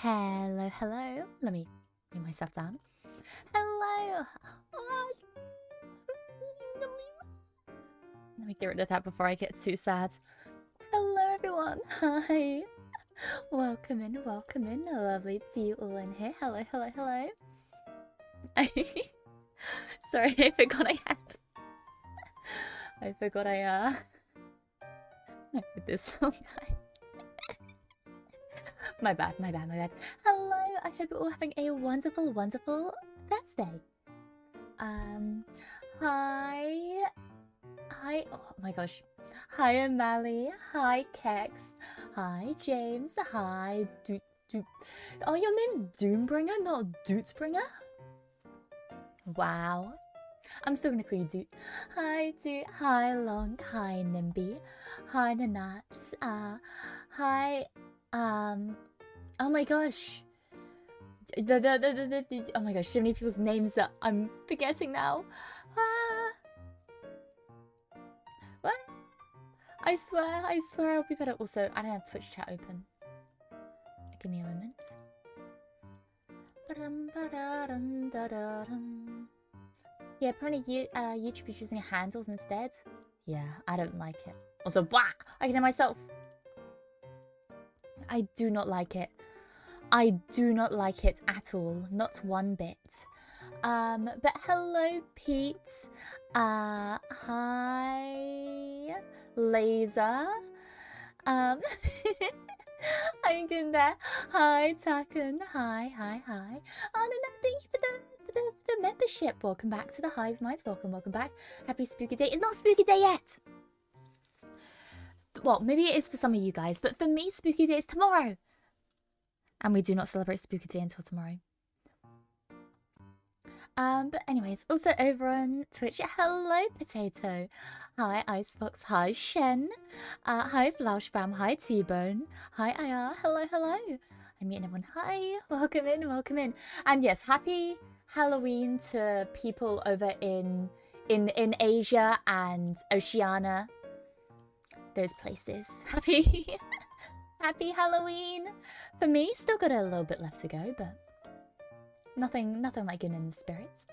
Hello, hello. Let me bring myself down. Hello. Let me get rid of that before I get too sad. Hello, everyone. Hi. Welcome in, welcome in. Lovely to see you all in here. Hello, hello, hello. Sorry, I forgot I had. I forgot I with this little guy. My bad, my bad, my bad. Hello, I hope you're all having a wonderful, wonderful Thursday. Hi. Hi, oh my gosh. Hi, Amali. Hi, Kex. Hi, James. Hi, Doot. Oh, your name's Doombringer, not Dootsbringer? Wow. I'm still gonna call you Doot. Hi, Doot. Hi, Long. Hi, Nimby. Hi, Nanat. Hi, oh my gosh. Oh my gosh, so many people's names that I'm forgetting now. What? I swear I'll be better. Also, I don't have Twitch chat open. Give me a moment. Yeah, apparently YouTube is using handles instead. Yeah, I don't like it. Also, blah! I can hear myself. I do not like it. I do not like it at all. Not one bit. But hello, Pete. Hi, Laser. Hi, Gunda. Hi, Taken. Hi. Oh, no, thank you for the membership. Welcome back to the Hive Mind. Welcome back. Happy Spooky Day. It's not Spooky Day yet. Well, maybe it is for some of you guys, but for me, Spooky Day is tomorrow. And we do not celebrate Spooky Day until tomorrow. But anyways, also over on Twitch, hello, Potato. Hi, Icebox. Hi, Shen. Hi, Flauschbam. Hi, T-Bone. Hi, Aya. Hello. I'm meeting everyone. Hi, welcome in. And yes, happy Halloween to people over in Asia and Oceania. Those places. Happy Halloween. For me, still got a little bit left to go, but nothing like getting in the spirits.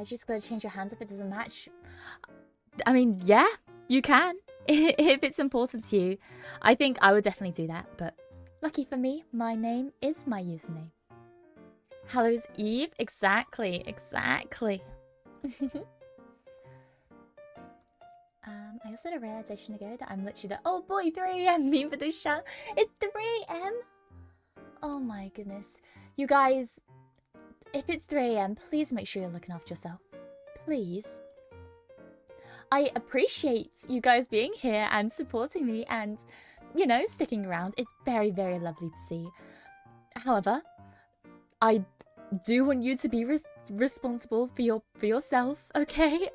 Just gotta change your hands if it doesn't match. I mean, yeah, you can. If it's important to you. I think I would definitely do that, but lucky for me, my name is my username. Hallows Eve? Exactly. I also had a realization ago that I'm literally the oh boy 3 AM meme for this show. It's 3 AM. Oh my goodness. You guys, if it's 3 AM, please make sure you're looking after yourself. Please. I appreciate you guys being here and supporting me and, you know, sticking around. It's very, very lovely to see. However, I do want you to be responsible for yourself, okay?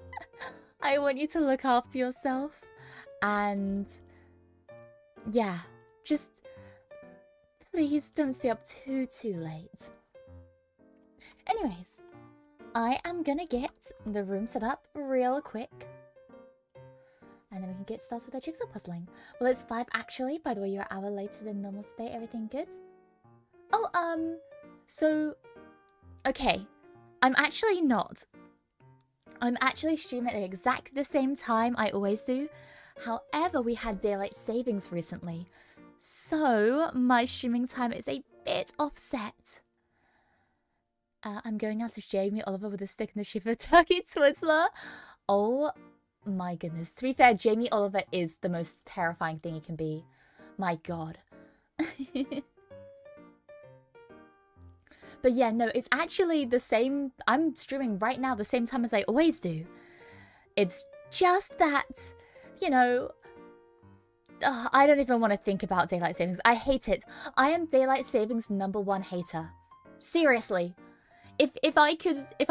I want you to look after yourself. And yeah, just please don't stay up too late. Anyways, I am gonna get the room set up real quick. And then we can get started with our jigsaw puzzling. Well, it's 5 actually. By the way, you're an hour later than normal today. Everything good? Oh, so... Okay. I'm actually not. I'm actually streaming at exactly the same time I always do. However, we had daylight savings recently. So, my streaming time is a bit offset. I'm going out to Jamie Oliver with a stick in the shape of a turkey twizzler. Oh my goodness. To be fair, Jamie Oliver is the most terrifying thing you can be. My god. But yeah, no, it's actually the same. I'm streaming right now the same time as I always do. It's just that, you know, I don't even want to think about daylight savings. I hate it. I am daylight savings #1 hater. Seriously. If I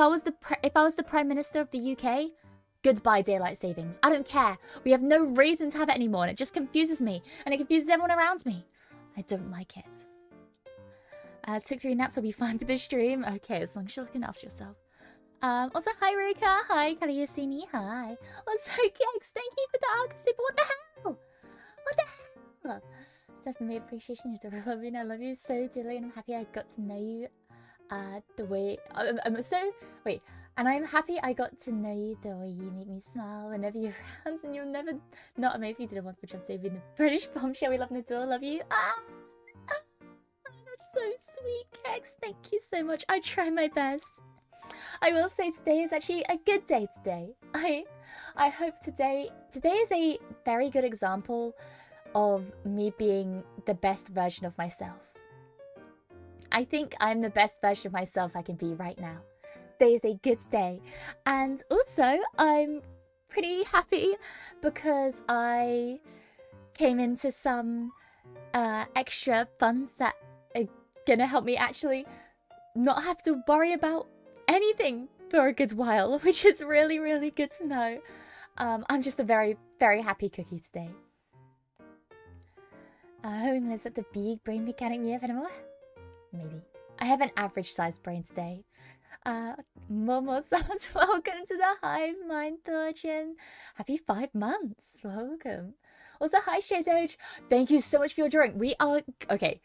was the Prime Minister of the UK, goodbye daylight savings. I don't care. We have no reason to have it anymore, and it just confuses me, and it confuses everyone around me. I don't like it. Took 3 naps, I'll be fine for the stream. Okay, as long as you're looking after yourself. Also, hi Rika, hi Kaliyasini, hi. Also, Kex, thank you for the Arca super. What the hell? Definitely appreciation. You're adorable, Lovey, and I love you so dearly, and I'm happy I got to know you the way... I'm so... Wait. And I'm happy I got to know you the way you make me smile whenever you're around, and you'll never not amaze me. You did a wonderful job today being the British bombshell. We love and adore. Love you. That's so sweet, Kex. Thank you so much. I try my best. I will say today is actually a good day today. I hope today is a very good example of me being the best version of myself. I think I'm the best version of myself I can be right now. Today is a good day. And also, I'm pretty happy because I came into some extra funds that are gonna help me actually not have to worry about anything for a good while, which is really, really good to know. I'm just a very, very happy cookie today. Hoping this at the big brain mechanic Mia Fenimore? Maybe. I have an average sized brain today. Momo sounds welcome to the Hive Mind Thorchen. Happy 5 months. Welcome. Also, hi Stray Doge. Thank you so much for your drawing. We are okay.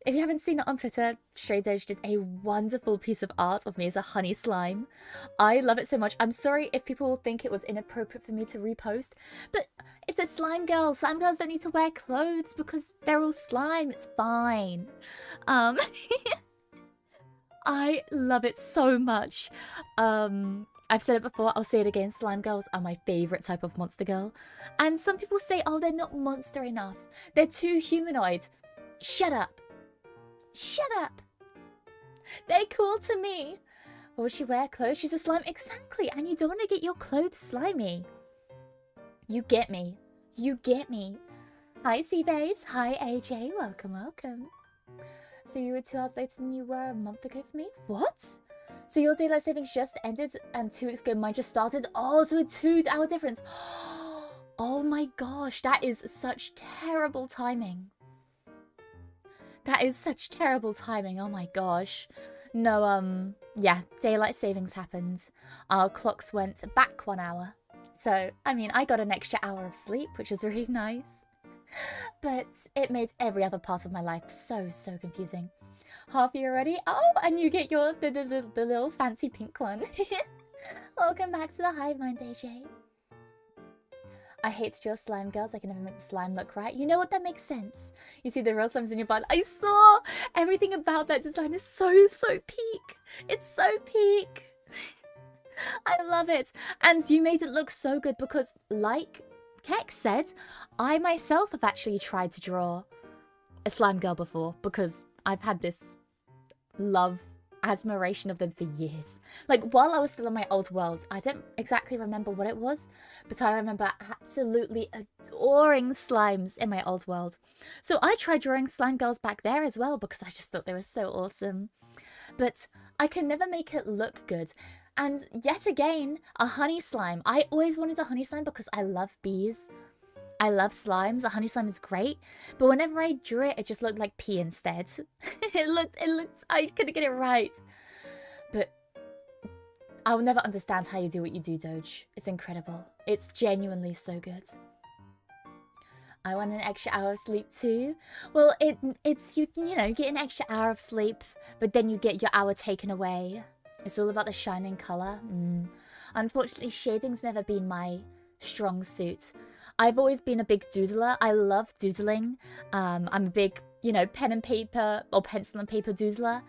If you haven't seen it on Twitter, Stray Doge did a wonderful piece of art of me as a honey slime. I love it so much. I'm sorry if people think it was inappropriate for me to repost, but it's a slime girl. Slime girls don't need to wear clothes because they're all slime. It's fine. I love it so much. I've said it before, I'll say it again, slime girls are my favourite type of monster girl. And some people say, oh, they're not monster enough. They're too humanoid. Shut up. Shut up. They're cool to me. Will she wear clothes? She's a slime. Exactly. And you don't want to get your clothes slimy. You get me. You get me. Hi, Seabase. Hi, AJ. Welcome, welcome. So you were 2 hours later than you were a month ago for me? What? So your daylight savings just ended and 2 weeks ago mine just started? Oh, so a 2-hour difference. Oh my gosh, that is such terrible timing. That is such terrible timing, oh my gosh. No, yeah, daylight savings happened. Our clocks went back 1 hour. So, I mean, I got an extra hour of sleep, which was really nice. But it made every other part of my life so confusing. Half year already? Oh, and you get your the little fancy pink one. Welcome back to the Hive Mind, AJ. I hate to draw slime girls. I can never make the slime look right. You know what? That makes sense. You see the real slimes in your bud. I saw everything about that design is so peak. It's so peak. I love it. And you made it look so good because, like Keck said, I myself have actually tried to draw a slime girl before because I've had this love, admiration of them for years. Like, while I was still in my old world, I don't exactly remember what it was, but I remember absolutely adoring slimes in my old world. So I tried drawing slime girls back there as well because I just thought they were so awesome. But I can never make it look good. And yet again, a honey slime. I always wanted a honey slime because I love bees. I love slimes. A honey slime is great. But whenever I drew it, it just looked like pee instead. it looked, I couldn't get it right. But I will never understand how you do what you do, Doge. It's incredible. It's genuinely so good. I want an extra hour of sleep too. Well, it's you know, get an extra hour of sleep, but then you get your hour taken away. It's all about the shining colour. Unfortunately, shading's never been my strong suit. I've always been a big doodler. I love doodling. I'm a big, you know, pen and paper or pencil and paper doodler.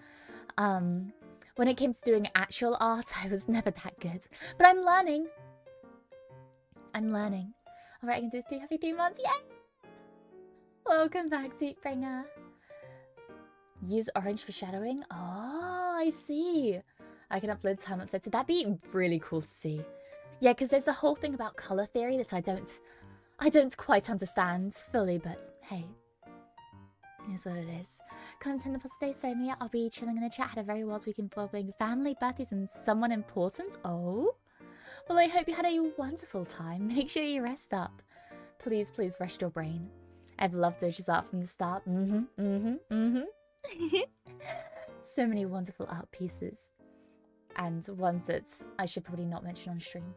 When it came to doing actual art, I was never that good. But I'm learning. I'm learning. Alright, I can do this too. Happy 3 months. Yeah! Welcome back, Deepbringer. Use orange for shadowing. Oh, I see. I can upload time upset. That'd be really cool to see. Yeah, because there's the whole thing about colour theory that I don't quite understand fully, but hey. Here's what it is. Content for today, so Mia, I'll be chilling in the chat. Had a very wild week involving family, birthdays, and someone important. Oh? Well, I hope you had a wonderful time. Make sure you rest up. Please, please rest your brain. I've loved Doja's art from the start. So many wonderful art pieces. And ones that I should probably not mention on stream.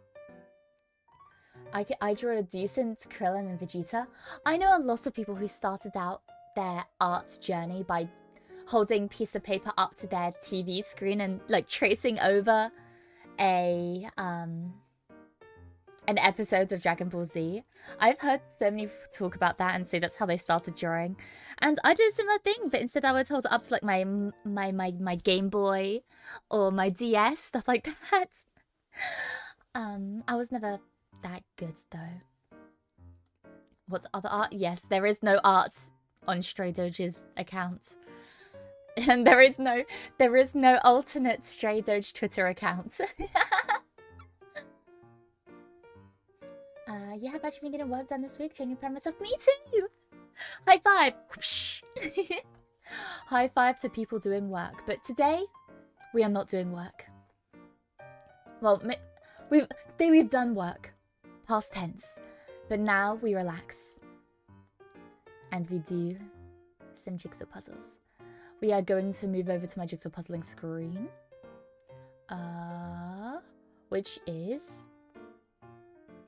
I drew a decent Krillin and Vegeta. I know a lot of people who started out their arts journey by holding piece of paper up to their TV screen and like tracing over an episode of Dragon Ball Z. I've heard so many people talk about that and say that's how they started drawing. And I did a similar thing, but instead I would hold it up to like my Game Boy or my DS, stuff like that. I was never that good though. What's other art? Yes, there is no art on Stray Doge's account. And there is no alternate Stray Doge Twitter account. Yeah, but you've been getting work done this week. Genuinely proud of myself. Me too! High five! High five to people doing work. But today, we are not doing work. Well, today we've done work. Past tense. But now we relax. And we do some jigsaw puzzles. We are going to move over to my jigsaw puzzling screen. Which is...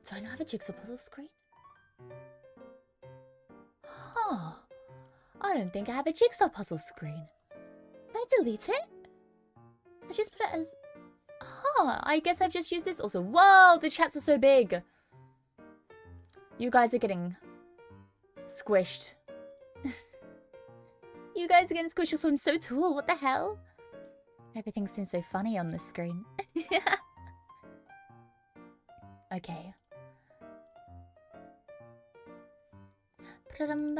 Do I not have a jigsaw puzzle screen? Huh. I don't think I have a jigsaw puzzle screen. Did I delete it? I just put it as... Huh. I guess I've just used this also. Whoa, the chats are so big. You guys are getting squished. You guys are getting squished also. I'm so tall. What the hell? Everything seems so funny on this screen. Okay. We're going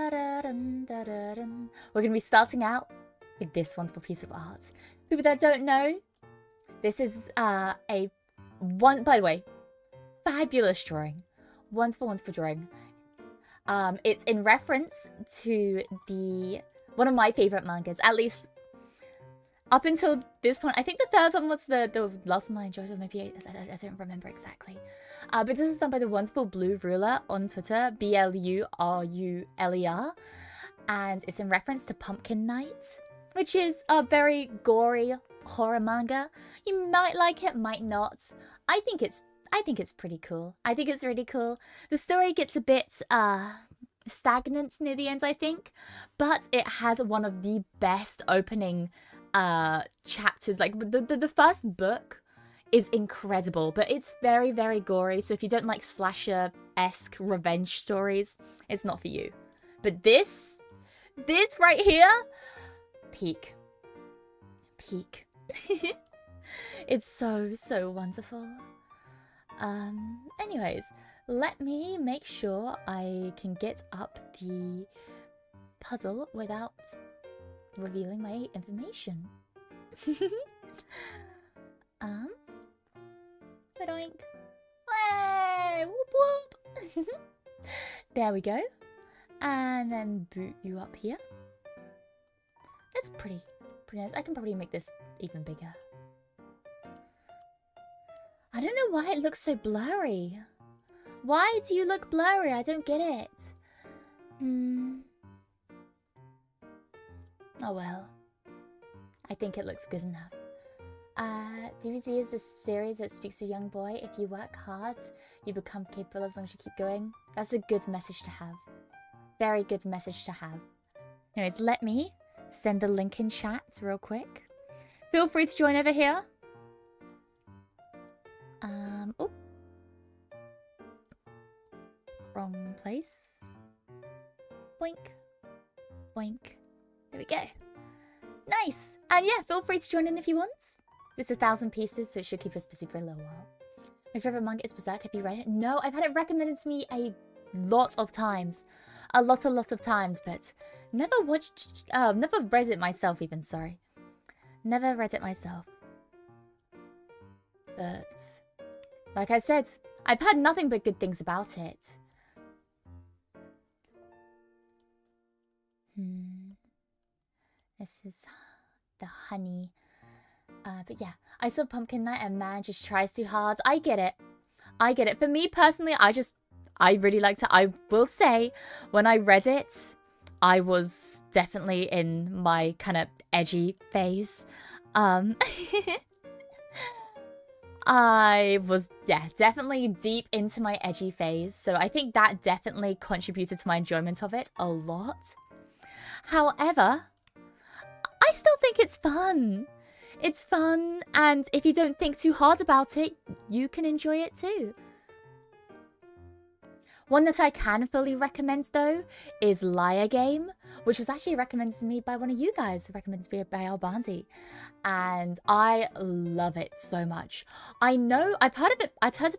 to be starting out with this wonderful piece of art. People that don't know, this is by the way, fabulous drawing. Wonderful, wonderful drawing. It's in reference to one of my favorite mangas, at least up until this point. I think the third one was the last one I enjoyed, or maybe I don't remember exactly. But this was done by the wonderful Blue Ruler on Twitter, BLURULER, and it's in reference to Pumpkin Night, which is a very gory horror manga. You might like it, might not. I think it's pretty cool. I think it's really cool. The story gets a bit stagnant near the end, I think, but it has one of the best opening chapters. Like the first book is incredible, but it's very, very gory. So if you don't like slasher-esque revenge stories, it's not for you. But this right here, peak. It's so wonderful. Anyways, let me make sure I can get up the puzzle without revealing my information. Doink. Hey, whoop whoop. There we go. And then boot you up here. That's pretty nice. I can probably make this even bigger. I don't know why it looks so blurry. Why do you look blurry? I don't get it. Oh well. I think it looks good enough. DBZ is a series that speaks to a young boy. If you work hard, you become capable as long as you keep going. That's a good message to have. Very good message to have. Anyways, let me send the link in chat real quick. Feel free to join over here. Oh. Wrong place. Boink. Boink. There we go. Nice. And yeah, feel free to join in if you want. It's 1,000 pieces, so it should keep us busy for a little while. My favorite manga is Berserk. Have you read it? No, I've had it recommended to me a lot of times. A lot of times, but never watched, never read it myself even, sorry. Never read it myself. But, like I said, I've heard nothing but good things about it. This is the honey. But yeah, I saw Pumpkin Night and man just tries too hard. I get it. I get it. For me personally, I really liked it. I will say, when I read it, I was definitely in my kind of edgy phase. I was, yeah, definitely deep into my edgy phase. So I think that definitely contributed to my enjoyment of it a lot. However, I still think it's fun. It's fun, and if you don't think too hard about it, you can enjoy it too. One that I can fully recommend, though, is Liar Game, which was actually recommended to me by one of you guys, recommended to me by Albandi. And I love it so much. I know, I'd heard of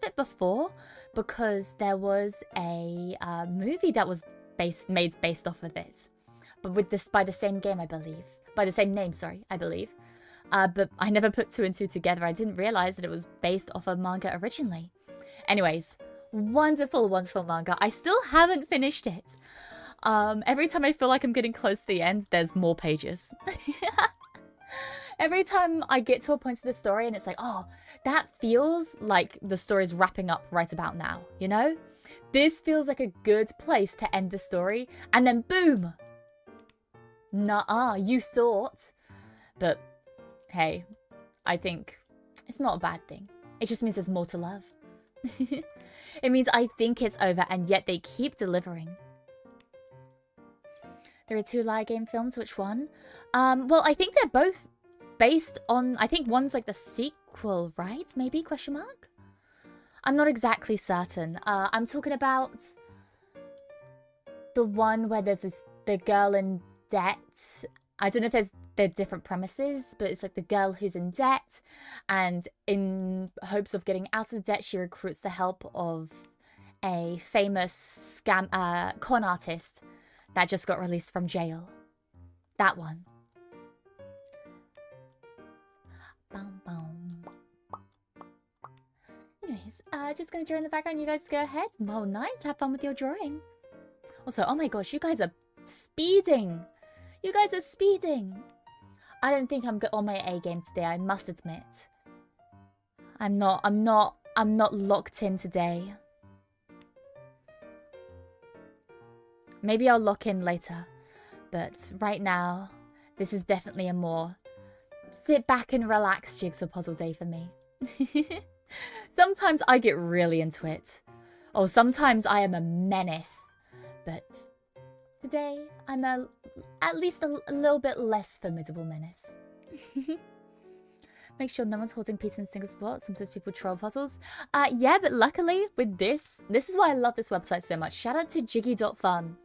it before, because there was a movie that was made based off of it. But by the same game, I believe. By the same name, sorry, I believe. But I never put 2 and 2 together. I didn't realize that it was based off a manga originally. Anyways, wonderful, wonderful manga. I still haven't finished it. Every time I feel like I'm getting close to the end, there's more pages. Every time I get to a point of the story and it's like, oh, that feels like the story's wrapping up right about now, you know? This feels like a good place to end the story, and then boom! Nuh-uh, you thought. But hey, I think it's not a bad thing. It just means there's more to love. It means I think it's over, and yet they keep delivering. There are 2 Liar Game films. Which one? Well, I think they're both based on... I think one's like the sequel, right? Maybe? Question mark? I'm not exactly certain. I'm talking about the one where there's the girl in debt. I don't know if they're different premises, but it's like the girl who's in debt, and in hopes of getting out of the debt, she recruits the help of a famous con artist that just got released from jail. That one. Boom, boom. Anyways, just gonna draw in the background. You guys go ahead. Oh, nice. Have fun with your drawing. Also, oh my gosh, you guys are speeding. You guys are speeding. I don't think I'm on my A game today, I must admit. I'm not locked in today. Maybe I'll lock in later. But right now, this is definitely a more sit back and relax jigsaw puzzle day for me. Sometimes I get really into it. Or sometimes I am a menace. But today, I'm at least a little bit less formidable menace. Make sure no one's holding peace in a single spot. Sometimes people troll puzzles. Yeah, but luckily with this is why I love this website so much. Shout out to Jiggy.fun.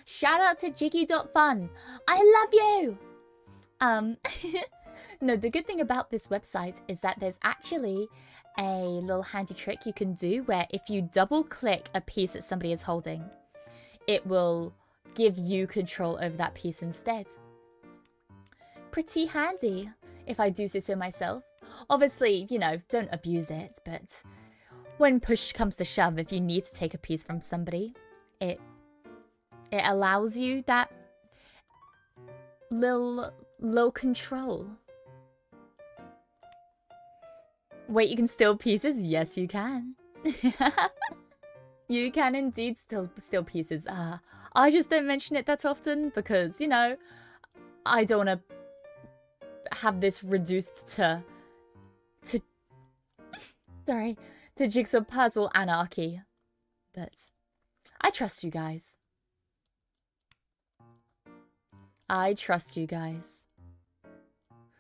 Shout out to Jiggy.fun. I love you! No, the good thing about this website is that there's actually a little handy trick you can do where if you double click a piece that somebody is holding, it will give you control over that piece instead. Pretty handy, if I do say so myself. Obviously, you know, don't abuse it, but when push comes to shove, if you need to take a piece from somebody, it allows you that little control. Wait, you can steal pieces? Yes, you can. You can indeed steal pieces. I just don't mention it that often because, you know, I don't want to have this reduced to jigsaw puzzle anarchy. But I trust you guys. I trust you guys.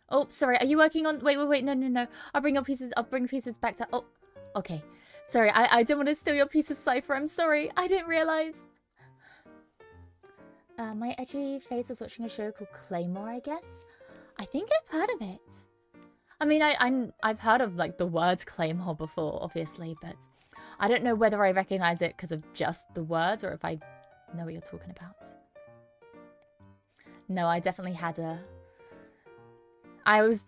Oh, sorry. Are you working on... Wait. No. I'll bring pieces back to... Oh, okay. Sorry, I didn't want to steal your piece of cipher. I'm sorry. I didn't realize. My edgy face was watching a show called Claymore, I guess. I think I've heard of it. I mean, I've heard of, like, the words Claymore before, obviously, but I don't know whether I recognize it because of just the words or if I know what you're talking about. No, I definitely had a...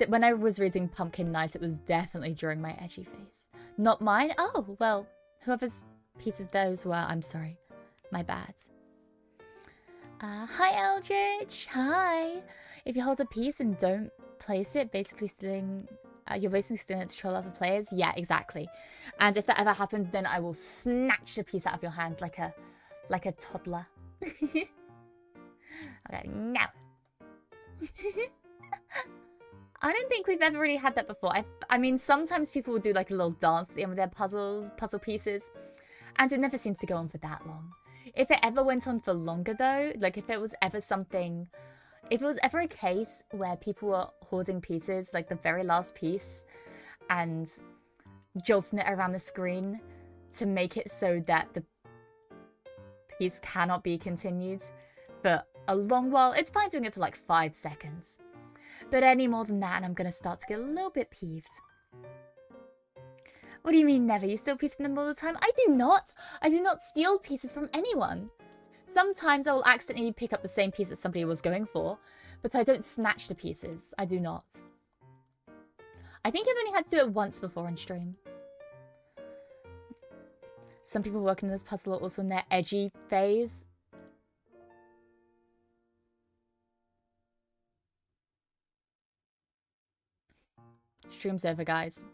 When I was reading Pumpkin Night, it was definitely during my edgy face. Not mine? Oh, well, whoever's pieces those were, I'm sorry. My bad. Hi, Eldritch. Hi. If you hold a piece and don't place it, basically stealing... you're basically stealing it to troll other players? Yeah, exactly. And if that ever happens, then I will snatch the piece out of your hands like a toddler. Okay, no. I don't think we've ever really had that before. I mean, sometimes people will do like a little dance at the end of their puzzle pieces, and it never seems to go on for that long. If it ever went on for longer though, like if it was ever something, if it was ever a case where people were hoarding pieces, like the very last piece, and jolting it around the screen to make it so that the piece cannot be continued for a long while, it's fine doing it for like 5 seconds. But any more than that, and I'm going to start to get a little bit peeved. What do you mean never? You steal pieces from them all the time? I do not! I do not steal pieces from anyone. Sometimes I will accidentally pick up the same piece that somebody was going for, but I don't snatch the pieces. I do not. I think I've only had to do it once before on stream. Some people working on this puzzle are also in their edgy phase. Stream's over, guys.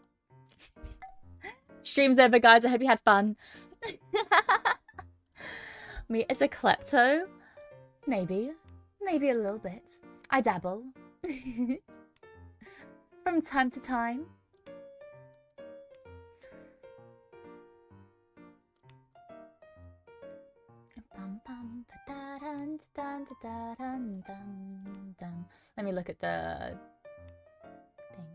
Stream's over, guys. I hope you had fun. Me as a klepto? Maybe. Maybe a little bit. I dabble. From time to time. Let me look at the thing.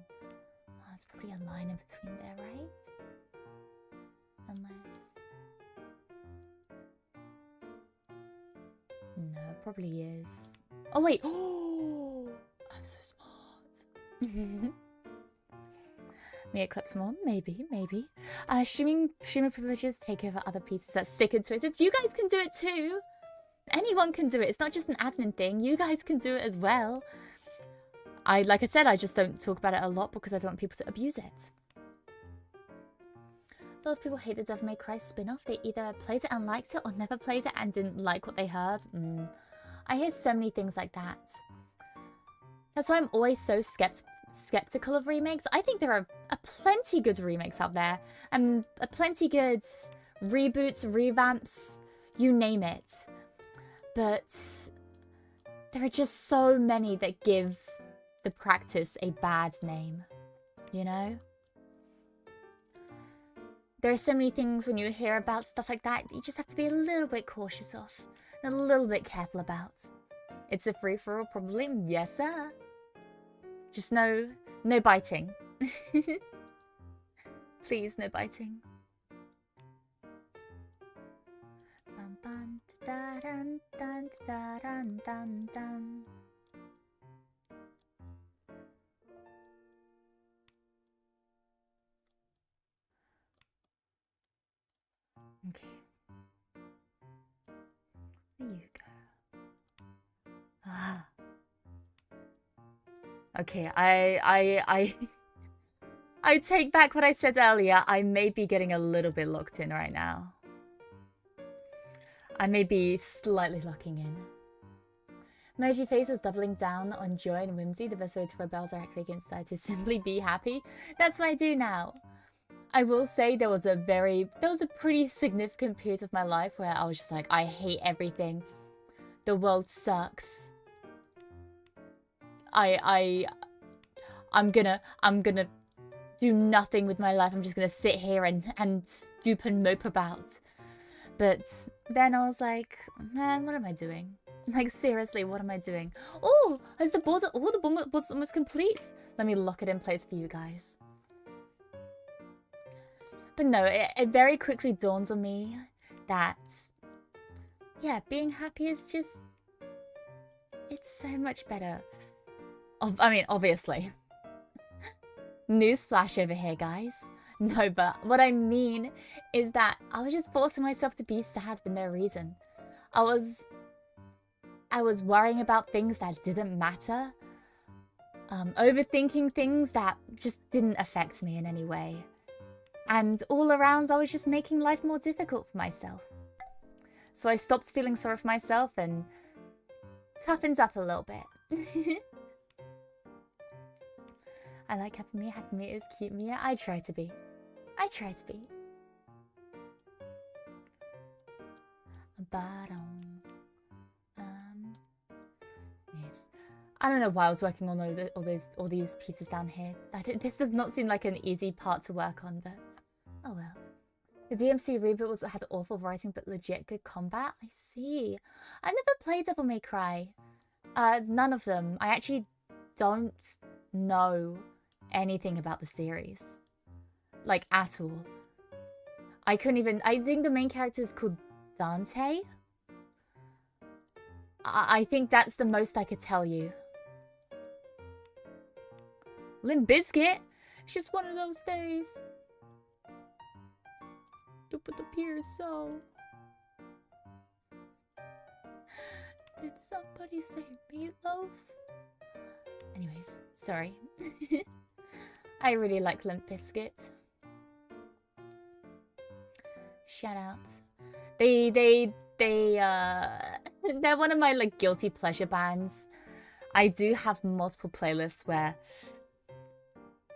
Oh, there's probably a line in between there, right? Unless... No, it probably is. Oh, wait! Oh! I'm so smart. Me eclipse more? Maybe, maybe. Streamer privileges take over other pieces that stick into it. You guys can do it too! Anyone can do it. It's not just an admin thing. You guys can do it as well. Like I said, I just don't talk about it a lot because I don't want people to abuse it. A lot of people hate the Devil May Cry spin-off. They either played it and liked it or never played it and didn't like what they heard. I hear so many things like that. That's why I'm always so skeptical of remakes. I think there are plenty good remakes out there. And plenty good reboots, revamps, you name it. But there are just so many that give the practice a bad name, you know? There are so many things when you hear about stuff like that, you just have to be a little bit cautious of, and a little bit careful about. It's a free-for-all, probably. Yes, sir. Just no biting. Please, no biting. Okay. There you go. Ah. Okay, I take back what I said earlier. I may be getting a little bit locked in right now. I may be slightly locking in. Emoji Face was doubling down on joy and whimsy. The best way to rebel directly against society is simply be happy. That's what I do now. I will say there was a pretty significant period of my life where I was just like, I hate everything. The world sucks. I'm gonna do nothing with my life. I'm just gonna sit here and stoop and mope about. But then I was like, man, what am I doing? Like, seriously, what am I doing? Oh, is the border? Oh, the border's almost complete. Let me lock it in place for you guys. But no, it very quickly dawns on me that, yeah, being happy is just, it's so much better. I mean, obviously. Newsflash over here, guys. No, but what I mean is that I was just forcing myself to be sad for no reason. I was worrying about things that didn't matter. Overthinking things that just didn't affect me in any way. And all around, I was just making life more difficult for myself. So I stopped feeling sorry for myself and toughened up a little bit. I like Happy Mia. Happy Mia is cute Mia. I try to be. I try to be. Yes. I don't know why I was working on all these pieces down here. This does not seem like an easy part to work on, but oh well. The DMC reboot had awful writing but legit good combat. I see. I never played Devil May Cry. None of them. I actually don't know anything about the series. Like, at all. I couldn't even... I think the main character is called Dante. I think that's the most I could tell you. Limp Bizkit? It's just one of those days. But the peers so. Did somebody say meatloaf? Anyways, sorry. I really like Limp Bizkit. Shout out. They're one of my like guilty pleasure bands. I do have multiple playlists where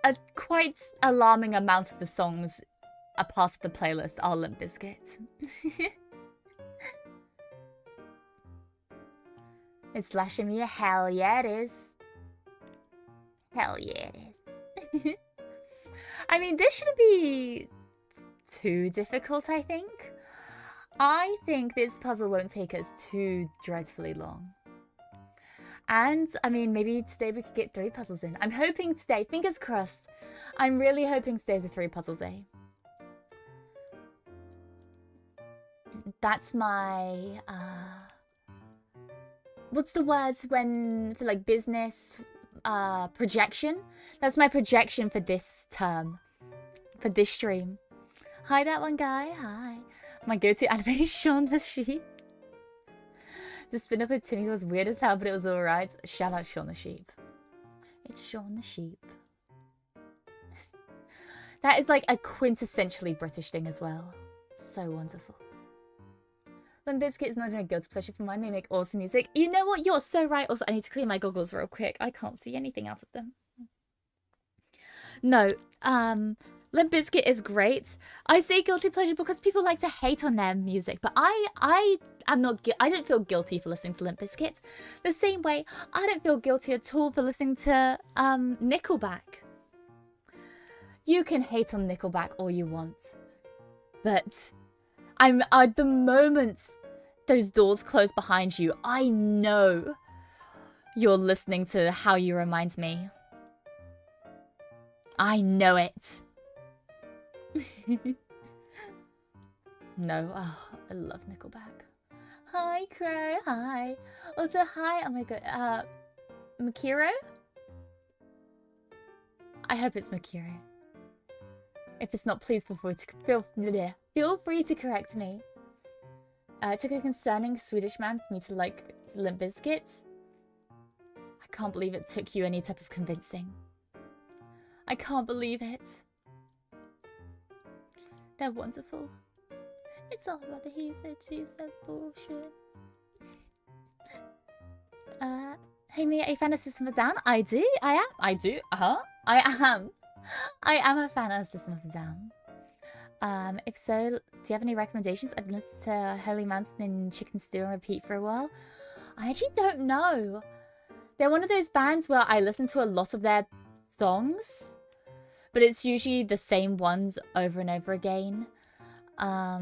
a quite alarming amount of the songs a part of the playlist are Limp Bizkit. It's slashing me. Hell yeah, it is. Hell yeah, it is. I mean, this shouldn't be too difficult, I think. I think this puzzle won't take us too dreadfully long. And, I mean, maybe today we could get 3 puzzles in. I'm hoping today, fingers crossed, I'm really hoping today's a 3 puzzle day. That's my, what's the words when, for like business, projection? That's my projection for this term, for this stream. Hi, that one guy, hi. My go-to anime is Shaun the Sheep. The spin-off with Timmy was weird as hell, but it was alright. Shout out Shaun the Sheep. It's Shaun the Sheep. That is like a quintessentially British thing as well. So wonderful. Limp Bizkit is not even a guilty pleasure for mine. They make awesome music. You know what? You're so right. Also, I need to clear my goggles real quick. I can't see anything out of them. No, Limp Bizkit is great. I say guilty pleasure because people like to hate on their music, but I don't feel guilty for listening to Limp Bizkit. The same way, I don't feel guilty at all for listening to Nickelback. You can hate on Nickelback all you want, but at the moment those doors close behind you, I know you're listening to How You Remind Me. I know it. No, oh, I love Nickelback. Hi, Crow, hi. Also, hi, oh my god, Makiro? I hope it's Makiro. If it's not, please feel free to correct me. It took a concerning Swedish man for me to like Limp Bizkit. I can't believe it took you any type of convincing. I can't believe it. They're wonderful. It's all about the he said, she said bullshit. Hey Mia, are you a fan of System of a Down? I do, I am. I do, I am. I am a fan of System of a Down. If so, do you have any recommendations? I've listened to Holy Mountain and Chicken Stew on repeat for a while. I actually don't know. They're one of those bands where I listen to a lot of their songs, but it's usually the same ones over and over again. I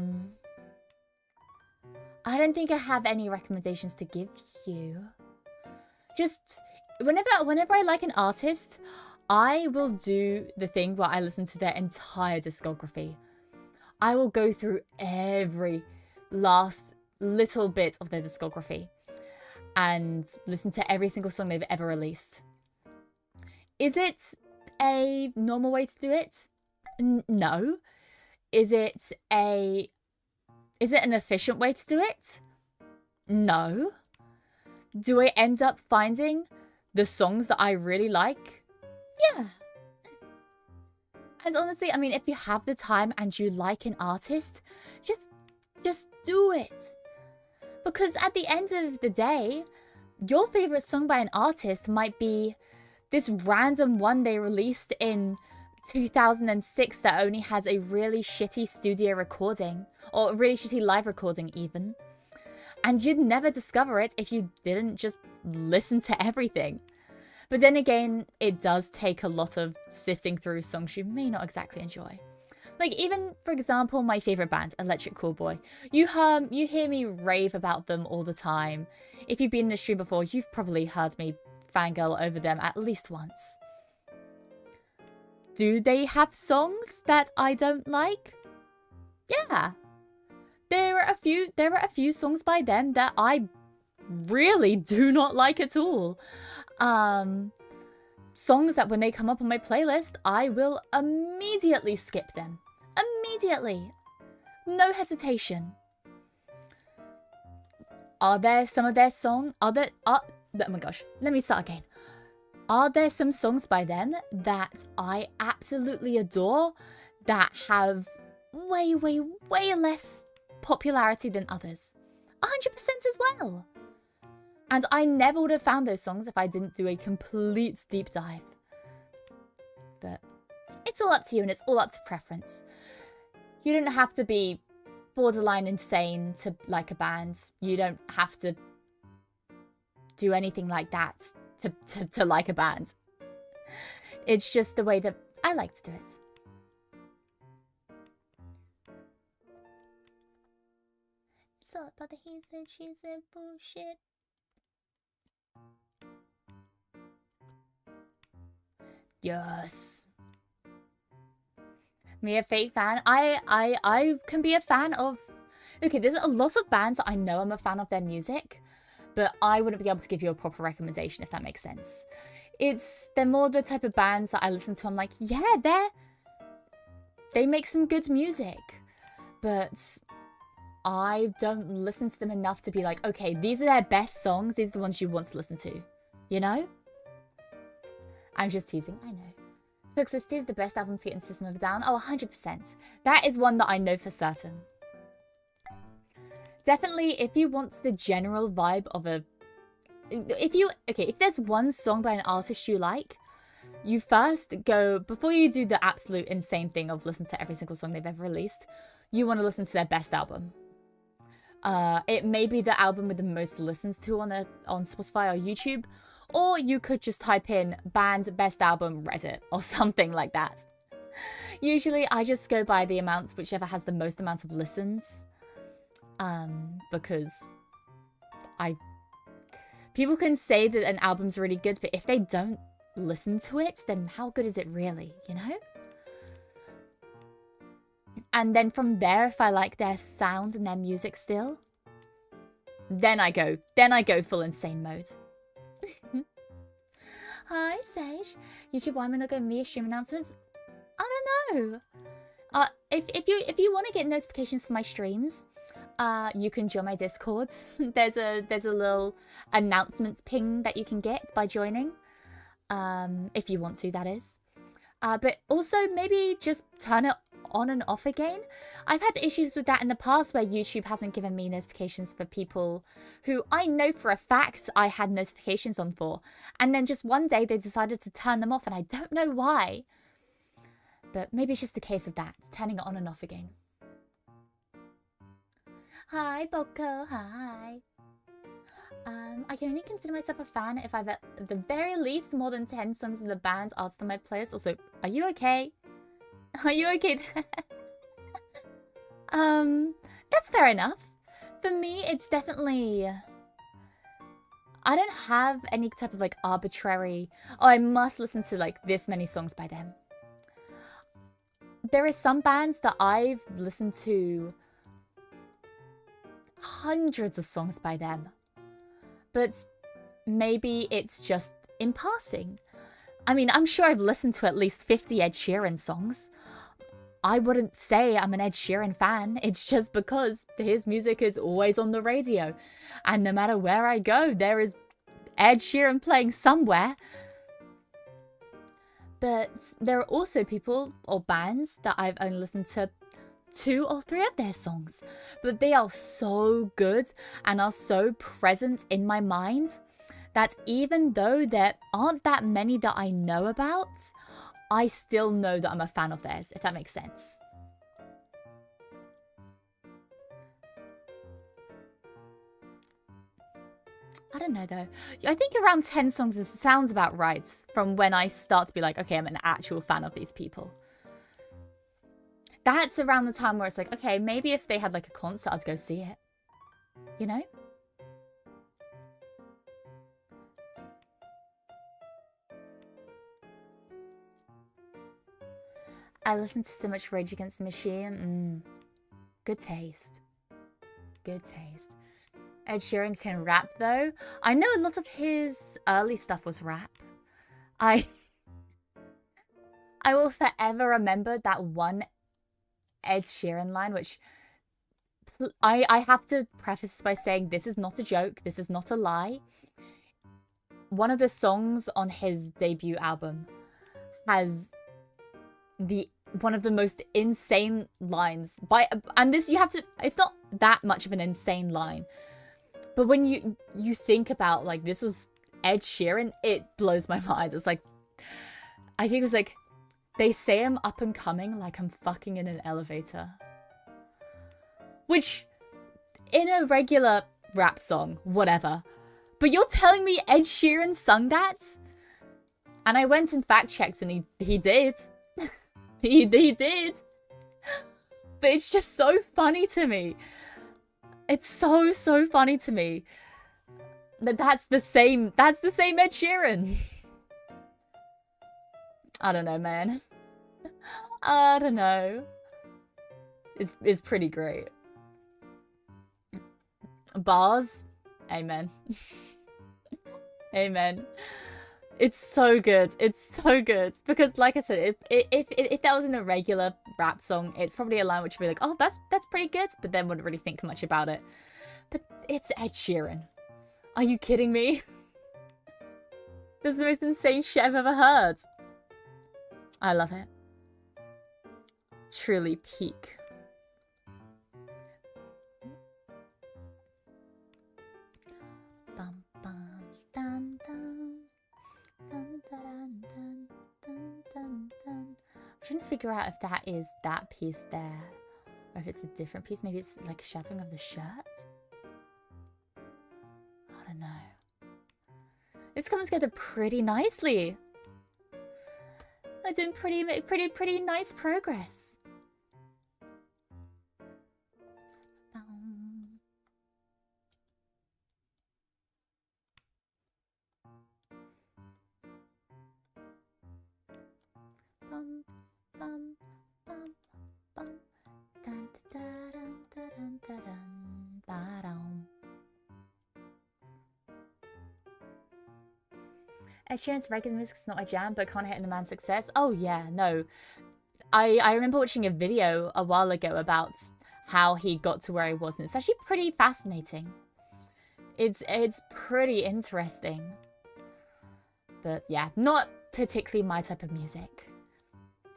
don't think I have any recommendations to give you. Just whenever I like an artist, I will do the thing where I listen to their entire discography. I will go through every last little bit of their discography and listen to every single song they've ever released. Is it a normal way to do it? No. Is it an efficient way to do it? No. Do I end up finding the songs that I really like? Yeah. And honestly, I mean, if you have the time and you like an artist, just do it. Because at the end of the day, your favorite song by an artist might be this random one they released in 2006 that only has a really shitty studio recording, or a really shitty live recording even. And you'd never discover it if you didn't just listen to everything. But then again, it does take a lot of sifting through songs you may not exactly enjoy. Like, even, for example, my favorite band, Electric Callboy. You hear me rave about them all the time. If you've been in the stream before, you've probably heard me fangirl over them at least once. Do they have songs that I don't like? Yeah. There are a few songs by them that I really do not like at all. Songs that when they come up on my playlist, I will immediately skip them. Immediately. No hesitation. Are there some of their songs? Oh my gosh. Let me start again. Are there some songs by them that I absolutely adore that have way, way, way less popularity than others? 100% as well. And I never would have found those songs if I didn't do a complete deep dive. But it's all up to you and it's all up to preference. You don't have to be borderline insane to like a band. You don't have to do anything like that to like a band. It's just the way that I like to do it. It's all about the he said, she said bullshit. Yes. Me a fake fan? I can be a fan of... Okay, there's a lot of bands that I know I'm a fan of their music, but I wouldn't be able to give you a proper recommendation if that makes sense. They're more the type of bands that I listen to. I'm like, yeah, they make some good music, but I don't listen to them enough to be like, okay, these are their best songs. These are the ones you want to listen to. You know? I'm just teasing, I know. Toxicity is the best album to get into System of a Down. Oh, 100%. That is one that I know for certain. Definitely, if you want the general vibe of a... if there's one song by an artist you like, you first go... Before you do the absolute insane thing of listening to every single song they've ever released, you want to listen to their best album. It may be the album with the most listens to on Spotify or YouTube, or you could just type in band best album Reddit or something like that. Usually I just go by the amounts, whichever has the most amount of listens. Because people can say that an album's really good, but if they don't listen to it, then how good is it really, you know? And then from there, if I like their sound and their music still, then I go full insane mode. Hi, Sage. YouTube, why am I not going Mia stream announcements? I don't know. If you want to get notifications for my streams, you can join my Discord. There's a little announcement ping that you can get by joining. If you want to, that is. But also maybe just turn it on and off again. I've had issues with that in the past where YouTube hasn't given me notifications for people who I know for a fact I had notifications on for. And then just one day they decided to turn them off and I don't know why. But maybe it's just a case of that, turning it on and off again. Hi, Boko, hi. I can only consider myself a fan if I've at the very least more than 10 songs in the band's artists on my playlist. Also, are you okay? Are you okay? That's fair enough. For me, it's definitely... I don't have any type of like arbitrary, oh, I must listen to like this many songs by them. There are some bands that I've listened to hundreds of songs by them, but maybe it's just in passing. I mean, I'm sure I've listened to at least 50 Ed Sheeran songs. I wouldn't say I'm an Ed Sheeran fan. It's just because his music is always on the radio. And no matter where I go, there is Ed Sheeran playing somewhere. But there are also people or bands that I've only listened to 2 or 3 of their songs. But they are so good and are so present in my mind that even though there aren't that many that I know about, I still know that I'm a fan of theirs, if that makes sense. I don't know though. I think around 10 songs sounds about right from when I start to be like, okay, I'm an actual fan of these people. that's around the time where it's like, okay, maybe if they had like a concert, I'd go see it. You know? I listened to so much Rage Against the Machine. Good taste. Good taste. Ed Sheeran can rap though. I know a lot of his early stuff was rap. I will forever remember that one Ed Sheeran line, which I have to preface by saying this is not a joke, this is not a lie. One of the songs on his debut album has one of the most insane lines and this you have to, it's not that much of an insane line, but when you think about like this was Ed Sheeran, it blows my mind. It's like, I think it was like, they say I'm up and coming like I'm fucking in an elevator. Which, in a regular rap song, whatever. But you're telling me Ed Sheeran sung that? And I went and fact checked and he did. he did. But it's just so funny to me. It's so funny to me. That's the same Ed Sheeran. I don't know, man. I don't know. It's pretty great. Bars. Amen. Amen. It's so good. It's so good. Because like I said, if that was in a regular rap song, it's probably a line which would be like, oh, that's pretty good, but then wouldn't really think much about it. But it's Ed Sheeran. Are you kidding me? This is the most insane shit I've ever heard. I love it. Truly peak. I'm trying to figure out if that is that piece there, or if it's a different piece. Maybe it's like a shadowing of the shirt. I don't know. It's coming together pretty nicely. I'm doing pretty nice progress. Ed Sheeran's regular music is not my jam, but can't hit in a man's success. Oh yeah, no. I remember watching a video a while ago about how he got to where he was, and it's actually pretty fascinating. It's pretty interesting. But yeah, not particularly my type of music.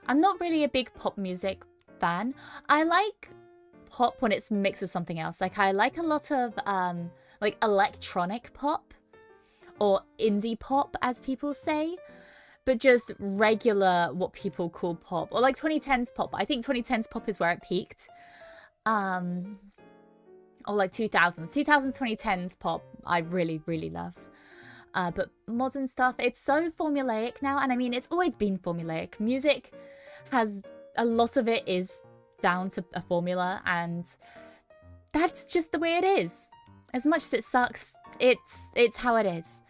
I'm not really a big pop music fan. I like pop when it's mixed with something else. Like I like a lot of like electronic pop. Or indie pop, as people say, but just regular, what people call pop, or like 2010s pop. I think 2010s pop is where it peaked, or like 2000s, 2010s pop. I really love, but modern stuff, it's so formulaic now, and I mean it's always been formulaic. Music has a lot of it is down to a formula, and that's just the way it is. As much as it sucks, it's how it is.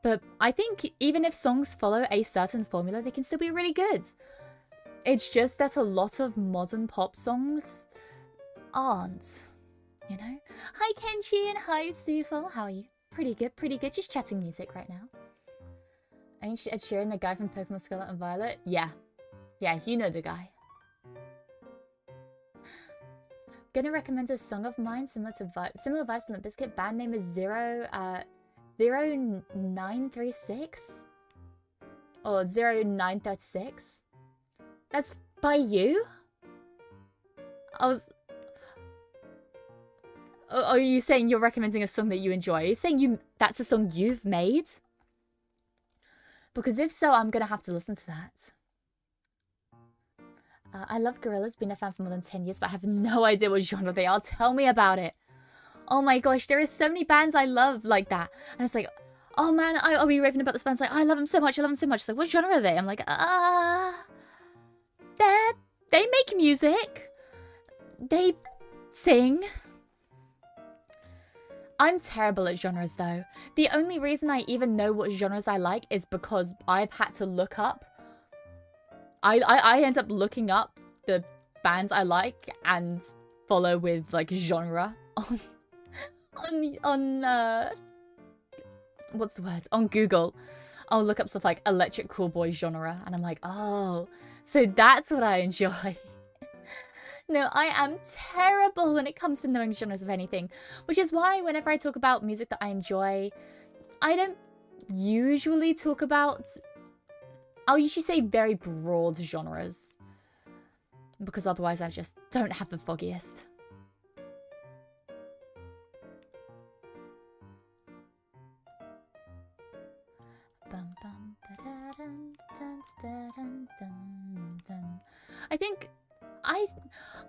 But I think even if songs follow a certain formula, they can still be really good. It's just that a lot of modern pop songs aren't, you know? Hi Kenji and hi Sufo, how are you? Pretty good, just chatting music right now. Ain't Ed Sheeran the guy from Pokemon Scarlet and Violet? Yeah, you know the guy. Gonna recommend a song of mine similar vibes to the Biscuit. Band name is 0936 or 0936. That's by you? Are you saying you're recommending a song that you enjoy? Are you saying that's a song you've made? Because if so, I'm gonna have to listen to that. I love Gorillaz, been a fan for more than 10 years, but I have no idea what genre they are. Tell me about it. Oh my gosh, there are so many bands I love like that. And it's like, oh man, I'll be raving about this band. It's like, oh, I love them so much, I love them so much. It's like, what genre are they? I'm like, they're They make music. They sing. I'm terrible at genres though. The only reason I even know what genres I like is because I've had to look up. I end up looking up the bands I like and follow with like genre on what's the word? On Google. I'll look up stuff like electric cool boy genre and I'm like, oh, so that's what I enjoy. No, I am terrible when it comes to knowing genres of anything, which is why whenever I talk about music that I enjoy, I don't usually talk about, I'll usually say very broad genres, because otherwise I just don't have the foggiest.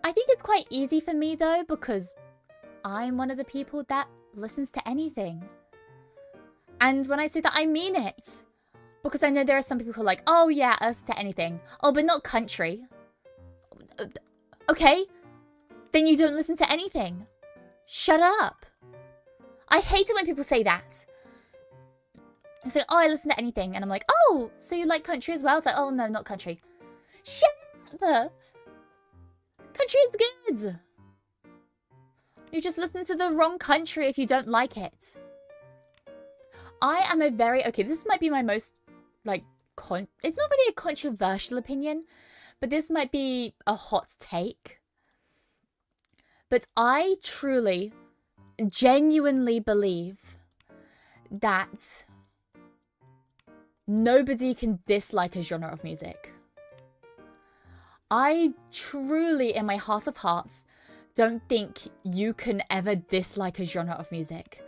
I think it's quite easy for me though, because I'm one of the people that listens to anything. And when I say that, I mean it. Because I know there are some people who are like, oh yeah, I listen to anything. Oh, but not country. Okay, then you don't listen to anything. Shut up. I hate it when people say that. They say, oh, I listen to anything. And I'm like, oh, so you like country as well? It's like, oh no, not country. Shut up. Country is good. You just listen to the wrong country if you don't like it. I am a very... Okay, this might be my most, like... It's not really a controversial opinion, but this might be a hot take. But I truly, genuinely believe that nobody can dislike a genre of music. I truly, in my heart of hearts, don't think you can ever dislike a genre of music.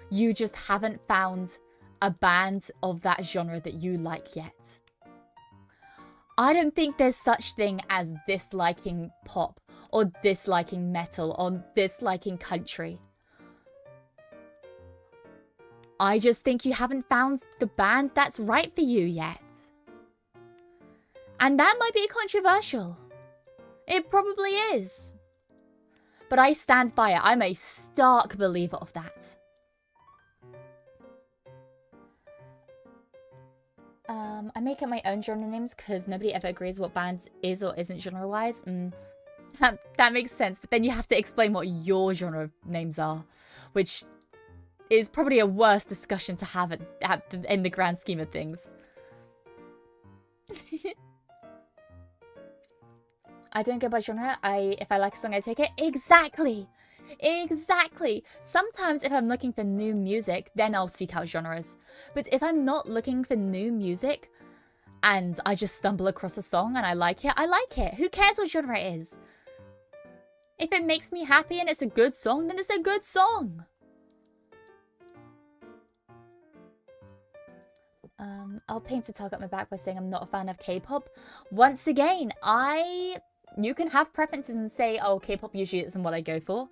You just haven't found a band of that genre that you like yet. I don't think there's such thing as disliking pop or disliking metal or disliking country. I just think you haven't found the band that's right for you yet. And that might be controversial. It probably is. But I stand by it. I'm a stark believer of that. I make up my own genre names because nobody ever agrees what band is or isn't genre-wise. That makes sense. But then you have to explain what your genre names are, which is probably a worse discussion to have in the grand scheme of things. I don't go by genre. If I like a song, I take it. Exactly. Exactly. Sometimes if I'm looking for new music, then I'll seek out genres. But if I'm not looking for new music and I just stumble across a song and I like it, I like it. Who cares what genre it is? If it makes me happy and it's a good song, then it's a good song. I'll paint a target on my back by saying I'm not a fan of K-pop. Once again, you can have preferences and say, oh, K-pop usually isn't what I go for.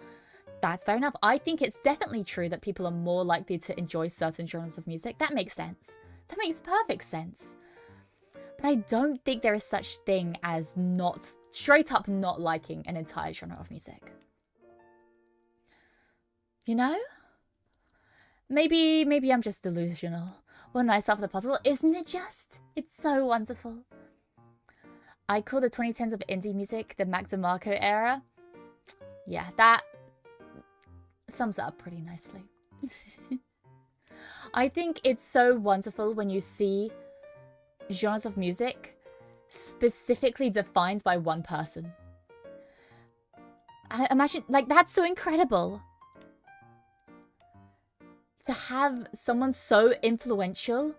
That's fair enough. I think it's definitely true that people are more likely to enjoy certain genres of music. That makes sense. That makes perfect sense. But I don't think there is such thing as straight up not liking an entire genre of music. You know? Maybe I'm just delusional. One nice off the puzzle, isn't it just? It's so wonderful. I call the 2010s of indie music the Max and Marco era. Yeah, that sums it up pretty nicely. I think it's so wonderful when you see genres of music specifically defined by one person. I imagine, like, that's so incredible. To have someone so influential,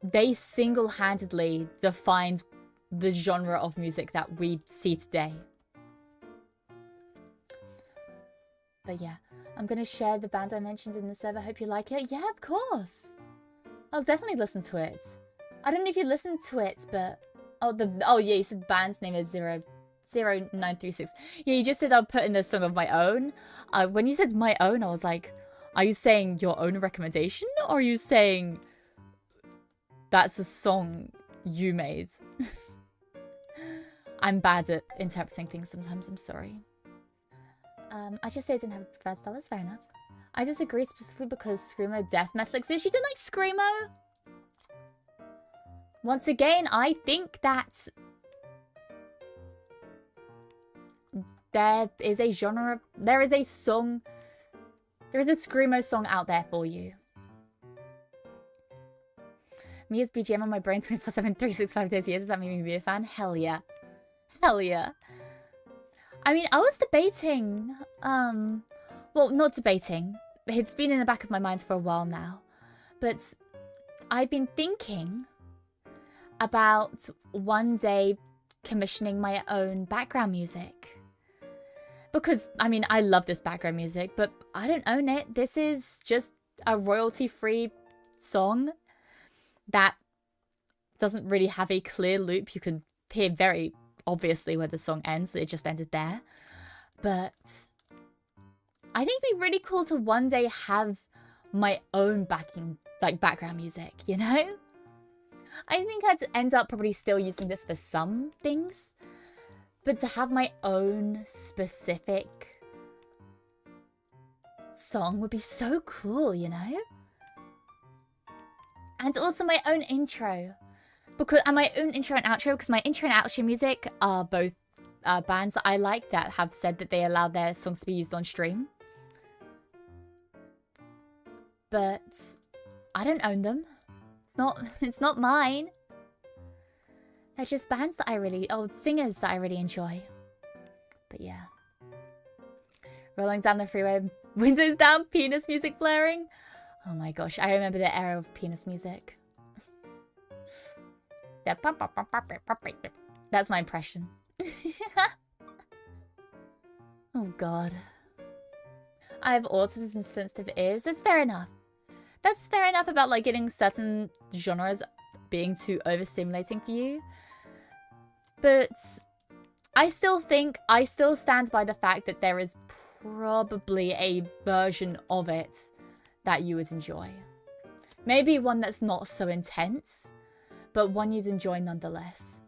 they single-handedly defined the genre of music that we see today. But yeah, I'm going to share the band I mentioned in the server. Hope you like it. Yeah, of course. I'll definitely listen to it. I don't know if you listened to it, but... Oh yeah, you said the band's name is 0936. Yeah, you just said I'll put in a song of my own. When you said my own, I was like, are you saying your own recommendation? Or are you saying that's a song you made? I'm bad at interpreting things sometimes, I'm sorry. I just say I didn't have a preferred style, that's fair enough. I disagree specifically because Screamo death metal exists. You don't like Screamo? Once again, I think that there is a genre, there is a song, there is a Screamo song out there for you. Mia's BGM on my brain 24/7, 365 days a year. Does that make me be a fan? Hell yeah. Hell yeah. I mean, I was debating, well, not debating. It's been in the back of my mind for a while now. But I've been thinking about one day commissioning my own background music. Because, I mean, I love this background music, but I don't own it. This is just a royalty-free song that doesn't really have a clear loop. You can hear very obviously where the song ends. It just ended there. But I think it'd be really cool to one day have my own background music, you know? I think I'd end up probably still using this for some things. But to have my own specific song would be so cool, you know? And also my own intro. And my own intro and outro, because my intro and outro music are both bands that I like that have said that they allow their songs to be used on stream. But I don't own them. It's not mine. They're just bands that I really, singers that I really enjoy. But yeah. Rolling down the freeway, windows down, penis music blaring. Oh my gosh, I remember the era of penis music. That's my impression. Oh god. I have autism and sensitive ears. That's fair enough. That's fair enough about like getting certain genres being too overstimulating for you. But I still stand by the fact that there is probably a version of it that you would enjoy. Maybe one that's not so intense, but one you'd enjoy nonetheless.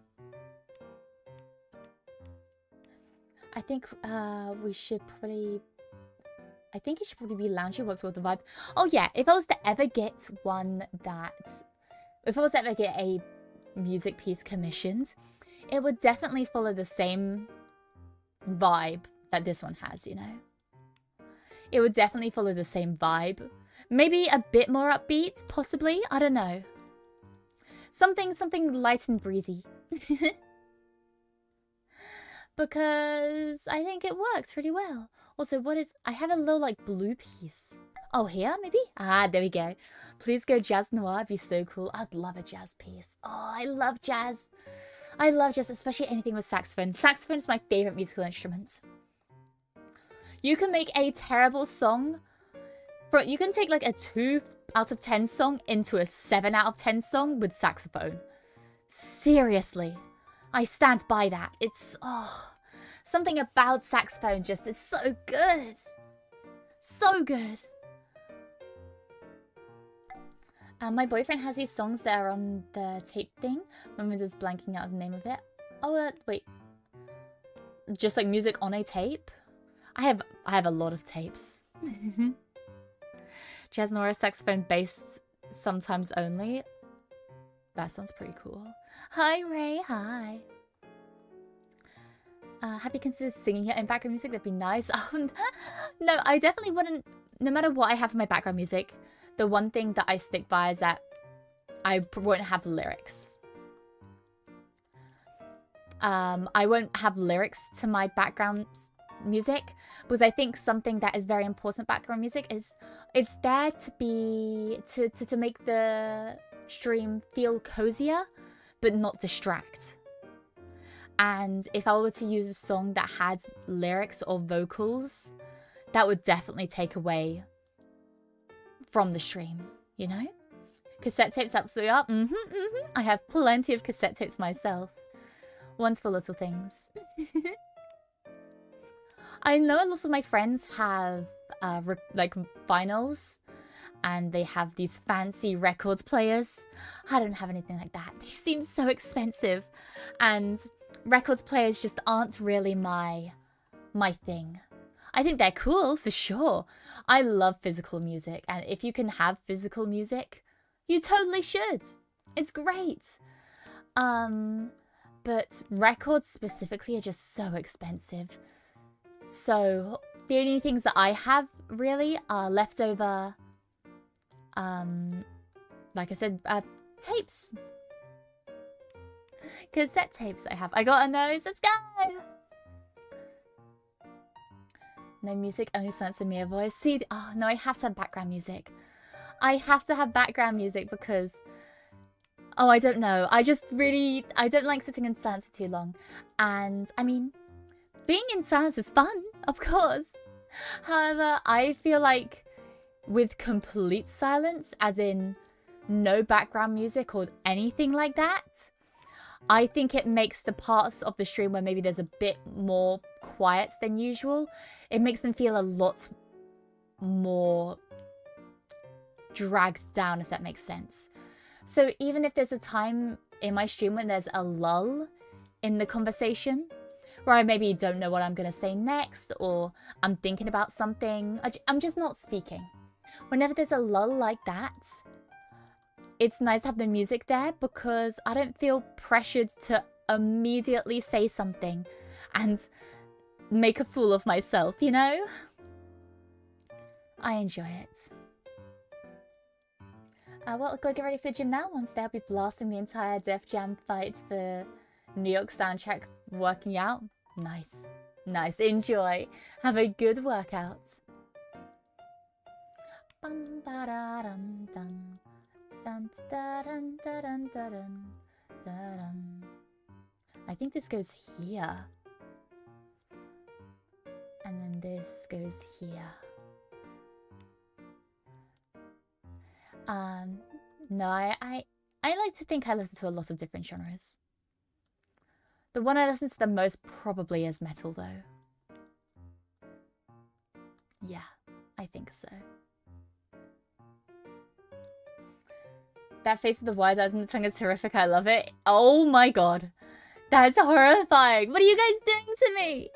I think we should probably... I think it should probably be loungy, works with the vibe. Oh yeah, if I was to ever get one that... If I was to ever get a music piece commissioned, it would definitely follow the same vibe that this one has, you know? It would definitely follow the same vibe. Maybe a bit more upbeat, possibly. I don't know. Something light and breezy. Because I think it works pretty well. Also, I have a little, like, blue piece. Oh, here, maybe? Ah, there we go. Please go jazz noir. It'd be so cool. I'd love a jazz piece. Oh, I love jazz. I love jazz, especially anything with saxophone. Saxophone is my favorite musical instrument. You can make a terrible song. You can take, like, a 2 out of 10 song into a 7 out of 10 song with saxophone. Seriously. I stand by that. It's, something about saxophone just is so good. So good. My boyfriend has these songs that are on the tape thing. I'm just blanking out the name of it. Oh, wait. Just like music on a tape? I have a lot of tapes. Jazz noir saxophone based sometimes only. That sounds pretty cool. Hi, Ray. Hi. Have you considered singing your own background music? That'd be nice. Oh, no, I definitely wouldn't. No matter what I have in my background music, the one thing that I stick by is that I won't have lyrics. I won't have lyrics to my background music because I think something that is very important background music is it's there to be to make the stream feel cozier but not distract. And if I were to use a song that had lyrics or vocals, that would definitely take away from the stream, you know? Cassette tapes absolutely are. I have plenty of cassette tapes myself. One's for little things. I know a lot of my friends have like vinyls and they have these fancy record players. I don't have anything like that. They seem so expensive. And record players just aren't really my thing. I think they're cool, for sure. I love physical music, and if you can have physical music, you totally should. It's great. But records specifically are just so expensive. So the only things that I have really are leftover, like I said, tapes. Cassette tapes I have. I got a nose. Let's go! No music, only silence and Mia voice. See, oh no, I have to have background music. I have to have background music because, oh, I don't know. I don't like sitting in silence for too long. And, I mean, being in silence is fun, of course. However, I feel like with complete silence, as in no background music or anything like that, I think it makes the parts of the stream where maybe there's a bit more quiet than usual, it makes them feel a lot more dragged down, if that makes sense. So even if there's a time in my stream when there's a lull in the conversation, where I maybe don't know what I'm going to say next, or I'm thinking about something, I'm just not speaking. Whenever there's a lull like that, it's nice to have the music there because I don't feel pressured to immediately say something and make a fool of myself, you know? I enjoy it. Well, I'll go get ready for the gym now. Once there, I'll be blasting the entire Def Jam fight for New York soundtrack working out. Nice. Nice. Enjoy. Have a good workout. Bum, ba, da, dum, dum. Dun, da, dun, da, dun, da, dun, da, dun. I think this goes here. And then this goes here. No, I like to think I listen to a lot of different genres. The one I listen to the most probably is metal, though. Yeah, I think so. That face of the wide eyes and the tongue is horrific. I love it. Oh my god. That's horrifying. What are you guys doing to me?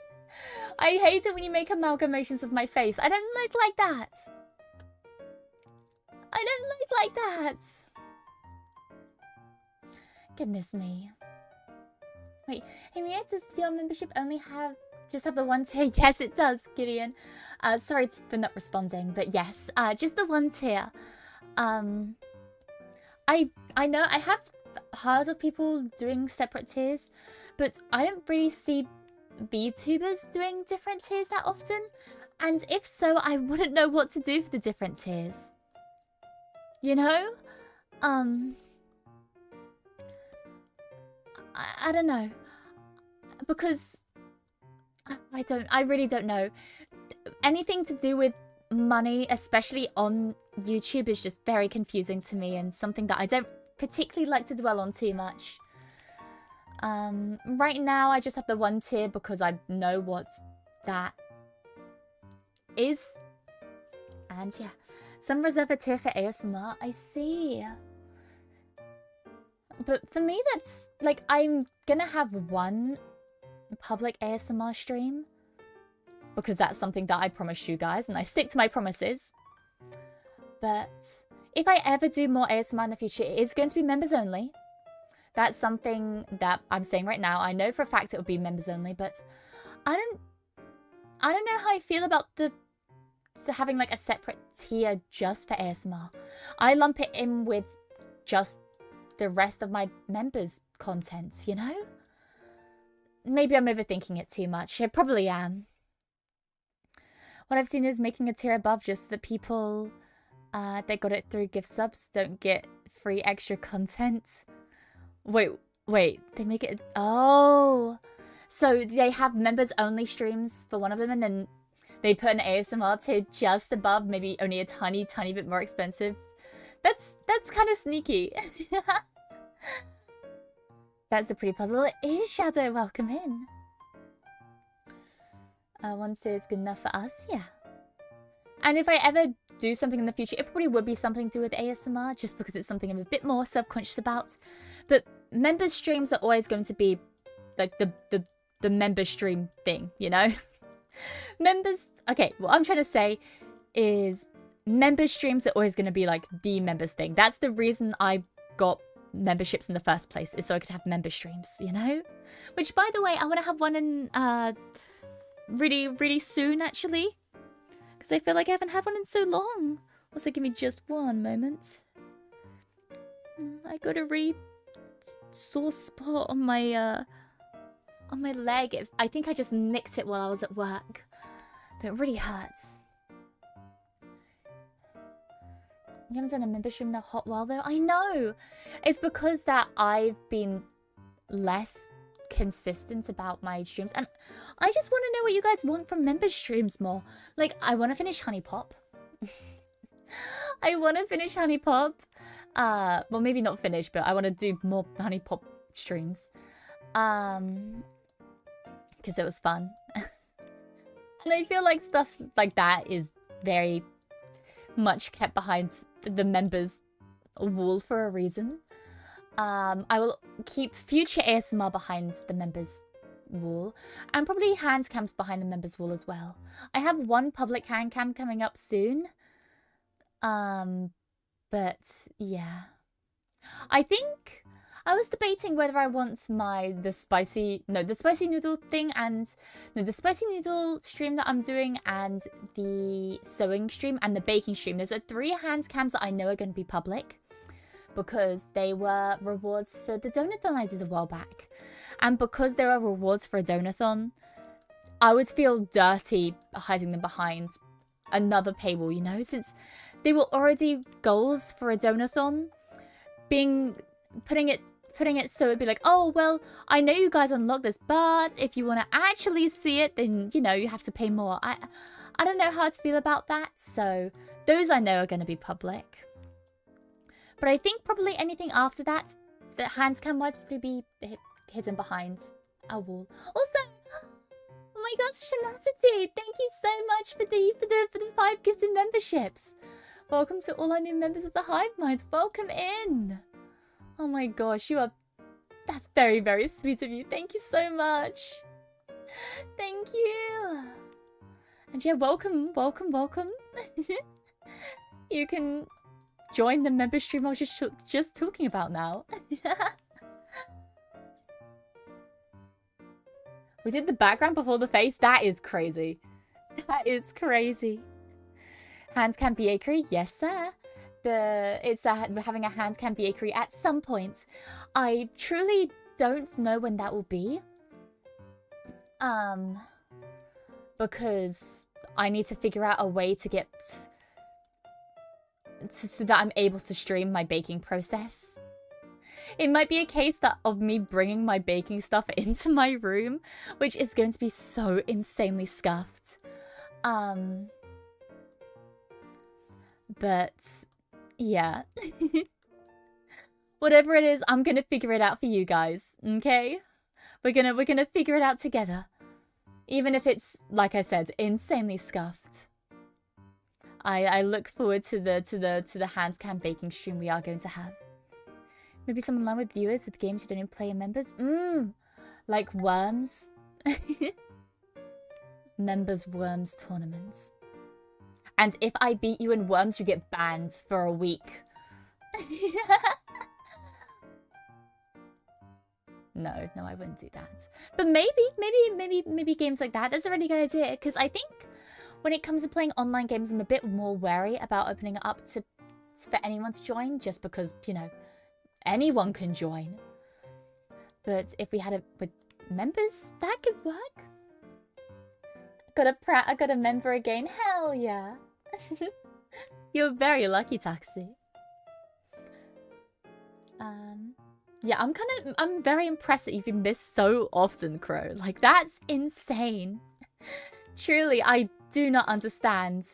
I hate it when you make amalgamations of my face. I don't look like that. I don't look like that. Goodness me. Wait, hey Mia, does your membership only just have the one tier? Yes, it does, Gideon. Sorry for not responding, but yes, just the one tier. I know I have heard of people doing separate tiers, but I don't really see VTubers doing different tiers that often. And if so, I wouldn't know what to do for the different tiers. You know? I don't know. Because I really don't know. Anything to do with money, especially on YouTube, is just very confusing to me and something that I don't particularly like to dwell on too much. Right now I just have the one tier because I know what that is. And yeah, some reserve a tier for ASMR, I see. But for me, that's like, I'm gonna have one public ASMR stream because that's something that I promised you guys and I stick to my promises. But if I ever do more ASMR in the future, it is going to be members only. That's something that I'm saying right now. I know for a fact it will be members only, but I don't know how I feel about having like a separate tier just for ASMR. I lump it in with just the rest of my members' content, you know? Maybe I'm overthinking it too much. I probably am. What I've seen is making a tier above just so that people that got it through gift subs don't get free extra content. Wait, they make it... Oh! So they have members-only streams for one of them, and then they put an ASMR tier just above, maybe only a tiny bit more expensive. That's kind of sneaky. That's a pretty puzzle. It is, Shadow. Welcome in. One tier is good enough for us, yeah. And if I ever do something in the future, it probably would be something to do with ASMR, just because it's something I'm a bit more self-conscious about. But members' streams are always going to be like the member stream thing, you know? Members, okay, what I'm trying to say is member streams are always going to be like the members thing. That's the reason I got memberships in the first place, is so I could have member streams, you know? Which, by the way, I want to have one in really soon, actually, because I feel like I haven't had one in so long. Also, give me just one moment. I got a really sore spot on my leg. I think I just nicked it while I was at work, but it really hurts. You haven't done a membership in a hot while though. I know. It's because that I've been less consistent about my streams, and I just want to know what you guys want from member streams more. Like, I want to finish Honey Pop. I want to finish Honey Pop. Well, maybe not finish, but I want to do more Honey Pop streams. Because it was fun. And I feel like stuff like that is very much kept behind the members' wall for a reason. I will keep future ASMR behind the members' wall, and probably hand cams behind the members' wall as well. I have one public hand cam coming up soon. But yeah. I think I was debating whether I want the spicy noodle thing and the spicy noodle stream that I'm doing, and the sewing stream and the baking stream. Those are 3 hand cams that I know are going to be public, because they were rewards for the donathon I did a while back. And because there are rewards for a donathon, I would feel dirty hiding them behind another paywall, you know, since they were already goals for a donathon. Putting it so it'd be like, oh, well, I know you guys unlocked this, but if you want to actually see it, then, you know, you have to pay more. I don't know how to feel about that, so those I know are going to be public. But I think probably anything after that, the hands cam wise probably be hidden behind a wall. Also, oh my gosh, Shanatity, thank you so much for the 5 gifted memberships. Welcome to all our new members of the Hive Mind. Welcome in. Oh my gosh, that's very, very sweet of you. Thank you so much. Thank you. And yeah, welcome. You can join the member stream I was just talking about now. We did the background before the face? That is crazy. That is crazy. Hands Cam Beeakery? Yes, sir. We're having a Hands Cam Beeakery at some point. I truly don't know when that will be. Because I need to figure out a way to get... so that I'm able to stream my baking process. It might be a case of me bringing my baking stuff into my room, which is going to be so insanely scuffed. But yeah. Whatever it is, I'm gonna figure it out for you guys, okay? We're gonna figure it out together. Even if it's, like I said, insanely scuffed. I look forward to the hands cam baking stream we are going to have. Maybe some online with viewers with games you don't even play in members. Like Worms. Members Worms tournaments. And if I beat you in Worms, you get banned for a week. No, I wouldn't do that. But maybe games like that. That's a really good idea, because I think when it comes to playing online games, I'm a bit more wary about opening it up for anyone to join, just because, you know, anyone can join. But if we had it with members, that could work. I got a member again. Hell yeah. You're very lucky, Taxi. Yeah, I'm very impressed that you've been missed so often, Crow. Like, that's insane. Truly, I do not understand.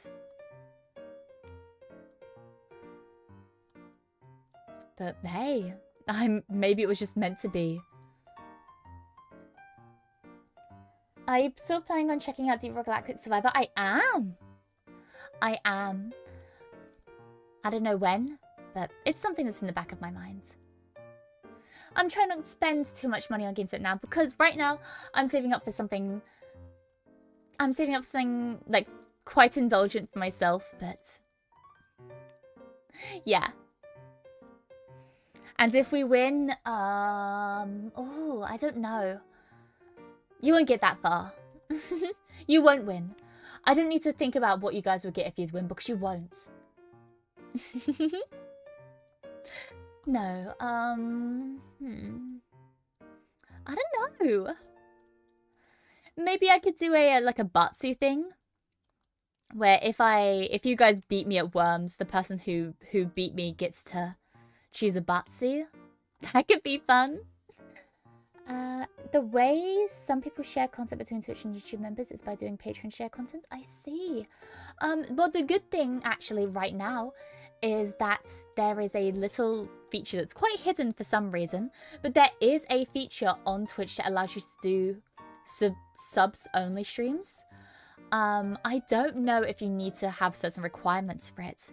But hey, maybe it was just meant to be. Are you still planning on checking out Deep Rock Galactic Survivor? I am. I don't know when, but it's something that's in the back of my mind. I'm trying not to spend too much money on games right now, because right now I'm saving up for something. I'm saving up for something like quite indulgent for myself, but yeah. And if we win, oh, I don't know. You won't get that far. You won't win. I don't need to think about what you guys would get if you'd win, because you won't. No, I don't know. Maybe I could do a like a Butsy thing, where if you guys beat me at Worms, the person who beat me gets to choose a Butsy. That could be fun. The way some people share content between Twitch and YouTube members is by doing Patreon share content. I see. Well, the good thing actually right now is that there is a little feature that's quite hidden for some reason, but there is a feature on Twitch that allows you to do subs only streams. I don't know if you need to have certain requirements for it.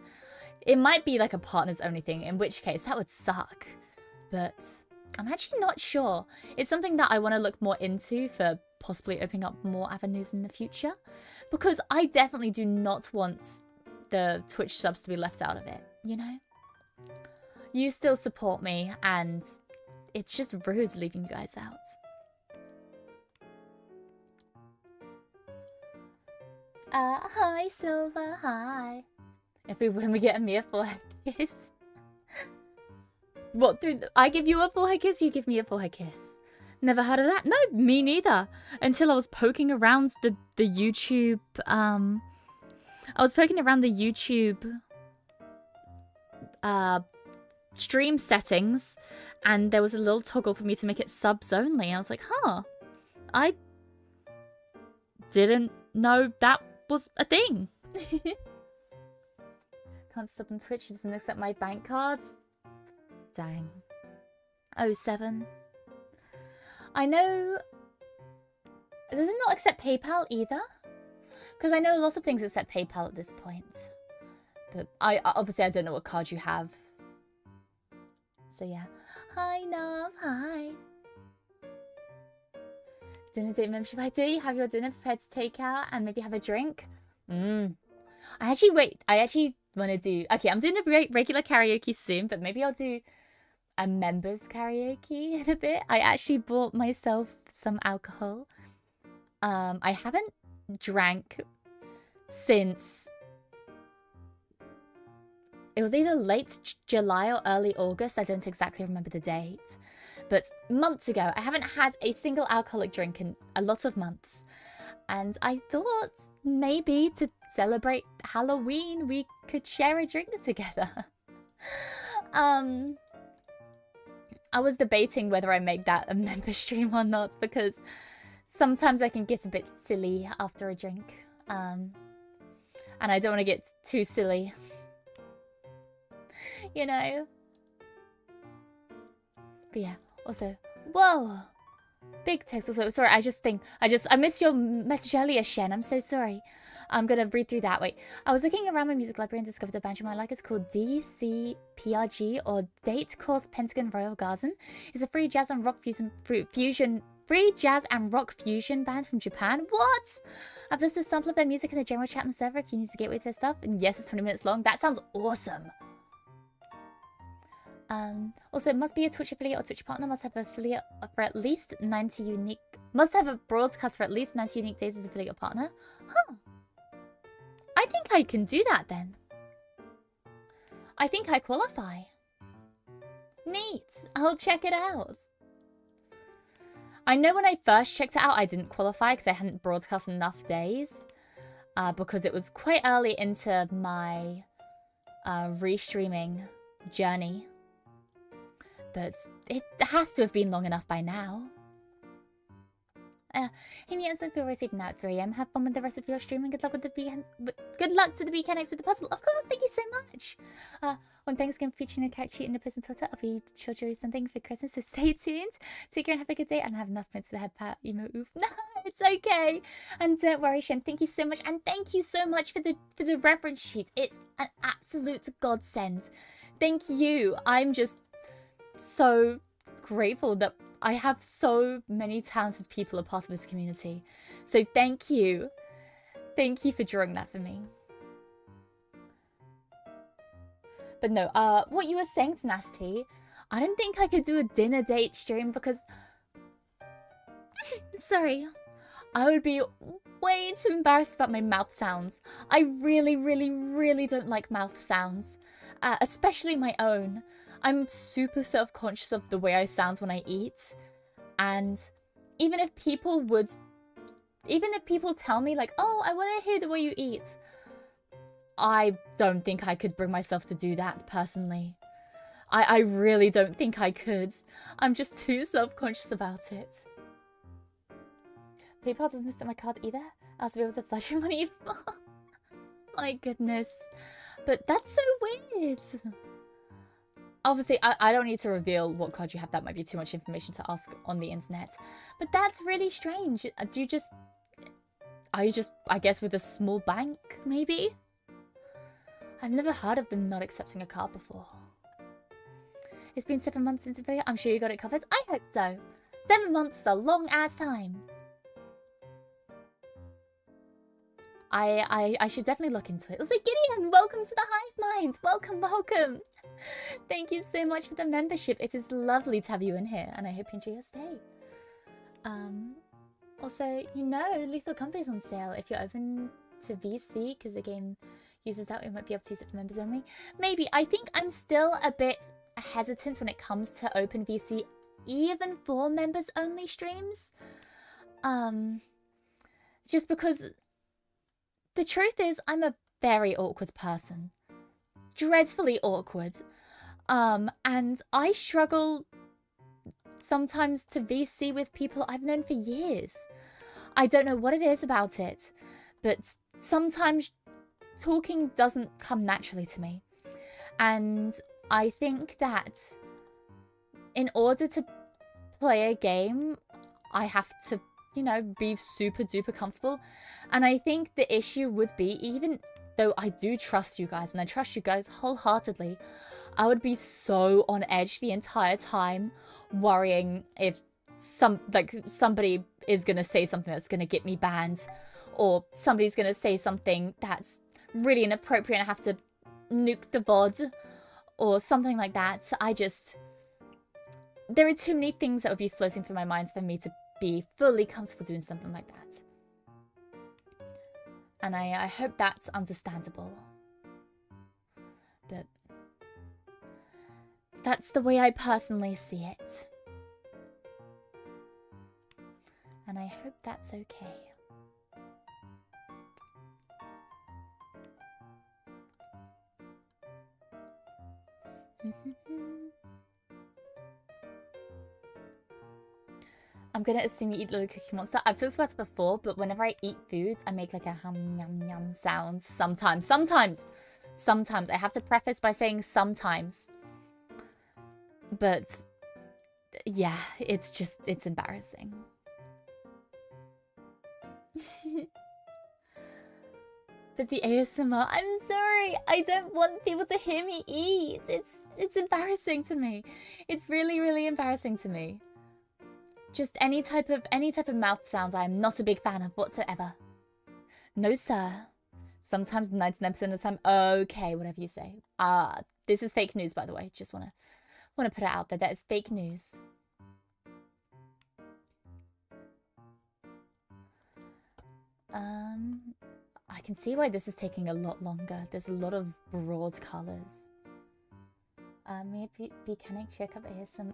It might be like a partners only thing, in which case that would suck, but I'm actually not sure. It's something that I want to look more into for possibly opening up more avenues in the future, because I definitely do not want the Twitch subs to be left out of it, you know? You still support me, and it's just rude leaving you guys out. Hi Silver, hi. If we win, we get a Mia forehead kiss. What, I give you a forehead kiss, you give me a forehead kiss? Never heard of that? No, me neither. Until I was poking around the YouTube, I was poking around the YouTube stream settings, and there was a little toggle for me to make it subs only. I was like, huh, I didn't know that was a thing. Can't sub on Twitch, it doesn't accept my bank cards. Dang. 07. I know... Does it not accept PayPal either? Because I know lots of things accept PayPal at this point. But obviously I don't know what card you have. So yeah. Hi Nav, hi. Dinner date membership. I do. You have your dinner prepared to take out and maybe have a drink. I actually want to do... Okay, I'm doing a regular karaoke soon, but maybe I'll do a members karaoke in a bit. I actually bought myself some alcohol. I haven't drank since... It was either late July or early August. I don't exactly remember the date. But months ago, I haven't had a single alcoholic drink in a lot of months. And I thought maybe to celebrate Halloween, we could share a drink together. I was debating whether I make that a member stream or not, because sometimes I can get a bit silly after a drink. And I don't want to get too silly. You know? But yeah, also, whoa! Big text. Also, sorry, I missed your message earlier, Shen. I'm so sorry. I'm gonna read through that. Wait, I was looking around my music library and discovered a band you might like. It's called DCPRG, or Date Course Pentagon Royal Garden. It's a free jazz and rock fusion band from Japan. What? I've listed a sample of their music in the general chat and server if you need to get with their stuff. And yes, it's 20 minutes long. That sounds awesome. Also, it must be a Twitch affiliate or Twitch partner. Must have an affiliate for at least 90 unique... Must have a broadcast for at least 90 unique days as affiliate or partner. Huh. I think I can do that then. I think I qualify. Neat. I'll check it out. I know when I first checked it out, I didn't qualify because I hadn't broadcast enough days. Because it was quite early into my restreaming journey. But it has to have been long enough by now. Hey, Mia, I'm feel received now. It's 3 AM. Have fun with the rest of your streaming. Good luck with the good luck to the BGen with the puzzle. Of course, thank you so much. On Thanksgiving, featuring a cat cheating a person Twitter, I'll be sure to do something for Christmas. So stay tuned. Take care and have a good day. And have enough points to the head pat. Emo oof. No, it's okay. And don't worry, Shen. Thank you so much. And thank you so much for the reference sheet. It's an absolute godsend. Thank you. I'm just so grateful that I have so many talented people a part of this community. So thank you. Thank you for drawing that for me. But no, what you were saying, Tenacity, I don't think I could do a dinner date stream because... Sorry. I would be way too embarrassed about my mouth sounds. I really, really, really don't like mouth sounds. Especially my own. I'm super self-conscious of the way I sound when I eat. And even if people tell me like, oh, I want to hear the way you eat, I don't think I could bring myself to do that personally. I really don't think I could. I'm just too self-conscious about it. PayPal doesn't accept my card either. I'll be able to flash your money even more. My goodness. But that's so weird. Obviously, I don't need to reveal what card you have. That might be too much information to ask on the internet. But that's really strange. Are you just, I guess, with a small bank, maybe? I've never heard of them not accepting a card before. It's been 7 months since the video. I'm sure you got it covered. I hope so. 7 months is a long-ass time. I should definitely look into it. Also, Gideon, welcome to the Hive Mind. Welcome, welcome. Thank you so much for the membership. It is lovely to have you in here, and I hope you enjoy your stay. Also, you know, Lethal Company is on sale if you're open to VC, because the game uses that. We might be able to use it for members only. Maybe. I think I'm still a bit hesitant when it comes to open VC, even for members only streams. Just because the truth is I'm a very awkward person. Dreadfully awkward. And I struggle sometimes to VC with people I've known for years. I don't know what it is about it, but sometimes talking doesn't come naturally to me. And I think that in order to play a game, I have to, you know, be super duper comfortable. And I think the issue would be, even though I do trust you guys, and I trust you guys wholeheartedly, I would be so on edge the entire time, worrying if somebody is gonna say something that's gonna get me banned, or somebody's gonna say something that's really inappropriate and I have to nuke the VOD, or something like that. There are too many things that would be floating through my mind for me to be fully comfortable doing something like that. And I hope that's understandable. But that's the way I personally see it. And I hope that's okay. I'm gonna assume you eat Little Cookie Monster. I've talked about it before, but whenever I eat food, I make like a hum yum yum sound. Sometimes. I have to preface by saying sometimes. But yeah, it's embarrassing. But the ASMR, I'm sorry, I don't want people to hear me eat. It's embarrassing to me. It's really, really embarrassing to me. Just any type of mouth sounds I am not a big fan of whatsoever. No, sir. Sometimes 99% of the time. Okay, whatever you say. This is fake news, by the way. Just wanna put it out there. That is fake news. I can see why this is taking a lot longer. There's a lot of broad colors. Mia Beeakery check up ASMR.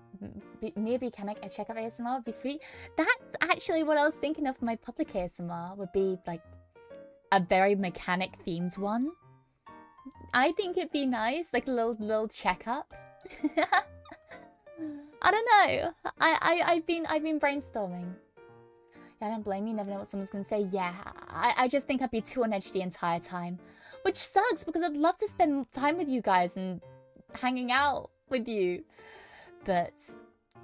Mia Beeakery check up ASMR would be sweet. That's actually what I was thinking of for my public ASMR. Would be like a very mechanic themed one. I think it'd be nice, like a little checkup. I don't know. I've been brainstorming. Yeah, I don't blame you. Never know what someone's gonna say. Yeah, I just think I'd be too on edge the entire time, which sucks because I'd love to spend time with you guys and hanging out with you. But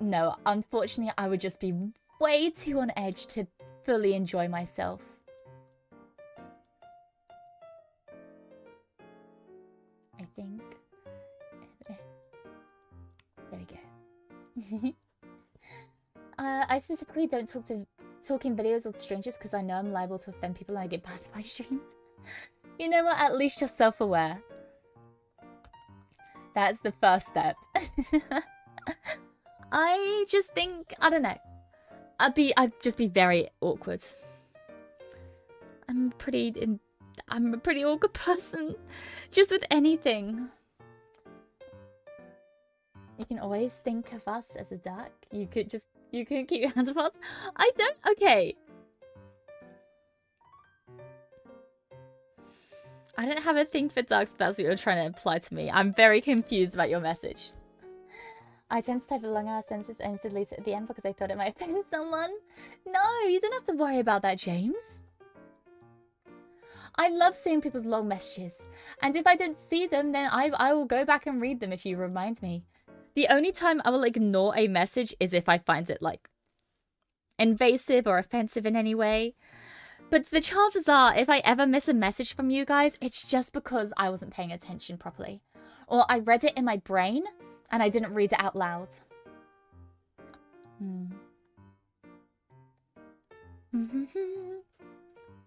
no, unfortunately, I would just be way too on edge to fully enjoy myself. I think. There we go. I specifically don't talk in videos with strangers because I know I'm liable to offend people and I get banned by streams. You know what? At least you're self-aware. That's the first step. I just think, I don't know. I'd just be very awkward. I'm a pretty awkward person. Just with anything. You can always think of us as a duck. You can keep your hands off us. I don't, okay. I don't have a thing for ducks, but that's what you're trying to imply to me. I'm very confused about your message. I tend to type a long ass sentence and to delete it at the end because I thought it might offend someone. No, you don't have to worry about that, James. I love seeing people's long messages. And if I don't see them, then I will go back and read them if you remind me. The only time I will ignore a message is if I find it, like, invasive or offensive in any way. But the chances are, if I ever miss a message from you guys, it's just because I wasn't paying attention properly. Or I read it in my brain, and I didn't read it out loud.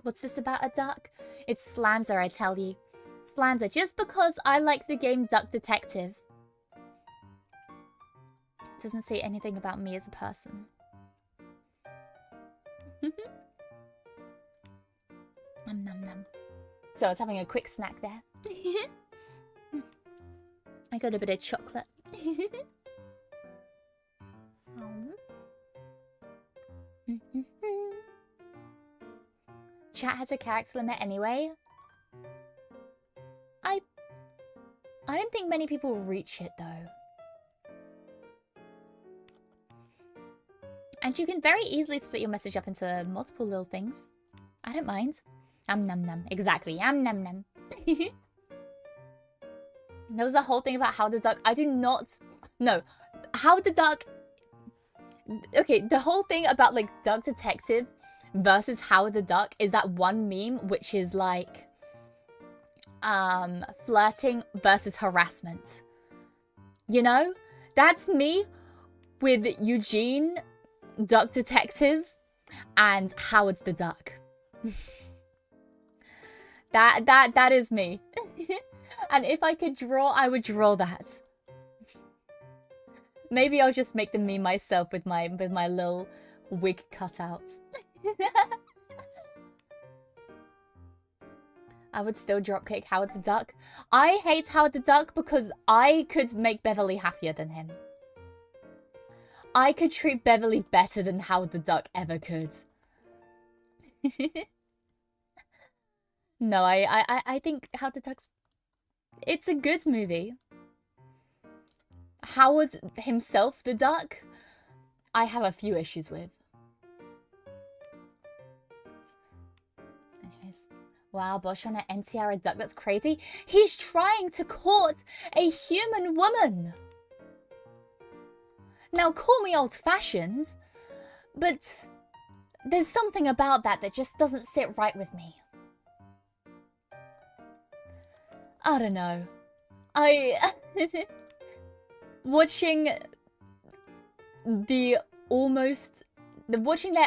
What's this about a duck? It's slander, I tell you. Slander, just because I like the game Duck Detective. Doesn't say anything about me as a person. Nom nom nom. So I was having a quick snack there. I got a bit of chocolate. Chat has a character limit anyway. I don't think many people reach it though. And you can very easily split your message up into multiple little things. I don't mind. Num num. Exactly. Num num. There was the whole thing about How the Duck. I do not... No. How the Duck... Okay, the whole thing about, like, Duck Detective versus How the Duck is that one meme, which is, like... flirting versus harassment. You know? That's me with Eugene, Duck Detective, and Howard's the Duck. That is me. And if I could draw, I would draw that. Maybe I'll just make the meme myself with my little wig cutouts. I would still dropkick Howard the Duck. I hate Howard the Duck because I could make Beverly happier than him. I could treat Beverly better than Howard the Duck ever could. No, I think Howard the Duck's... It's a good movie. Howard himself, the duck, I have a few issues with. Anyways. Wow, Bosch on an NTR duck, that's crazy. He's trying to court a human woman. Now, call me old-fashioned, but there's something about that just doesn't sit right with me. I don't know. Watching there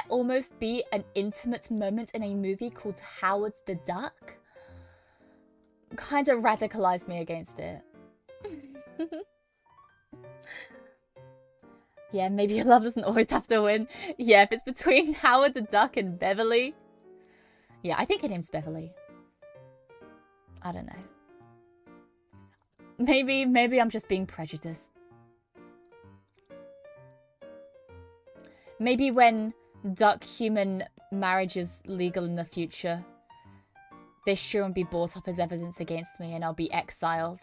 almost be an intimate moment in a movie called Howard the Duck kind of radicalized me against it. Yeah, maybe your love doesn't always have to win. Yeah, if it's between Howard the Duck and Beverly. Yeah, I think her name's Beverly. I don't know. Maybe I'm just being prejudiced. Maybe when duck-human marriage is legal in the future, this shouldn't be brought up as evidence against me and I'll be exiled.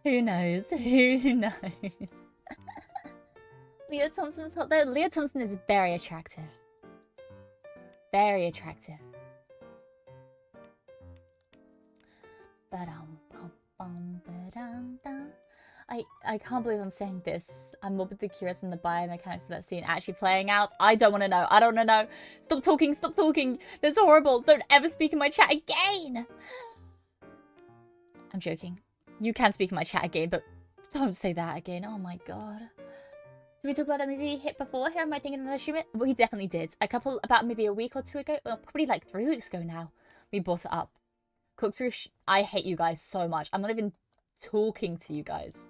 Who knows? Who knows? Leah Thompson's hot there. Leah Thompson is very attractive. Very attractive. I can't believe I'm saying this. I'm morbidly curious in the biomechanics of that scene actually playing out. I don't want to know. I don't want to know. Stop talking. Stop talking. That's horrible. Don't ever speak in my chat again. I'm joking. You can speak in my chat again, but Don't say that again. Oh my god. Did we talk about that movie hit before here? Am I thinking of another stream it? We definitely did. About maybe a week or two ago. Well, probably like 3 weeks ago now. We brought it up. Cooks through. I hate you guys so much. I'm not even talking to you guys.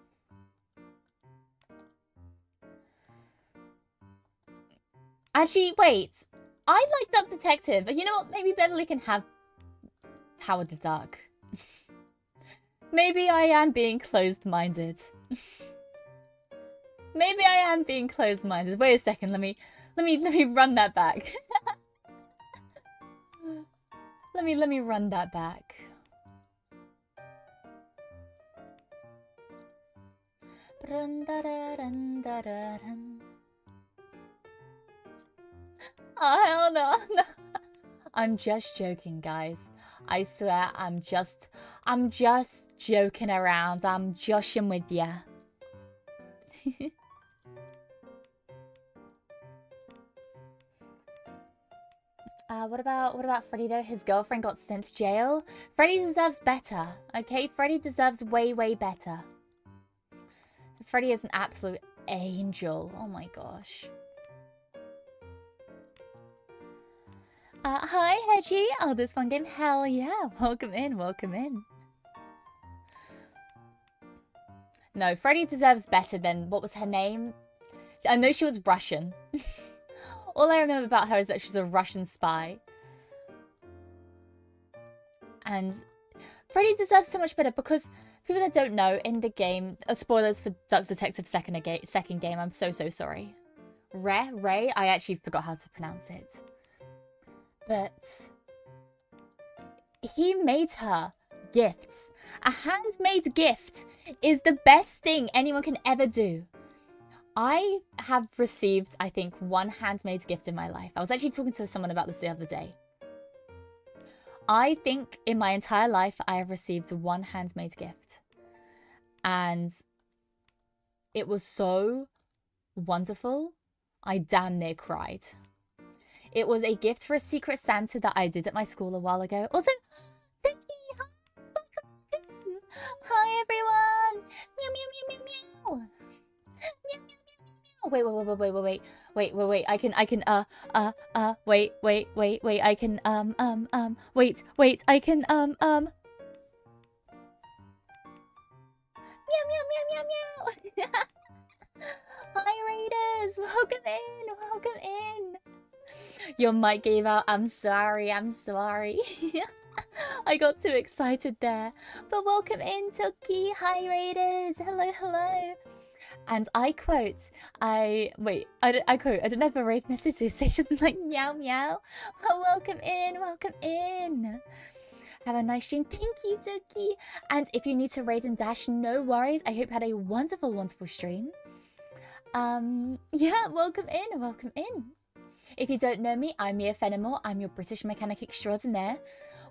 Actually, wait. I like Duck Detective, but you know what? Maybe Beverly can have Howard the Duck. Maybe I am being closed-minded. Maybe I am being closed-minded. Wait a second. Let me run that back. let me run that back. Oh, hell no. I'm just joking, guys. I swear, I'm just joking around. I'm joshing with ya. What about Freddy though? His girlfriend got sent to jail. Freddy deserves better, okay? Freddy deserves way, way better. Freddy is an absolute angel. Oh my gosh. Hi, Hedgie. Oh, this fun game. Hell yeah. Welcome in, welcome in. No, Freddy deserves better than, what was her name? I know she was Russian. All I remember about her is that she's a Russian spy. And Freddy deserves so much better because people that don't know, in the game, spoilers for Duck Detective second game, I'm so sorry. Ray, I actually forgot how to pronounce it. But he made her gifts. A handmade gift is the best thing anyone can ever do. I have received, I think, 1 handmade gift in my life. I was actually talking to someone about this the other day. I think in my entire life, I have received 1 handmade gift. And it was so wonderful, I damn near cried. It was a gift for a Secret Santa that I did at my school a while ago. Also, Tiki, hi everyone! Meow, meow, meow, meow, meow! Meow, meow, meow, meow. Wait, I can, wait, I can, meow, meow, meow, meow, meow. Hi, Raiders, welcome in. Your mic gave out, I'm sorry. I got too excited there. But welcome in, Toki. Hi, Raiders. Hello. And I quote, I quote, I don't have a raid message to say something like meow meow. Well, welcome in. Have a nice stream. Thank you, Toki. And if you need to raid and dash, no worries. I hope you had a wonderful stream. Yeah, welcome in. If you don't know me, I'm Mia Fenimore. I'm your British mechanic extraordinaire.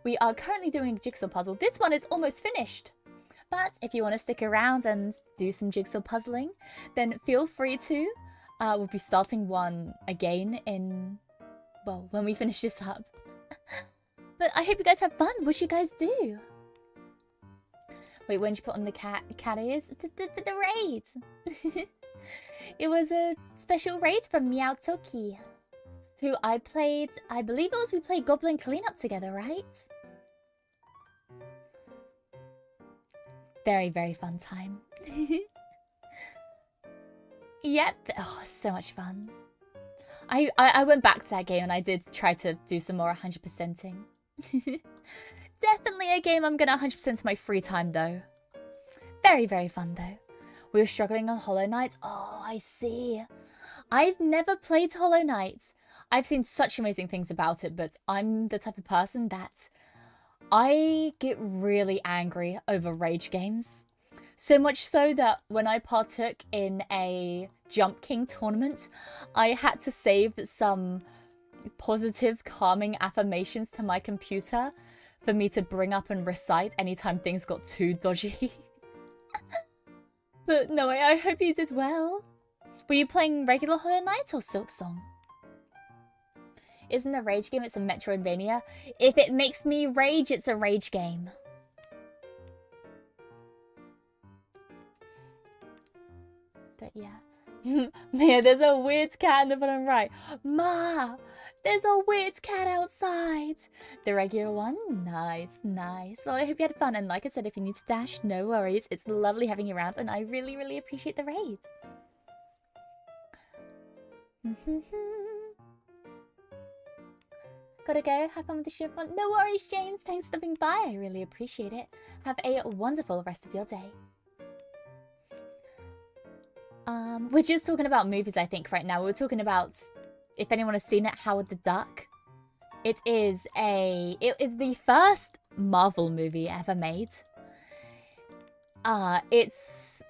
We are currently doing a jigsaw puzzle. This one is almost finished. But if you want to stick around and do some jigsaw puzzling, then feel free to. We'll be starting one again in, well, when we finish this up. But I hope you guys have fun. What you guuld do? Wait, when did you put on the cat ears? The raid. It was a special raid from Meow Toki, who I played, I believe it was we played Goblin Cleanup together, right? Very, very fun time. Yep. Oh, so much fun. I went back to that game and I did try to do some more 100%ing. Definitely a game I'm gonna 100% to my free time though. Very, very fun though. We were struggling on Hollow Knight. Oh, I see. I've never played Hollow Knight. I've seen such amazing things about it, but I'm the type of person that I get really angry over rage games. So much so that when I partook in a Jump King tournament, I had to save some positive, calming affirmations to my computer for me to bring up and recite anytime things got too dodgy. But no, I hope you did well. Were you playing regular Hollow Knight or Silksong? Isn't a rage game, it's a Metroidvania. If it makes me rage, it's a rage game. yeah. Mia, there's a weird cat in the bottom right. Ma, there's a weird cat outside. The regular one? Nice, nice. Well, I hope you had fun. And like I said, if you need to dash, no worries. It's lovely having you around. And I really, really appreciate the raid. Gotta go. Have fun with the ship. No worries, James. Thanks for stopping by. I really appreciate it. Have a wonderful rest of your day. We're just talking about movies, I think, right now. We're talking about, if anyone has seen it, Howard the Duck. It is the first Marvel movie ever made. It's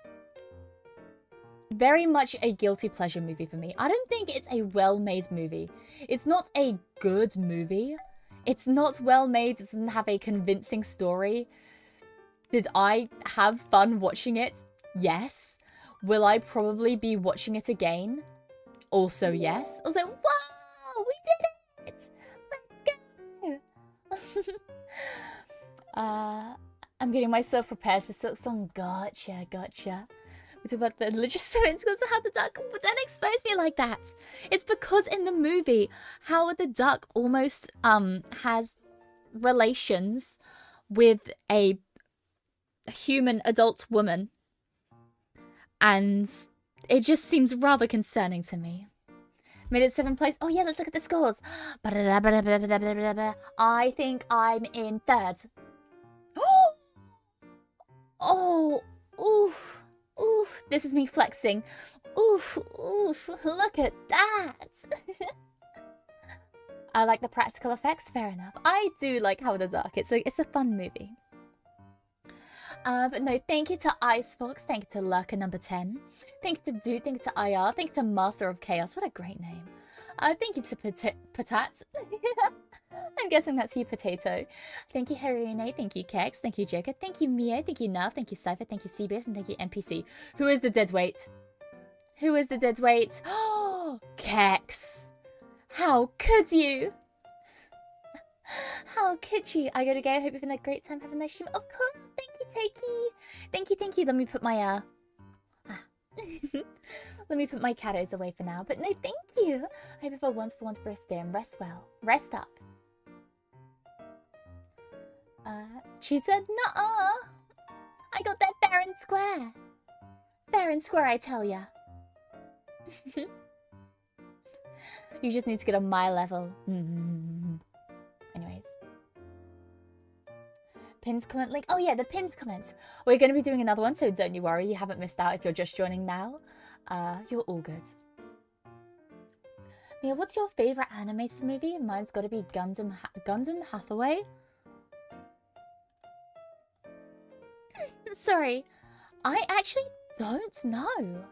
very much a guilty pleasure movie for me. I don't think it's a well-made movie. It's not a good movie. It's not well-made. It doesn't have a convincing story. Did I have fun watching it? Yes. Will I probably be watching it again? Also, yes. I was like, wow, we did it! Let's go! I'm getting myself prepared for Silk Song. Gotcha, gotcha. We talk about the logistics of Howard the Duck. But don't expose me like that. It's because in the movie, Howard the Duck almost has relations with a human adult woman. And it just seems rather concerning to me. Made it 7th place. Oh yeah, let's look at the scores. I think I'm in 3rd. Oh, oof, oof. This is me flexing. Oof, oof. Look at that. I like the practical effects. Fair enough. I do like Howard the Duck. It's a fun movie. But no, thank you to Icefox, thank you to Lurker number 10, thank you to Dude, thank you to IR, thank you to Master of Chaos, what a great name. Thank you to Patat, I'm guessing that's you, Potato. Thank you, Harune, thank you, Kex, thank you, Joker, thank you, Mio, thank you, Nerf, thank you, Cypher, thank you, CBS, and thank you, NPC. Who is the dead weight? Who is the dead weight? Oh, Kex! How could you? How could you? I gotta go. Hope you've had a great time. Have a nice stream. Of course. Thank you, Toki. Thank you, thank you. Let me put my let me put my catos away for now. But no, thank you. I hope you have a wonderful day and rest well. Rest up. She said, nuh-uh. I got that fair and square. Fair and square, I tell ya. You just need to get on my level. Anyways. Pins comment link. Oh yeah, the pins comment. We're going to be doing another one, so don't you worry. You haven't missed out if you're just joining now. You're all good. Mia, what's your favourite animated movie? Mine's got to be Gundam Hathaway. Sorry. I actually don't know.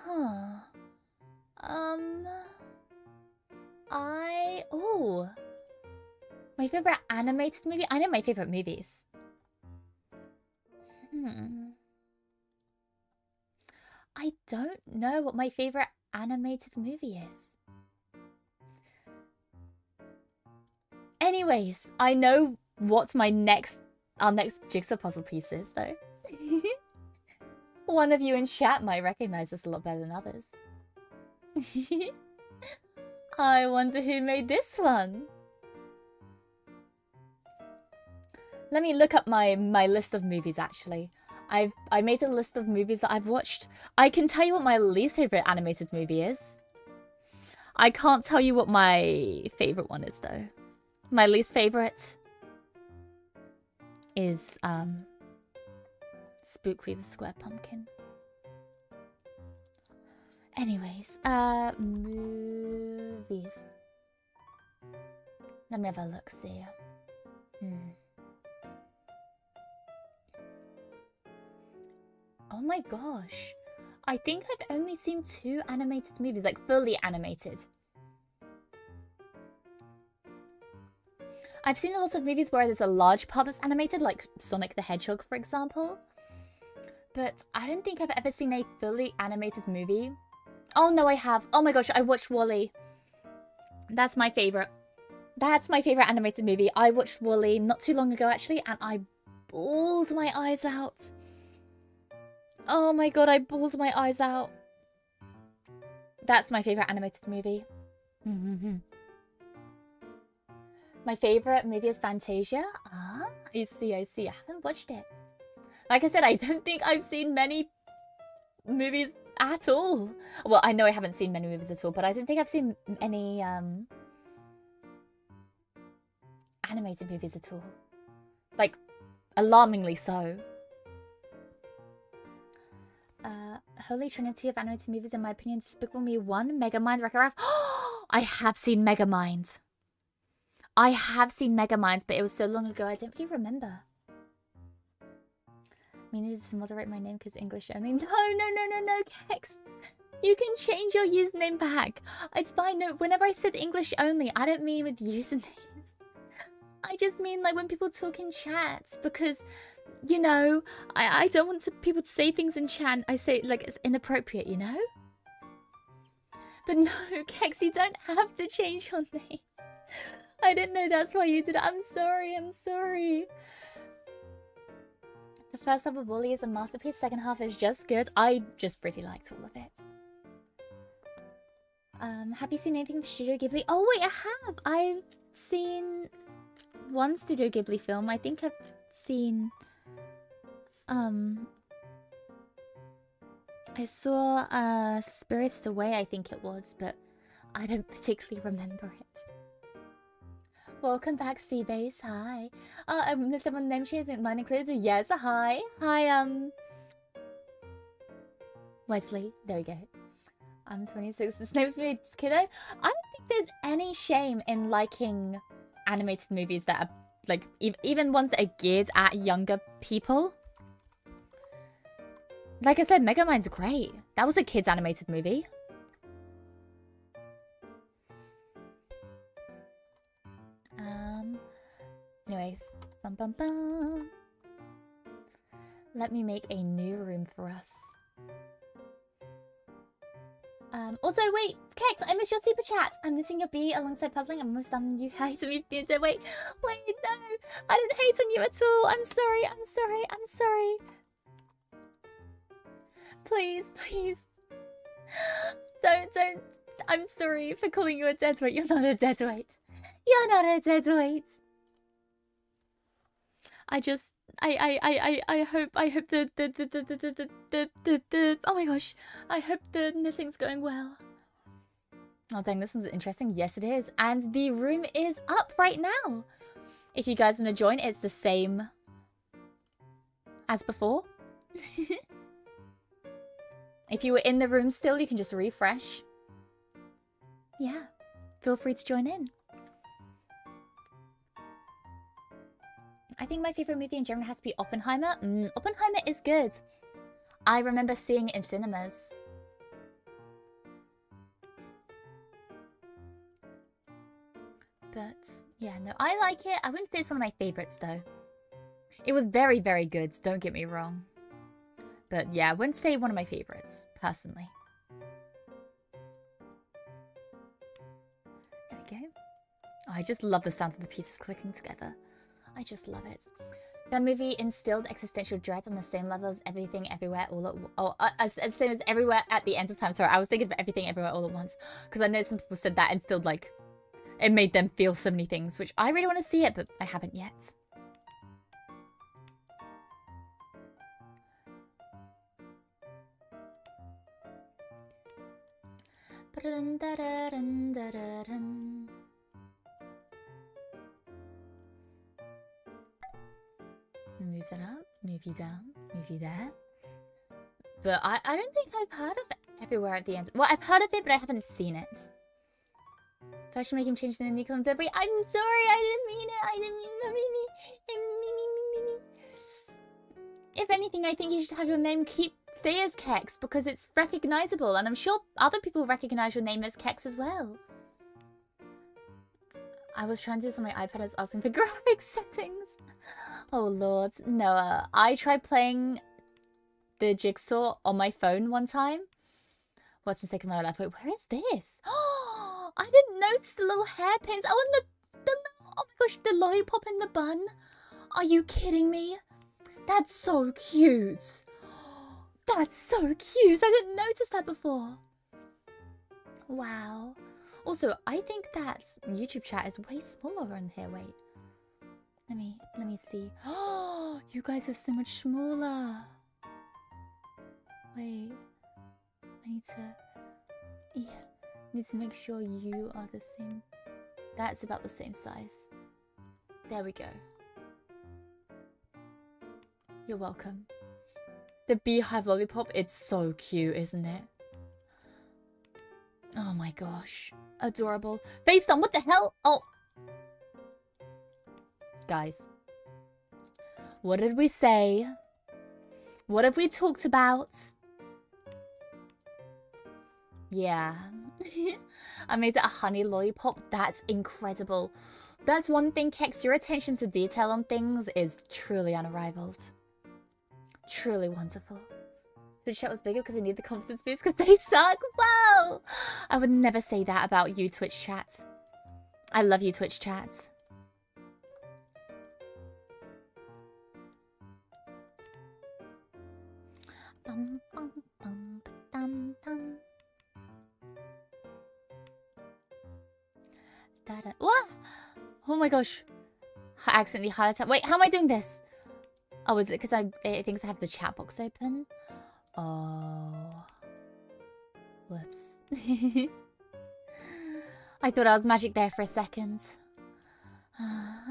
Huh. Oh. My favorite animated movie? I know my favorite movies. I don't know what my favorite animated movie is. Anyways, I know what our next jigsaw puzzle piece is, though. One of you in chat might recognize this a lot better than others. I wonder who made this one. Let me look up my list of movies, actually. I made a list of movies that I've watched. I can tell you what my least favorite animated movie is. I can't tell you what my favorite one is, though. My least favorite is Spookly the Square Pumpkin. Anyways, movies. Let me have a look, see. Oh my gosh. I think I've only seen 2 animated movies, like fully animated. I've seen a lot of movies where there's a large part that's animated, like Sonic the Hedgehog, for example. But I don't think I've ever seen a fully animated movie. Oh no, I have. Oh my gosh, I watched WALL-E. That's my favorite. That's my favorite animated movie. I watched WALL-E not too long ago, actually, and I bawled my eyes out. Oh my god, I bawled my eyes out. That's my favorite animated movie. My favorite movie is Fantasia. Ah, I see. I haven't watched it. Like I said, I don't think I've seen many movies at all. Well, I know I haven't seen many movies at all, but I don't think I've seen any animated movies at all. Like, alarmingly so. Holy Trinity of animated movies, in my opinion, Despicable Me 1, Megamind, Wreck-It Ralph. I have seen Megamind. I have seen Megamind, but it was so long ago, I don't really remember. I needed to moderate my name because English only. No, Kex. You can change your username back. It's fine. No, whenever I said English only, I don't mean with usernames. I just mean like when people talk in chats because, you know, I don't want people to say things in chat. I say like it's inappropriate, you know? But no, Kex, you don't have to change your name. I didn't know that's why you did it. I'm sorry. The first half of Wall-E is a masterpiece, second half is just good. I just really liked all of it. Have you seen anything from Studio Ghibli? Oh wait, I have! I've seen one Studio Ghibli film. I think I've seen... I saw Spirited Away, I think it was, but I don't particularly remember it. Welcome back, Seabase. Hi. Someone name change mine included? Yes, hi. Hi, Wesley. There we go. I'm 26. This name's me, kiddo. I don't think there's any shame in liking animated movies that are, like, even ones that are geared at younger people. Like I said, Megamind's great. That was a kid's animated movie. Anyways, let me make a new room for us. Also, wait, Kex, I missed your super chat. I'm missing your bee alongside puzzling. I'm almost done. You hate me. Wait, no, I didn't hate on you at all. I'm sorry. Please. Don't. I'm sorry for calling you a deadweight. You're not a deadweight. I hope oh my gosh, I hope the knitting's going well. Oh dang, this one's interesting. Yes, it is. And the room is up right now. If you guys want to join, it's the same as before. If you were in the room still, you can just refresh. Yeah, feel free to join in. I think my favorite movie in general has to be Oppenheimer. Oppenheimer is good. I remember seeing it in cinemas. But yeah, no, I like it. I wouldn't say it's one of my favorites though. It was very, very good, don't get me wrong. But yeah, I wouldn't say one of my favorites, personally. There we go. Oh, I just love the sound of the pieces clicking together. I just love it. That movie instilled existential dread on the same level as Everything Everywhere All at same as Everywhere at the End of Time. Sorry, I was thinking of Everything Everywhere All at Once. Because I know some people said that instilled, like, it made them feel so many things, which I really want to see it, but I haven't yet. Move that up, move you down, move you there. But I don't think I've heard of Everywhere at the End. Well, I've heard of it, but I haven't seen it. First, you make him change the name Nico and Debbie. I'm sorry, I didn't mean it. If anything, I think you should have your name stay as Kex because it's recognizable, and I'm sure other people recognize your name as Kex as well. I was trying to do this on my iPad. I was asking for graphics settings. Oh lord, Noah. I tried playing the Jigsaw on my phone one time. Worst mistake of my life. Wait, where is this? Oh, I didn't notice the little hairpins. Oh, and oh my gosh, the lollipop in the bun. Are you kidding me? That's so cute. That's so cute. I didn't notice that before. Wow. Also, I think that YouTube chat is way smaller in here. Wait. Let me see. Oh, you guys are so much smaller. Wait. I need to make sure you are the same. That's about the same size. There we go. You're welcome. The beehive lollipop, it's so cute, isn't it? Oh my gosh. Adorable. Based on what the hell? Oh. Guys. What did we say? What have we talked about? Yeah. I made it a honey lollipop. That's incredible. That's one thing, Kex. Your attention to detail on things is truly unrivaled. Truly wonderful. Twitch chat was bigger because they need the confidence boost because they suck. Wow! I would never say that about you, Twitch chat. I love you, Twitch chat. Bum, bum, bum, dum, dum. Da-da. What? Oh my gosh. I accidentally highlighted. Wait, how am I doing this? Oh, is it because it thinks I have the chat box open? Oh. Whoops. I thought I was magic there for a second.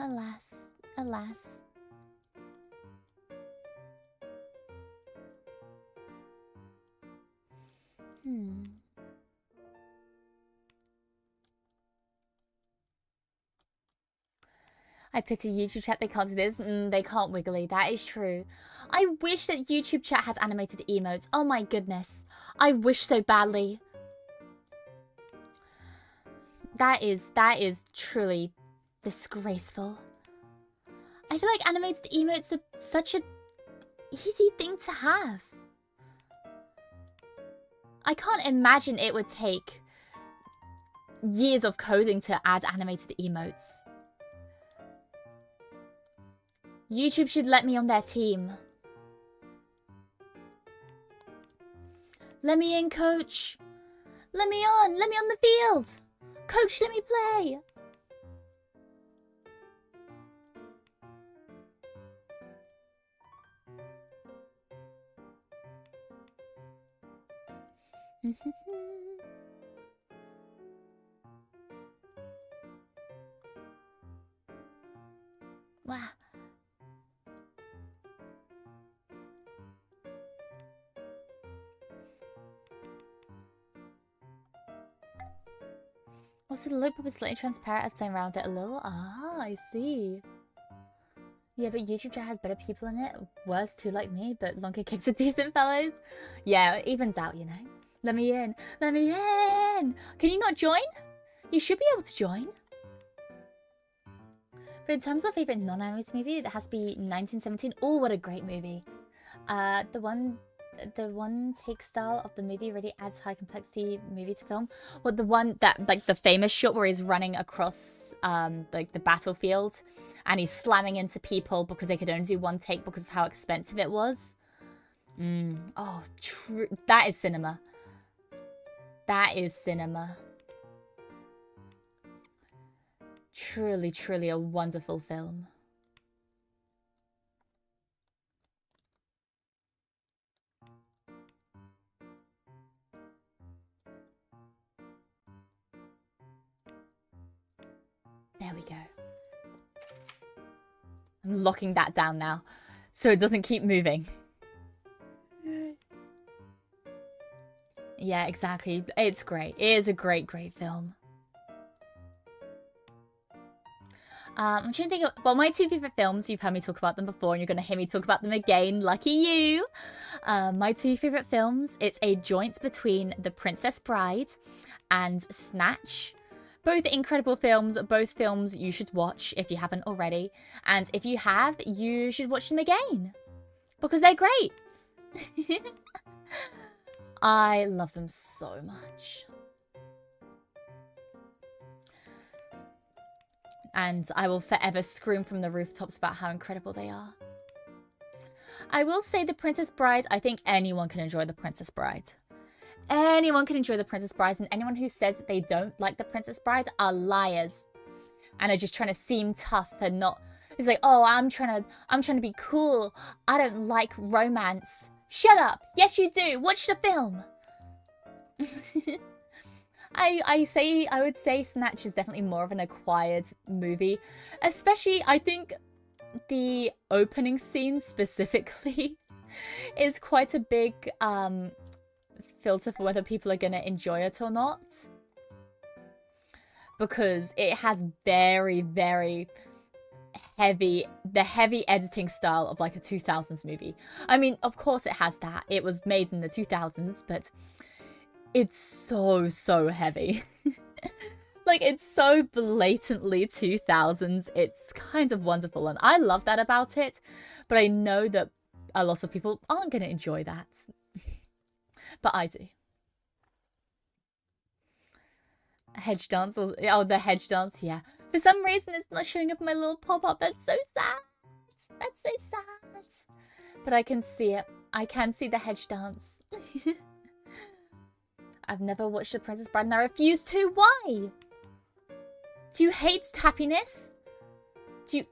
Alas. Alas. I pity YouTube chat, they can't do this. They can't wiggly, that is true. I wish that YouTube chat had animated emotes. Oh my goodness. I wish so badly. That is truly disgraceful. I feel like animated emotes are such an easy thing to have. I can't imagine it would take years of coding to add animated emotes. YouTube should let me on their team. Let me in, coach. Let me on. Let me on the field. Coach, let me play. Wow. Also, the lollipop is slightly transparent as playing around with it a little. Ah, I see. Yeah, but YouTube chat has better people in it. Worse too, like me, but longer kicks are decent, fellas. Yeah, it evens out, you know. Let me in. Let me in! Can you not join? You should be able to join. But in terms of favourite non-animated movie, it has to be 1917. Oh, what a great movie. The one take style of the movie really adds high complexity movie to film. Well, the one that, like, the famous shot where he's running across, like, the battlefield and he's slamming into people because they could only do one take because of how expensive it was. Oh, true. That is cinema. That is cinema. Truly, truly a wonderful film. There we go. I'm locking that down now so it doesn't keep moving. Yeah, exactly. It's great. It is a great, great film. I'm trying to think of... Well, my two favourite films, you've heard me talk about them before and you're going to hear me talk about them again. Lucky you! My two favourite films, it's a joint between The Princess Bride and Snatch. Both incredible films, both films you should watch if you haven't already. And if you have, you should watch them again. Because they're great. I love them so much. And I will forever scream from the rooftops about how incredible they are. I will say The Princess Bride, I think anyone can enjoy The Princess Bride. Anyone can enjoy The Princess Bride, and anyone who says that they don't like The Princess Bride are liars. And are just trying to seem tough and not... It's like, oh, I'm trying to be cool. I don't like romance. Shut up. Yes, you do. Watch the film. I would say Snatch is definitely more of an acquired movie. Especially, I think the opening scene specifically is quite a big filter for whether people are going to enjoy it or not. Because it has very, very heavy editing style of like a 2000s movie. I mean, of course it has that. It was made in the 2000s, but it's so heavy. Like, it's so blatantly 2000s. It's kind of wonderful, and I love that about it. But I know that a lot of people aren't going to enjoy that. But I do. Hedge dance. Oh, the hedge dance, yeah. For some reason, it's not showing up in my little pop-up. That's so sad. That's so sad. But I can see it. I can see the hedge dance. I've never watched The Princess Bride and I refuse to. Why? Do you hate happiness? Do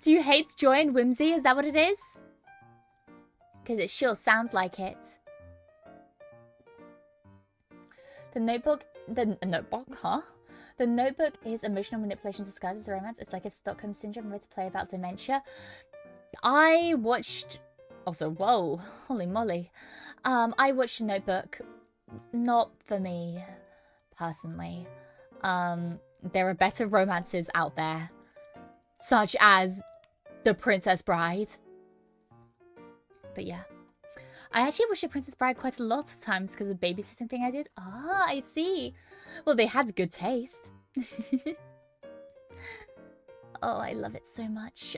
you hate joy and whimsy? Is that what it is? Because it sure sounds like it. The Notebook, huh? The Notebook is emotional manipulation disguised as a romance. It's like a Stockholm Syndrome written play about dementia. I watched... Also, whoa, holy moly. I watched The Notebook. Not for me, personally. There are better romances out there. Such as The Princess Bride. But yeah. I actually watched The Princess Bride quite a lot of times because of the babysitting thing I did. Ah, I see. Well, they had good taste. Oh, I love it so much.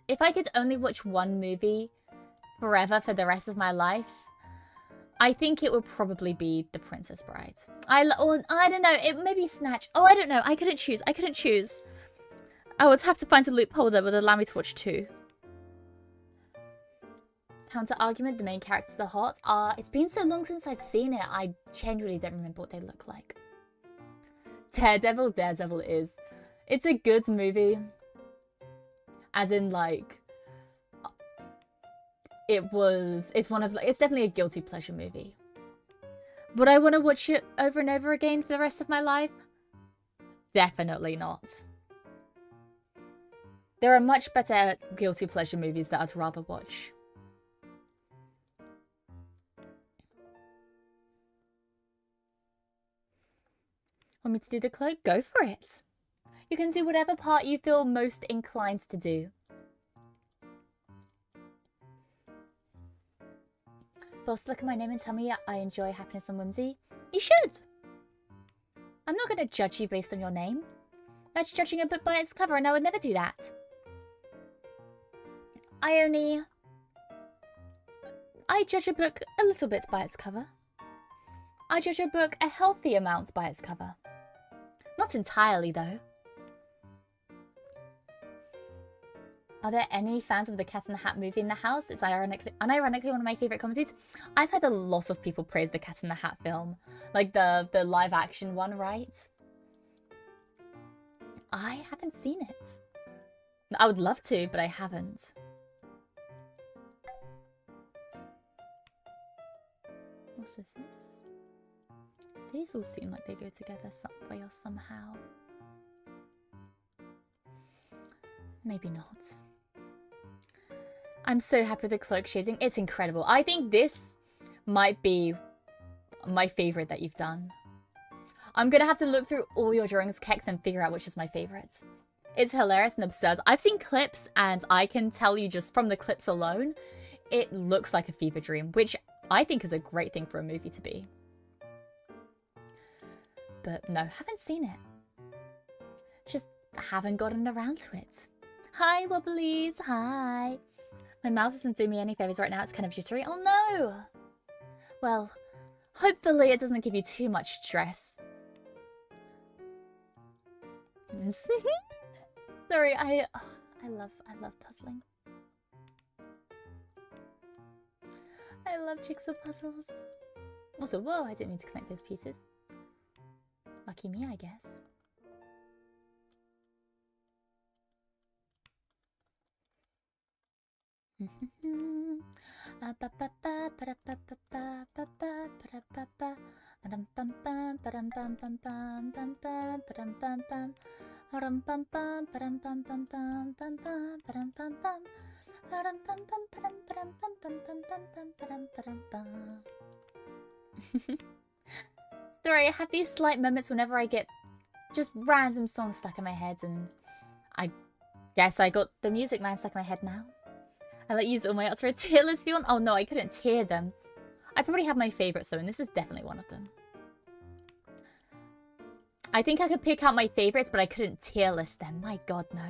If I could only watch one movie forever for the rest of my life, I think it would probably be The Princess Bride. I don't know. It may be Snatch. Oh, I don't know. I couldn't choose. I would have to find a loophole that would allow me to watch two. Counter argument, the main characters are hot. It's been so long since I've seen it, I genuinely don't remember what they look like. Daredevil is. It's a good movie. As in, like, it's definitely a guilty pleasure movie. Would I want to watch it over and over again for the rest of my life? Definitely not. There are much better guilty pleasure movies that I'd rather watch. Want me to do the cloak? Go for it. You can do whatever part you feel most inclined to do. Boss, look at my name and tell me I enjoy happiness and whimsy. You should. I'm not going to judge you based on your name. That's judging a book by its cover, and I would never do that. I judge a book a little bit by its cover. I judge a book a healthy amount by its cover. Not entirely, though. Are there any fans of the Cat in the Hat movie in the house? It's unironically one of my favourite comedies. I've had a lot of people praise the Cat in the Hat film. Like the live action one, right? I haven't seen it. I would love to, but I haven't. What is this? These all seem like they go together some way or somehow. Maybe not. I'm so happy with the cloak shading. It's incredible. I think this might be my favourite that you've done. I'm going to have to look through all your drawings, Kex, and figure out which is my favourite. It's hilarious and absurd. I've seen clips, and I can tell you just from the clips alone, it looks like a fever dream, which I think is a great thing for a movie to be. But no, haven't seen it. Just haven't gotten around to it. Hi, Wobblies. Hi. My mouse isn't doing me any favours right now. It's kind of jittery. Oh, no. Well, hopefully it doesn't give you too much stress. Sorry, I love puzzling. I love jigsaw puzzles. Also, whoa, I didn't mean to connect those pieces. Lucky me, I guess. Sorry, I have these slight moments whenever I get just random songs stuck in my head, and I guess I got the Music Man stuck in my head now. I like use all my arts for a tier list if you want. Oh no, I couldn't tier them. I probably have my favourites though, and this is definitely one of them. I think I could pick out my favourites, but I couldn't tier list them. My god, no.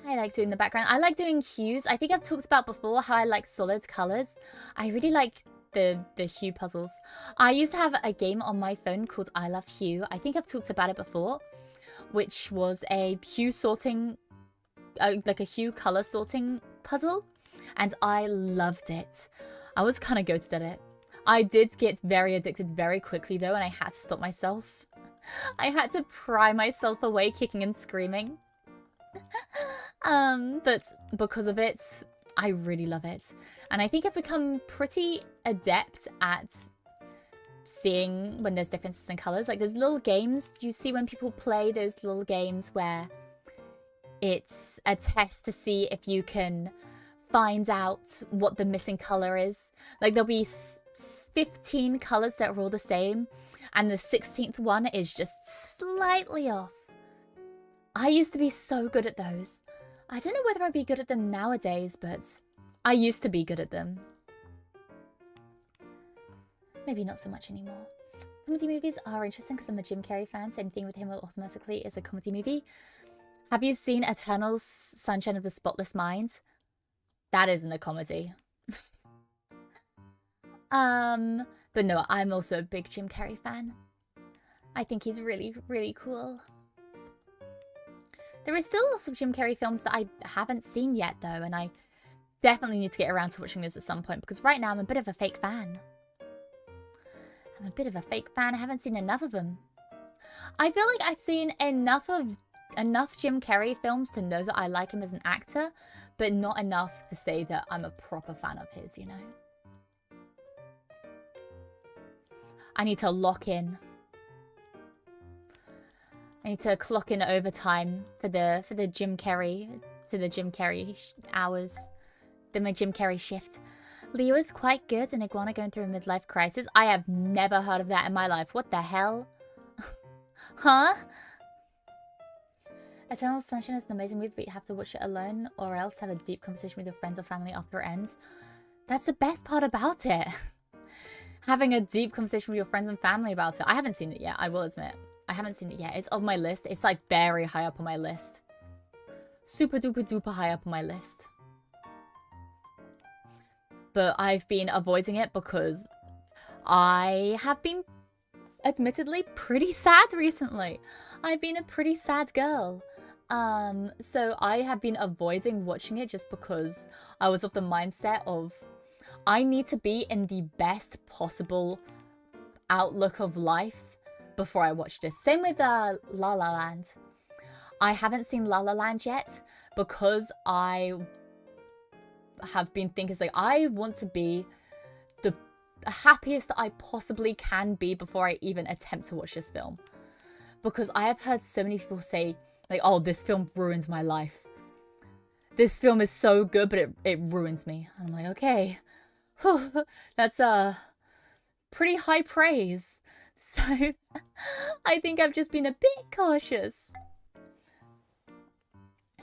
I like doing the background. I like doing hues. I think I've talked about before how I like solid colours. I really like the hue puzzles. I used to have a game on my phone called I Love Hue. I think I've talked about it before, which was a hue sorting, like a hue colour sorting puzzle, and I loved it. I was kind of goated at it. I did get very addicted very quickly though, and I had to stop myself. I had to pry myself away kicking and screaming. But because of it, I really love it. And I think I've become pretty adept at seeing when there's differences in colours. Like there's little games you see when people play those little games where it's a test to see if you can find out what the missing colour is. Like there'll be 15 colours that are all the same, and the 16th one is just slightly off. I used to be so good at those. I don't know whether I'd be good at them nowadays, but I used to be good at them. Maybe not so much anymore. Comedy movies are interesting because I'm a Jim Carrey fan, so anything with him will automatically is a comedy movie. Have you seen Eternal Sunshine of the Spotless Mind? That isn't a comedy. But no, I'm also a big Jim Carrey fan. I think he's really, really cool. There are still lots of Jim Carrey films that I haven't seen yet, though, and I definitely need to get around to watching those at some point, because right now I'm a bit of a fake fan. I'm a bit of a fake fan. I haven't seen enough of them. I feel like I've seen enough Jim Carrey films to know that I like him as an actor, but not enough to say that I'm a proper fan of his, you know? I need to lock in. I need to clock in overtime for the Jim Carrey, for the Jim Carrey hours, my Jim Carrey shift. Leo is quite good, an iguana going through a midlife crisis. I have never heard of that in my life. What the hell? Huh? Eternal Sunshine is an amazing movie, but you have to watch it alone or else have a deep conversation with your friends or family after it ends. That's the best part about it. Having a deep conversation with your friends and family about it. I haven't seen it yet, I will admit. I haven't seen it yet. It's on my list. It's like very high up on my list. Super duper duper high up on my list. But I've been avoiding it because I have been admittedly pretty sad recently. I've been a pretty sad girl. So I have been avoiding watching it just because I was of the mindset of I need to be in the best possible outlook of life before I watch this. Same with La La Land. I haven't seen La La Land yet because I have been thinking, like, I want to be the happiest that I possibly can be before I even attempt to watch this film. Because I have heard so many people say, like, oh, this film ruins my life. This film is so good, but it ruins me. And I'm like, okay. That's pretty high praise. So I think I've just been a bit cautious.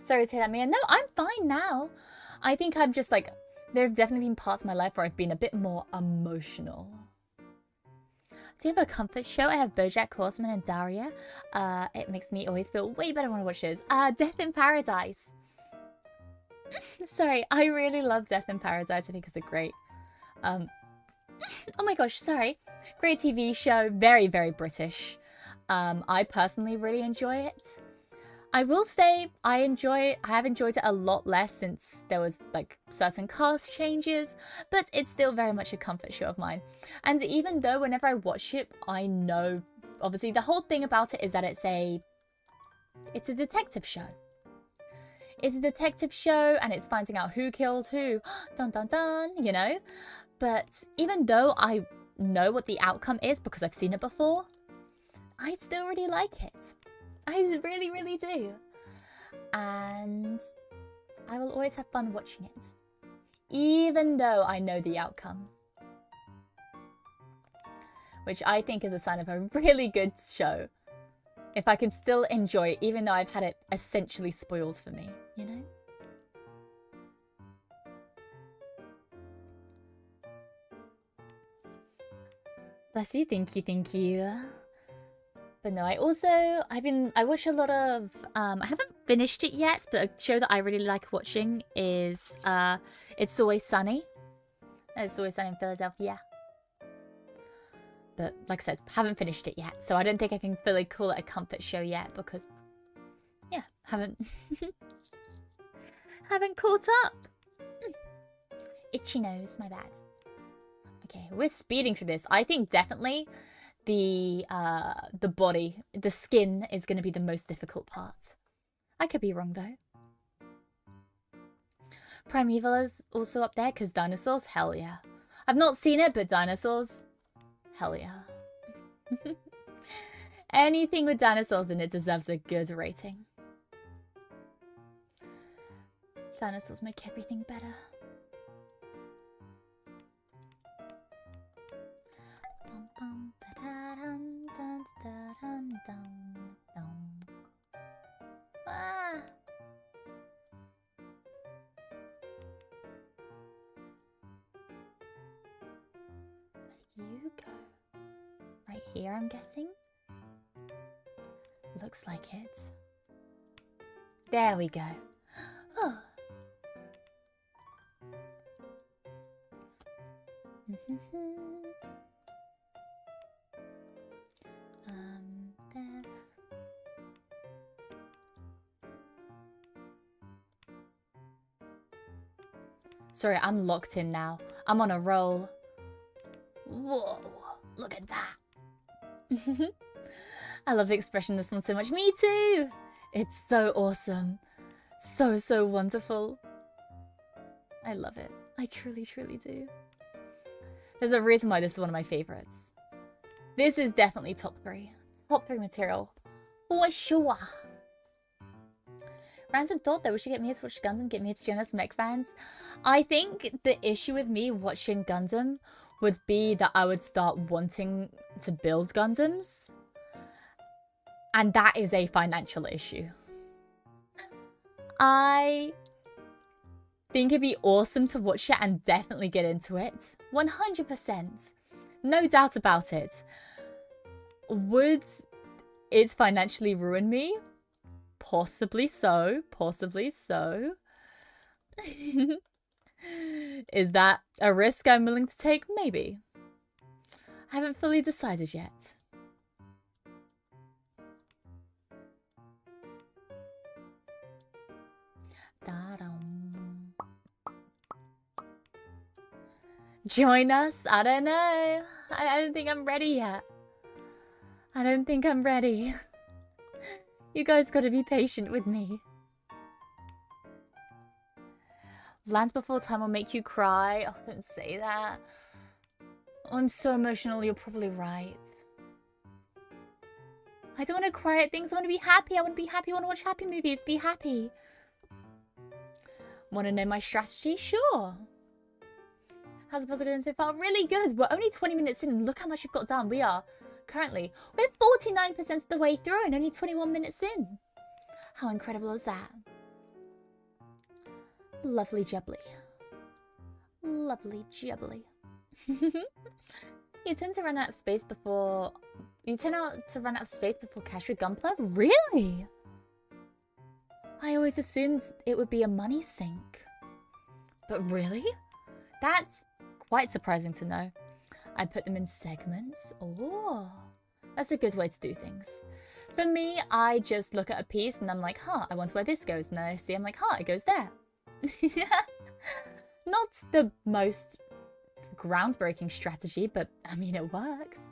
Sorry to hear that, Mia. No, I'm fine now. I think I'm just like, there have definitely been parts of my life where I've been a bit more emotional. Do you have a comfort show? I have BoJack Horseman and Daria. It makes me always feel way better when I watch those. Death in Paradise. Sorry, I really love Death in Paradise. I think it's a great... oh my gosh, sorry. Great TV show. Very, very British. I personally really enjoy it. I will say I have enjoyed it a lot less since there was like certain cast changes, but it's still very much a comfort show of mine. And even though whenever I watch it, I know obviously the whole thing about it is that it's a detective show. It's a detective show and it's finding out who killed who. Dun dun dun, you know? But even though I know what the outcome is because I've seen it before, I still really like it. I really, really do. And I will always have fun watching it, even though I know the outcome. Which I think is a sign of a really good show. If I can still enjoy it, even though I've had it essentially spoiled for me, you know? Bless you, thank you, thank you. But no, I watch a lot of, I haven't finished it yet, but a show that I really like watching is, It's Always Sunny. It's Always Sunny in Philadelphia. But like I said, haven't finished it yet, so I don't think I can fully call it a comfort show yet because, yeah, haven't caught up. Itchy nose, my bad. Okay, we're speeding through this. I think definitely the body, the skin is going to be the most difficult part. I could be wrong though. Primeval is also up there because dinosaurs, hell yeah. I've not seen it, but dinosaurs, hell yeah. Anything with dinosaurs in it deserves a good rating. Dinosaurs make everything better. Ah. Where did you go? Right here, I'm guessing? Looks like it. There we go. Oh. There. Sorry, I'm locked in now. I'm on a roll. Whoa, look at that. I love the expression in this one so much. Me too! It's so awesome. So, so wonderful. I love it. I truly, truly do. There's a reason why this is one of my favorites. This is definitely top 3. Top 3 material. For sure. Random thought that we should get Mia to watch Gundam, get Mia to join us mech fans. I think the issue with me watching Gundam would be that I would start wanting to build Gundams. And that is a financial issue. I think it'd be awesome to watch it and definitely get into it. 100%. No doubt about it. Would it financially ruin me? Possibly so. Possibly so. Is that a risk I'm willing to take? Maybe. I haven't fully decided yet. Join us? I don't know. I don't think I'm ready yet. I don't think I'm ready. You guys gotta be patient with me. Lands Before Time will make you cry. Oh, don't say that. Oh, I'm so emotional, you're probably right. I don't want to cry at things, I want to be happy. I want to be happy, I want to watch happy movies. Be happy. Want to know my strategy? Sure. How's the puzzle going so far? Really good. We're only 20 minutes in and look how much you've got done. We're 49% of the way through and only 21 minutes in. How incredible is that? Lovely jubbly. Lovely jubbly. You tend to run out of space before... You tend to run out of space before Cash with Gunpla? Really? I always assumed it would be a money sink. But really? That's quite surprising to know. I put them in segments. Oh, That's a good way to do things. For me, I just look at a piece and I'm like, huh, I wonder where this goes. And then I see, I'm like, huh, it goes there. Not the most groundbreaking strategy, but I mean, it works.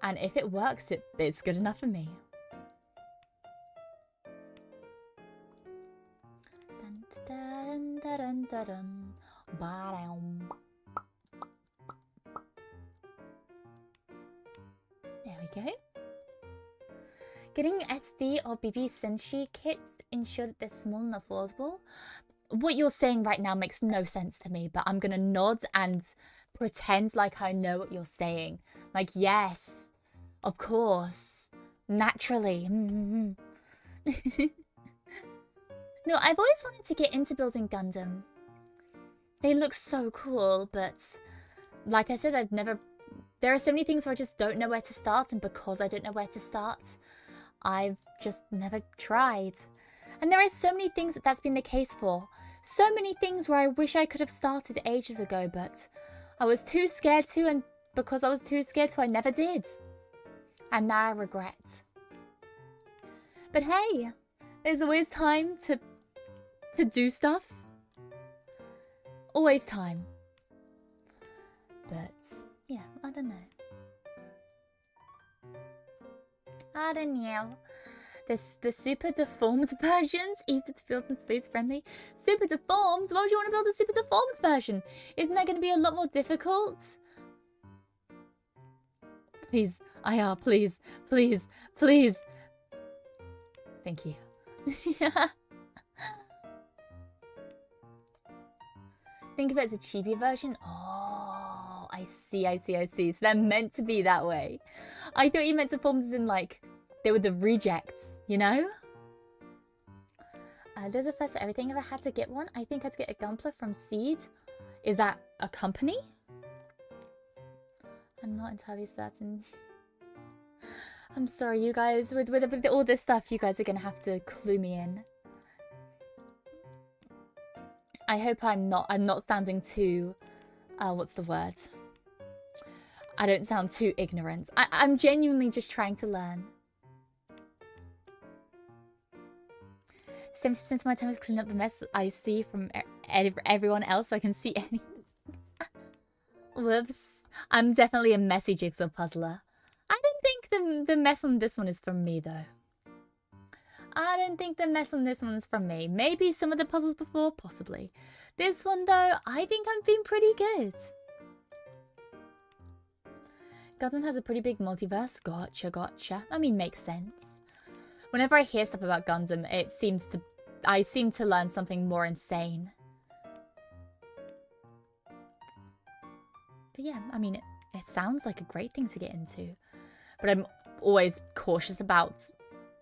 And if it works, it's good enough for me. Dun, dun, dun, dun, dun, dun. There we go. Getting SD or BB Senshi kits ensure that they're small and affordable. What you're saying right now makes no sense to me, but I'm gonna nod and pretend like I know what you're saying. Like, yes, of course, naturally. No, I've always wanted to get into building Gundam. They look so cool, but like I said, there are so many things where I just don't know where to start, and because I don't know where to start, I've just never tried. And there are so many things that's been the case for. So many things where I wish I could have started ages ago, but I was too scared to, and because I was too scared to, I never did. And now I regret. But hey, there's always time to do stuff. Always time. But yeah, I don't know. I don't know. The super deformed versions, easy to build and space friendly. Super deformed? Why would you want to build a super deformed version? Isn't that going to be a lot more difficult? Please, IR, please, please, please. Thank you. Think of it as a chibi version. Oh, I see, I see, I see. So they're meant to be that way. I thought you meant to form as in like, they were the rejects, you know? There's a first for everything. If I had to get one, I think I'd get a Gunpla from Seed. Is that a company? I'm not entirely certain. I'm sorry, you guys. With all this stuff, you guys are going to have to clue me in. I hope I'm not sounding too... what's the word? I don't sound too ignorant. I'm genuinely just trying to learn. 70% of my time is cleaning up the mess I see from everyone else, so I can see anything. Whoops. I'm definitely a messy jigsaw puzzler. I don't think the mess on this one is from me, though. I don't think the mess on this one is from me. Maybe some of the puzzles before, possibly. This one, though, I think I'm being pretty good. Gundam has a pretty big multiverse. Gotcha, gotcha. I mean, makes sense. Whenever I hear stuff about Gundam, I seem to learn something more insane. But yeah, I mean, it sounds like a great thing to get into. But I'm always cautious about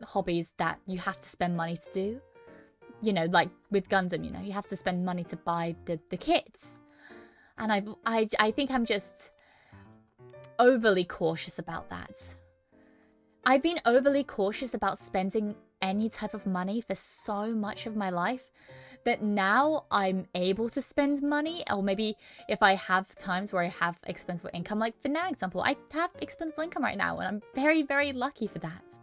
hobbies that you have to spend money to do. You know, like with Gundam, you know, you have to spend money to buy the kits. And I think I'm just overly cautious about that. I've been overly cautious about spending any type of money for so much of my life that now I'm able to spend money, or maybe if I have times where I have expensive income, like for now example, I have expensive income right now and I'm very, very lucky for that.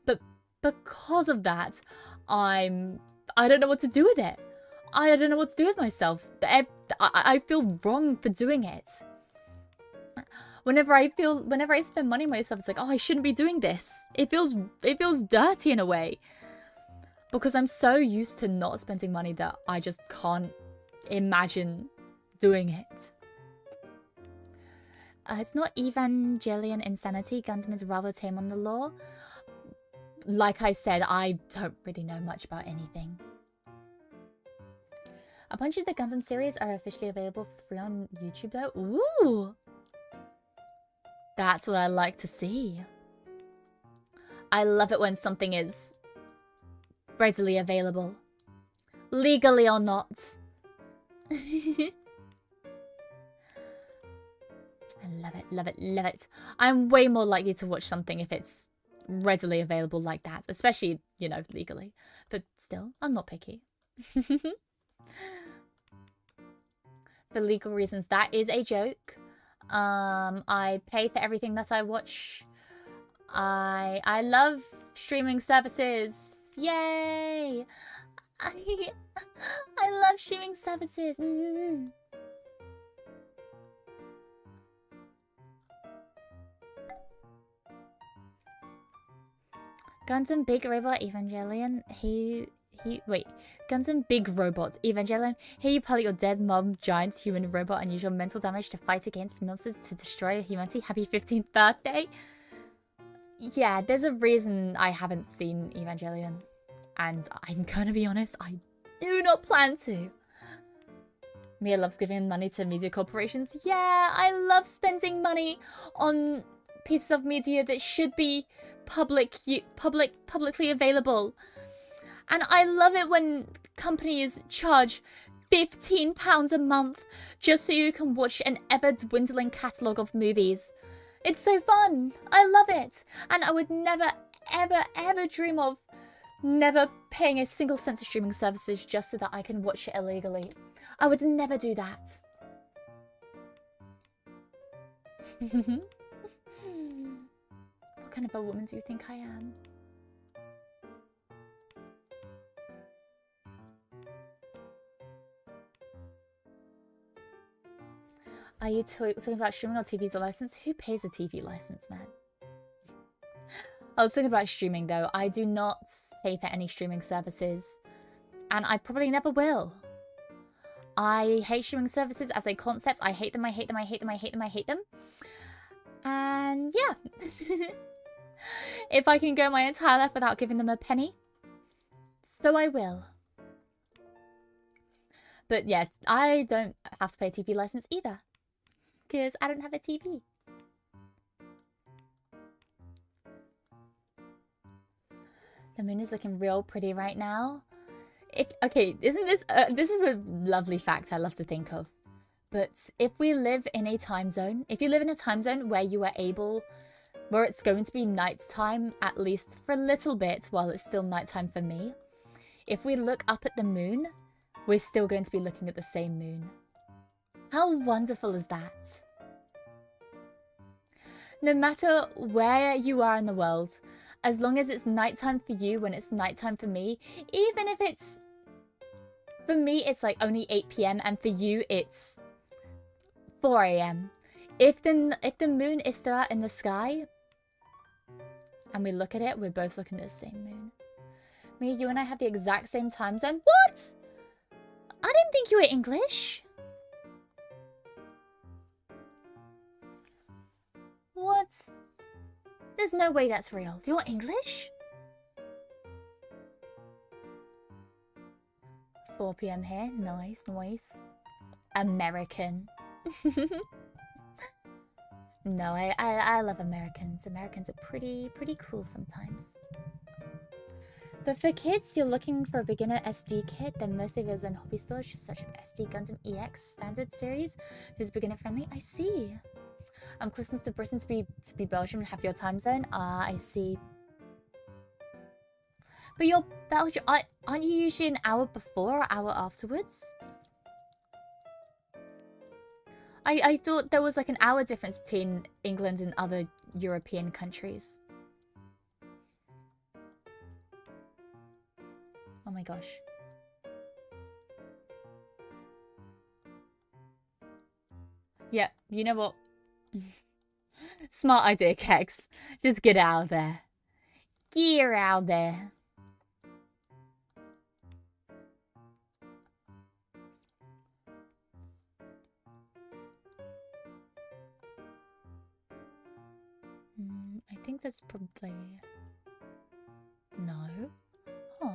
But because of that, I don't know what to do with it. I don't know what to do with myself. I feel wrong for doing it. Whenever I spend money on myself, it's like, oh, I shouldn't be doing this. It feels dirty in a way. Because I'm so used to not spending money that I just can't imagine doing it. It's not Evangelion insanity. Gundam is rather tame on the law. Like I said, I don't really know much about anything. A bunch of the Gundam series are officially available for free on YouTube though. Ooh! That's what I like to see. I love it when something is readily available. Legally or not. I love it, love it, love it. I'm way more likely to watch something if it's readily available like that. Especially, you know, legally. But still, I'm not picky. for legal reasons. That is a joke. I pay for everything that I watch. I love streaming services. Yay! I love streaming services. Gundam Big Robot Evangelion. Wait. Gundam Big Robot Evangelion. Here you pilot your dead mom, giant human robot, and use your mental damage to fight against monsters to destroy humanity. Happy 15th birthday. Yeah, there's a reason I haven't seen Evangelion. And I'm gonna be honest, I do not plan to. Mia loves giving money to media corporations. Yeah, I love spending money on pieces of media that should be publicly available. And I love it when companies charge £15 a month just so you can watch an ever-dwindling catalogue of movies. It's so fun. I love it. And I would never, ever, ever dream of never paying a single cent to streaming services just so that I can watch it illegally. I would never do that. What kind of a woman do you think I am? Are you talking about streaming or TV's a license? Who pays a TV license, man? I was talking about streaming, though. I do not pay for any streaming services. And I probably never will. I hate streaming services as a concept. I hate them, I hate them, I hate them, I hate them, I hate them. And yeah. If I can go my entire life without giving them a penny, so I will. But yeah, I don't have to pay a TV license either. Because I don't have a TV. The moon is looking real pretty right now. Okay, isn't this... this is a lovely fact I love to think of. But if we live in a time zone... If you live in a time zone where you are able... Where it's going to be nighttime, at least for a little bit, while it's still nighttime for me. If we look up at the moon, we're still going to be looking at the same moon. How wonderful is that? No matter where you are in the world, as long as it's nighttime for you when it's nighttime for me, even if it's... For me, it's like only 8 PM, and for you, it's 4 AM. If the moon is still out in the sky, and we look at it, we're both looking at the same moon. Me, you and I have the exact same time zone. What? I didn't think you were English. What? There's no way that's real. You're English? 4 PM here. Nice, nice. American. No, I love Americans. Americans are pretty cool sometimes. But for kids, you're looking for a beginner SD kit, then mostly available in hobby stores, just such as SD Gundam EX standard series, who's beginner friendly. I see. I'm close enough to Britain to be Belgium and have your time zone. Ah, I see. But you're Belgium. Aren't you usually an hour before or hour afterwards? I thought there was like an hour difference between England and other European countries. Oh my gosh. Yeah, you know what? Smart idea, Kex. Just get out of there. Get out there. I think that's probably... No? Huh.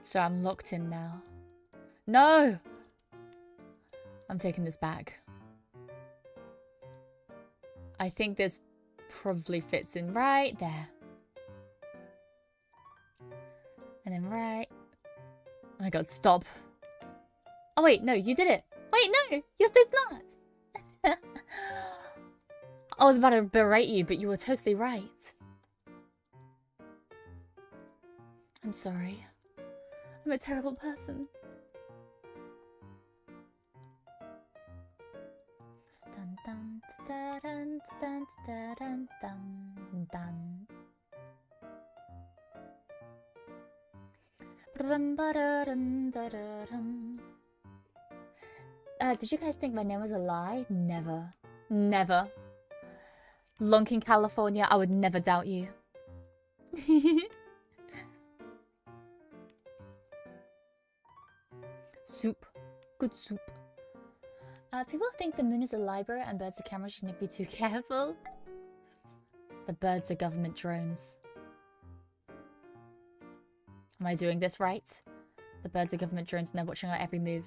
So I'm locked in now. No! I'm taking this back. I think this probably fits in right there. And then right... Oh my god, stop. Oh wait, no, you did it. Wait, no, you're so smart. I was about to berate you, but you were totally right. I'm sorry. I'm a terrible person. Dun dun dun dun dun dun dun dun. Did you guys think my name was a lie? Never. Never. Lonkin, California, I would never doubt you. Soup. Good soup. People think the moon is a library and birds are cameras. Shouldn't be too careful. The birds are government drones. Am I doing this right? The birds are government drones and they're watching our every move.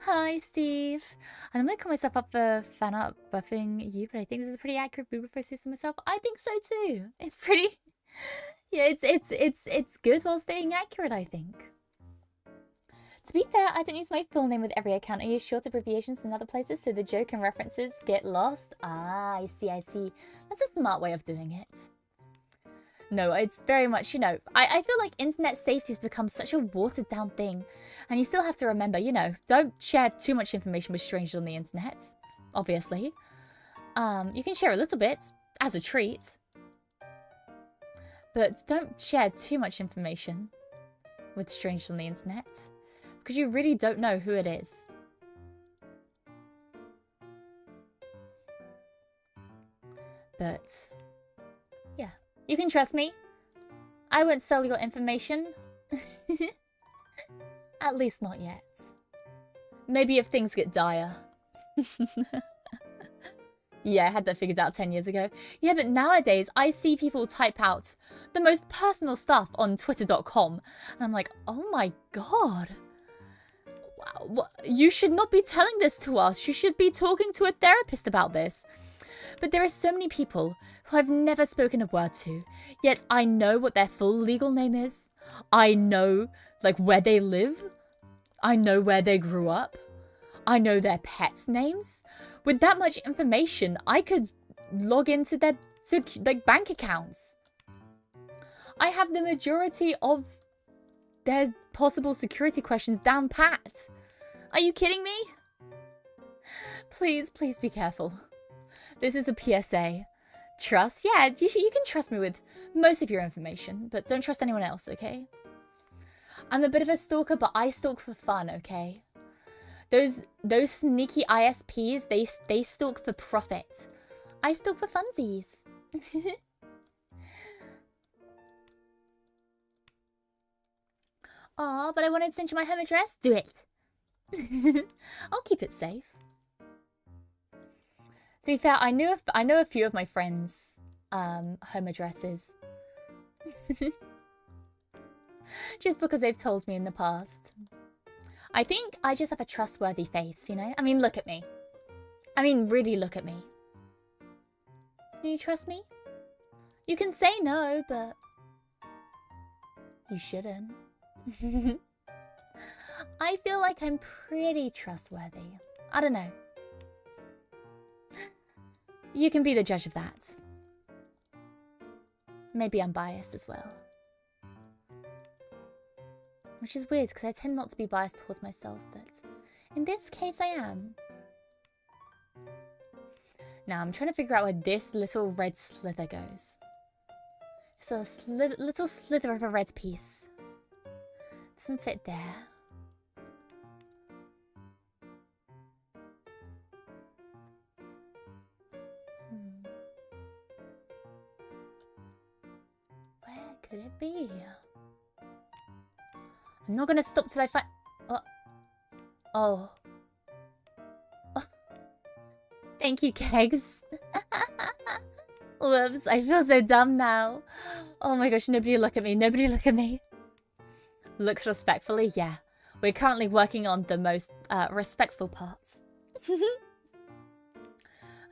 Hi, Steve. I'm gonna call myself up for fan art buffing you, but I think this is a pretty accurate boob process myself. I think so too. It's pretty. Yeah, it's good while staying accurate, I think. To be fair, I don't use my full name with every account. I use short abbreviations in other places so the joke and references get lost. Ah, I see, I see. That's a smart way of doing it. No, it's very much, you know, I feel like internet safety has become such a watered down thing. And you still have to remember, you know, don't share too much information with strangers on the internet. Obviously. You can share a little bit, as a treat. But don't share too much information with strangers on the internet. Because you really don't know who it is. But, yeah. You can trust me. I won't sell your information. At least not yet. Maybe if things get dire. Yeah, I had that figured out 10 years ago. Yeah, but nowadays, I see people type out the most personal stuff on twitter.com. And I'm like, oh my god. Wow, you should not be telling this to us. You should be talking to a therapist about this. But there are so many people who I've never spoken a word to, yet I know what their full legal name is. I know, like, where they live. I know where they grew up. I know their pets' names. With that much information, I could log into their like bank accounts. I have the majority of their possible security questions down pat. Are you kidding me? Please, please be careful. This is a PSA. Trust? Yeah, you can trust me with most of your information, but don't trust anyone else, okay? I'm a bit of a stalker, but I stalk for fun, okay? Those sneaky ISPs, they stalk for profit. I stalk for funsies. Aw, but I wanted to send you my home address. Do it. I'll keep it safe. To be fair, I know a few of my friends' home addresses. Just because they've told me in the past. I think I just have a trustworthy face, you know? I mean, look at me. I mean, really look at me. Do you trust me? You can say no, but you shouldn't. I feel like I'm pretty trustworthy. I don't know. You can be the judge of that. Maybe I'm biased as well. Which is weird, because I tend not to be biased towards myself, but in this case I am. Now, I'm trying to figure out where this little red slither goes. So a little slither of a red piece. Doesn't fit there. Where could it be? I'm not gonna stop till I find... Oh. Thank you, Kegs. Whoops, I feel so dumb now. Oh my gosh, nobody look at me. Nobody look at me. Looks respectfully, yeah. We're currently working on the most respectful parts.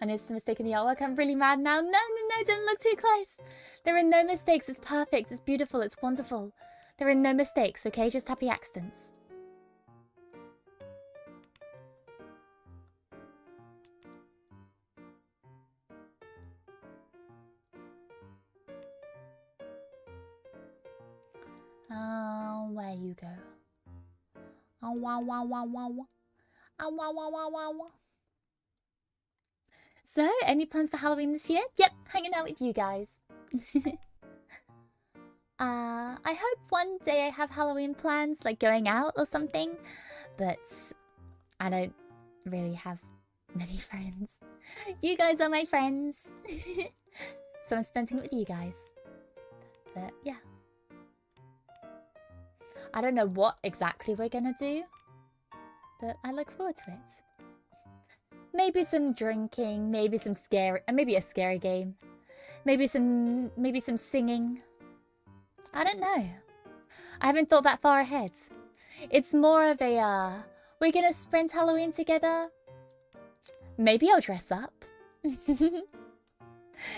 I noticed a mistake in the artwork. I'm really mad now. No, don't look too close. There are no mistakes. It's perfect. It's beautiful. It's wonderful. There are no mistakes, okay? Just happy accidents. Where you go? Oh, wow, wow, wow, wow, wow. Oh, wow, wow, wow, wow, wow. So, any plans for Halloween this year? Yep, hanging out with you guys. I hope one day I have Halloween plans, like going out or something. But I don't really have many friends. You guys are my friends. So I'm spending it with you guys. But yeah. I don't know what exactly we're gonna do, but I look forward to it. Maybe some drinking, maybe some scary, maybe a scary game, maybe some singing. I don't know. I haven't thought that far ahead. It's more of a, we're gonna spend Halloween together. Maybe I'll dress up.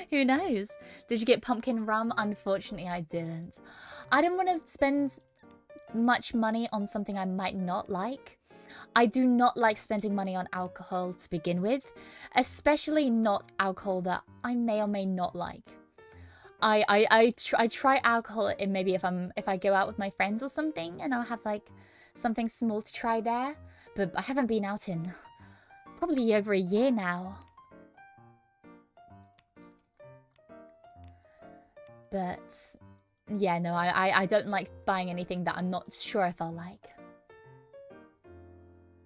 Who knows? Did you get pumpkin rum? Unfortunately, I didn't. I didn't want to spend much money on something I might not like. I do not like spending money on alcohol to begin with, especially not alcohol that I may or may not like. I try alcohol in maybe if I go out with my friends or something, and I'll have like something small to try there. But I haven't been out in probably over a year now. But yeah, no, I don't like buying anything that I'm not sure if I'll like.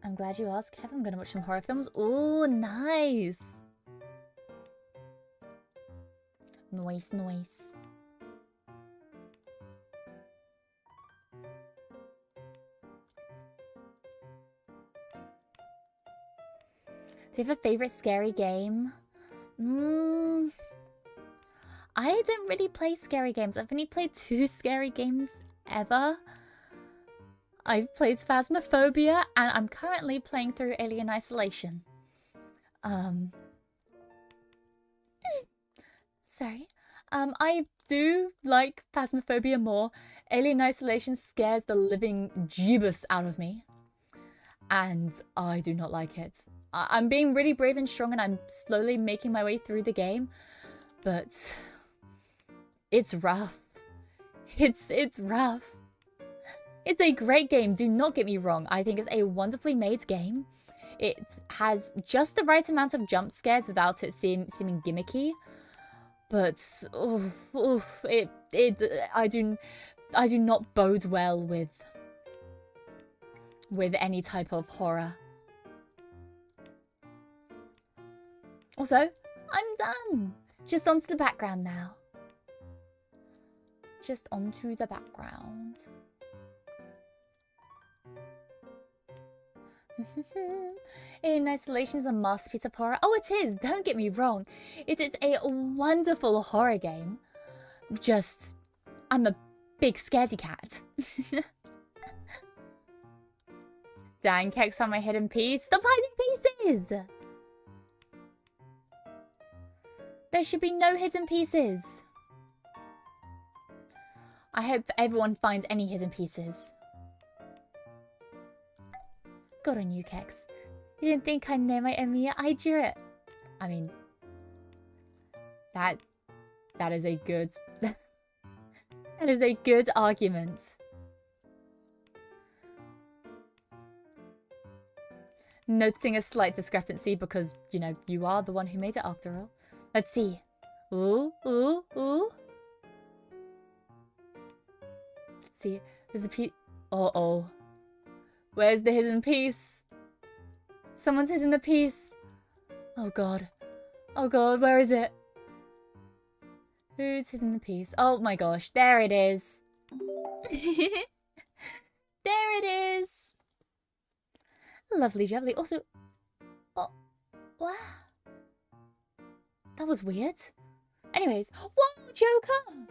I'm glad you asked, Kev. I'm gonna watch some horror films. Oh, nice. Nice, nice. Do you have a favorite scary game? I don't really play scary games. I've only played 2 scary games ever. I've played Phasmophobia, and I'm currently playing through Alien Isolation. Sorry. I do like Phasmophobia more. Alien Isolation scares the living jeebus out of me. And I do not like it. I'm being really brave and strong, and I'm slowly making my way through the game. But it's rough. It's rough. It's a great game, do not get me wrong. I think it's a wonderfully made game. It has just the right amount of jump scares without it seeming gimmicky. But I do not bode well with any type of horror. Also, I'm done. Just onto the background now. Just onto the background. Alien Isolation is a masterpiece of horror. Oh, it is. Don't get me wrong. It is a wonderful horror game. Just, I'm a big scaredy cat. Dang, Kex on my hidden piece. Stop hiding pieces! There should be no hidden pieces. I hope everyone finds any hidden pieces. Good on you, Kex. You didn't think I knew my Mia? I drew it. I mean, that is a good that is a good argument. Noticing a slight discrepancy because, you know, you are the one who made it after all. Let's see. Ooh, ooh, ooh. Let's see. There's a piece. Uh-oh. Where's the hidden piece? Someone's hidden the piece. Oh god. Oh god, where is it? Who's hidden the piece? Oh my gosh, there it is. There it is. Lovely jubbly. Also, oh, what? That was weird. Anyways, whoa, Joker!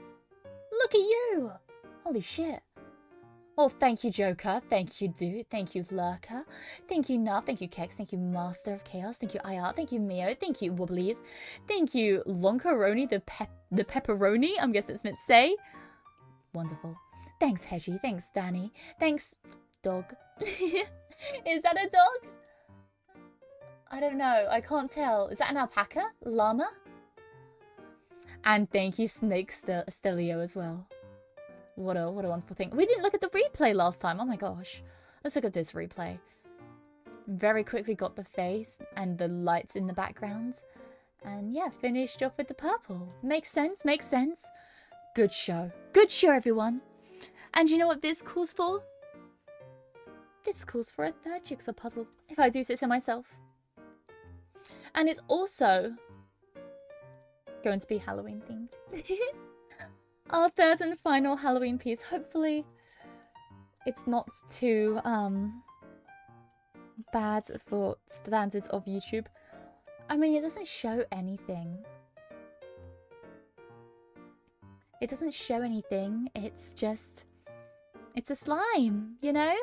Look at you! Holy shit. Well, thank you, Joker. Thank you, Dude. Thank you, Lurker. Thank you, Nuff. Thank you, Kex. Thank you, Master of Chaos. Thank you, IR. Thank you, Mio. Thank you, Wobblies. Thank you, Lonkaroni, the pepperoni, I'm guessing it's meant to say. Wonderful. Thanks, Hedgie. Thanks, Danny. Thanks, dog. Is that a dog? I don't know. I can't tell. Is that an alpaca? Llama? And thank you, Snake Stelio, as well. What a wonderful thing. We didn't look at the replay last time. Oh my gosh. Let's look at this replay. Very quickly got the face and the lights in the background. And yeah, finished off with the purple. Makes sense, makes sense. Good show. Good show, everyone. And you know what this calls for? This calls for a third jigsaw puzzle, if I do say so myself. And it's also going to be Halloween themed. Our third and final Halloween piece. Hopefully it's not too bad for standards of YouTube. I mean, it doesn't show anything. It doesn't show anything. It's just... it's a slime, you know?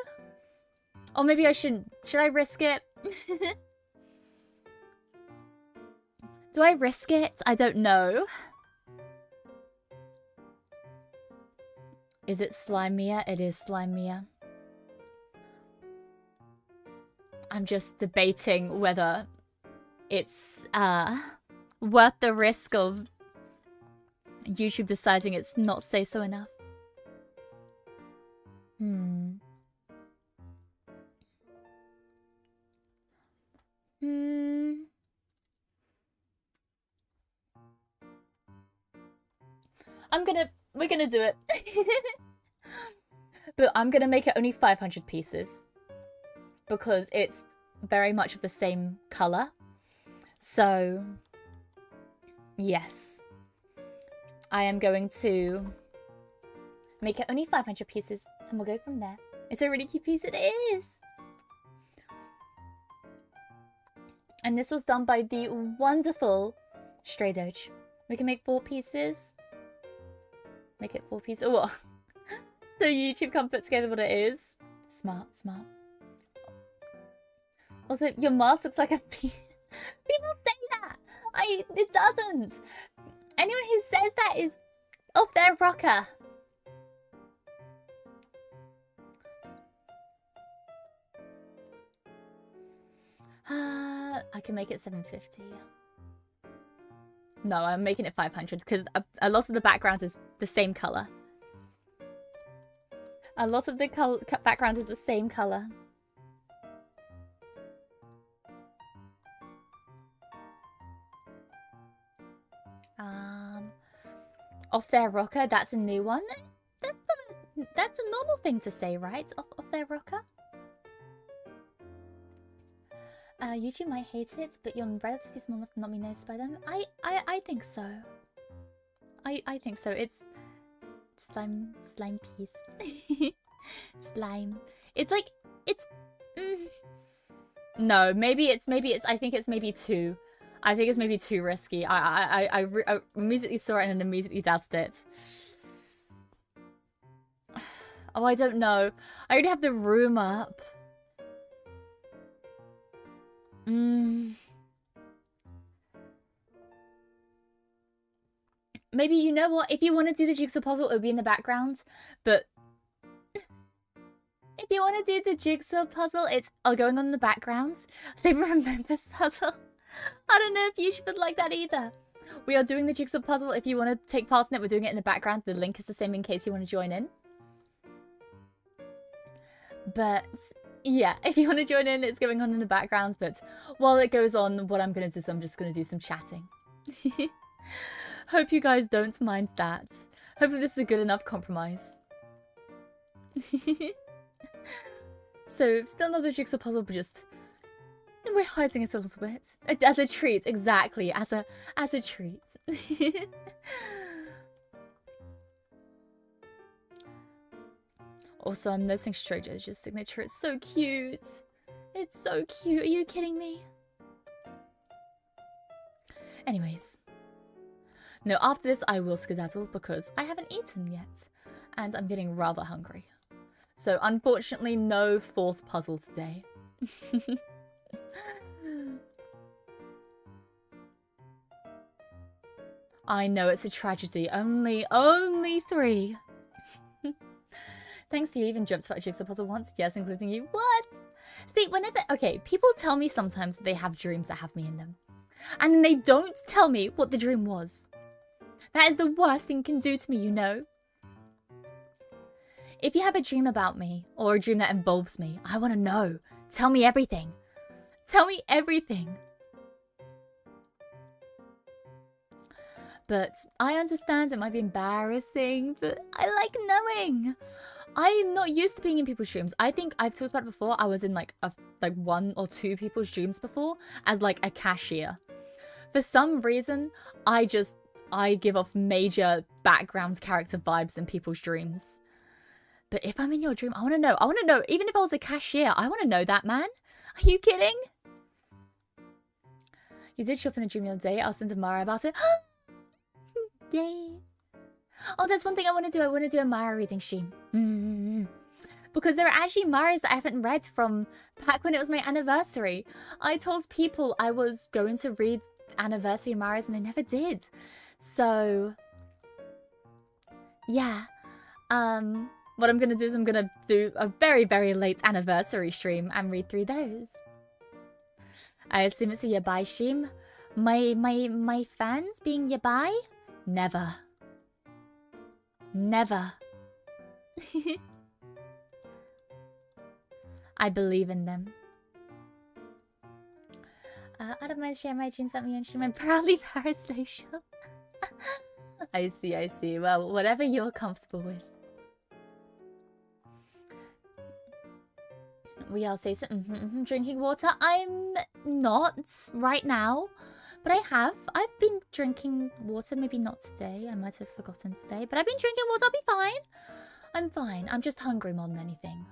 Or maybe I shouldn't. Should I risk it? Do I risk it? I don't know. Is it Slime Mia? It is Slime Mia. I'm just debating whether it's worth the risk of YouTube deciding it's not say so enough. We're gonna do it. But I'm gonna make it only 500 pieces. Because it's very much of the same colour. So, yes. I am going to make it only 500 pieces. And we'll go from there. It's a really cute piece, it is! And this was done by the wonderful Stray Doge. We can make 4 pieces. Make it 4 pieces. Oh, what? So YouTube can't put together what it is. Smart, smart. Also, your mask looks like a piece. People say that! It doesn't! Anyone who says that is off their rocker. I can make it 750. No, I'm making it 500 because a lot of the backgrounds is the same color. A lot of the backgrounds is the same color. Off their rocker, that's a new one. That's a normal thing to say, right? Off their rocker. YouTube might hate it, but you're relatively small enough to not be noticed by them. I think so. I think so. It's slime piece. Slime. It's like it's. No, maybe it's. I think it's maybe too. I think it's maybe too risky. I immediately saw it and then immediately doubted it. Oh, I don't know. I already have the room up. Maybe, you know what? If you want to do the jigsaw puzzle, it'll be in the background. But if you want to do the jigsaw puzzle, it's going on in the background. They remember this puzzle. I don't know if YouTube would like that either. We are doing the jigsaw puzzle. If you want to take part in it, we're doing it in the background. The link is the same in case you want to join in. But yeah, if you want to join in, it's going on in the background. But while it goes on, what I'm going to do is I'm just going to do some chatting. Hope you guys don't mind that. Hopefully this is a good enough compromise. So, still another jigsaw puzzle, but just... we're hiding it a little bit. As a treat, exactly. As a treat. Also, I'm noticing Stray Doge's signature. It's so cute. It's so cute. Are you kidding me? Anyways. No, after this, I will skedaddle because I haven't eaten yet. And I'm getting rather hungry. So, unfortunately, no 4th puzzle today. I know, it's a tragedy. Only 3. Thanks to you, even jumped for a jigsaw puzzle once. Yes, including you. What? See, whenever... Okay, people tell me sometimes that they have dreams that have me in them. And then they don't tell me what the dream was. That is the worst thing you can do to me, you know? If you have a dream about me, or a dream that involves me, I want to know. Tell me everything. Tell me everything. But I understand it might be embarrassing, but I like knowing. I'm not used to being in people's dreams. I think I've talked about it before. I was in like one or two people's dreams before as like a cashier. For some reason, I give off major background character vibes in people's dreams. But if I'm in your dream, I want to know. I want to know. Even if I was a cashier, I want to know that, man. Are you kidding? You did show up in the dream the other day. I'll send to Mara about it. Yay. Oh, there's one thing I want to do. I want to do a Mara reading stream. Because there are actually Maras that I haven't read from back when it was my anniversary. I told people I was going to read anniversary Maras and I never did. So, yeah. What I'm going to do is I'm going to do a very, very late anniversary stream and read through those. I assume it's a yabai stream. My fans being yabai? Never. Never. I believe in them. I don't mind sharing my dreams about me on stream. I'm proudly parasocial. I see, I see. Well, whatever you're comfortable with. We all say so. Drinking water. I'm not right now. But I've been drinking water, maybe not today. I might have forgotten today. But I've been drinking water, I'll be fine. I'm fine. I'm just hungry more than anything.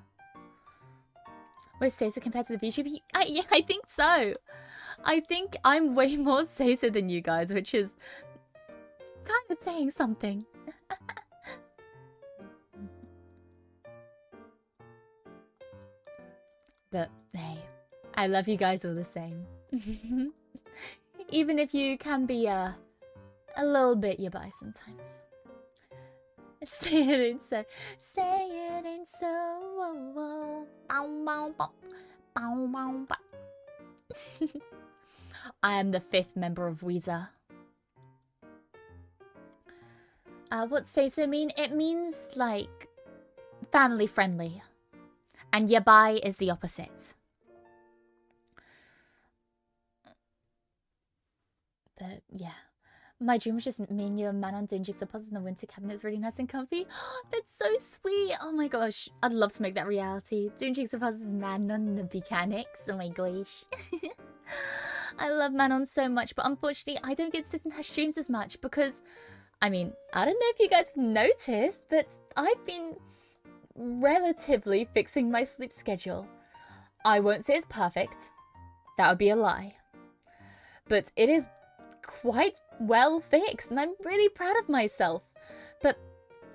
Where's Seiza compared to the VGen? Yeah, I think so. I think I'm way more Seiza than you guys, which is kind of saying something. But hey, I love you guys all the same. Even if you can be a little bit yabai sometimes. Say it ain't so. Say it ain't so. Whoa, whoa. Bow, bow, bow. Bow, bow, bow. I am the 5th member of Weezer. What's Seiso mean? It means like family friendly. And yabai is the opposite. But yeah. My dream was just me and you and Manon doing jigsaw puzzles in the winter cabin. It's really nice and comfy. That's so sweet. Oh my gosh. I'd love to make that reality. Doing jigsaw puzzles with Manon and the mechanics. Oh my gosh. I love Manon so much, but unfortunately I don't get to sit in her streams as much because, I mean, I don't know if you guys have noticed, but I've been relatively fixing my sleep schedule. I won't say it's perfect. That would be a lie. But it is quite well fixed and I'm really proud of myself. But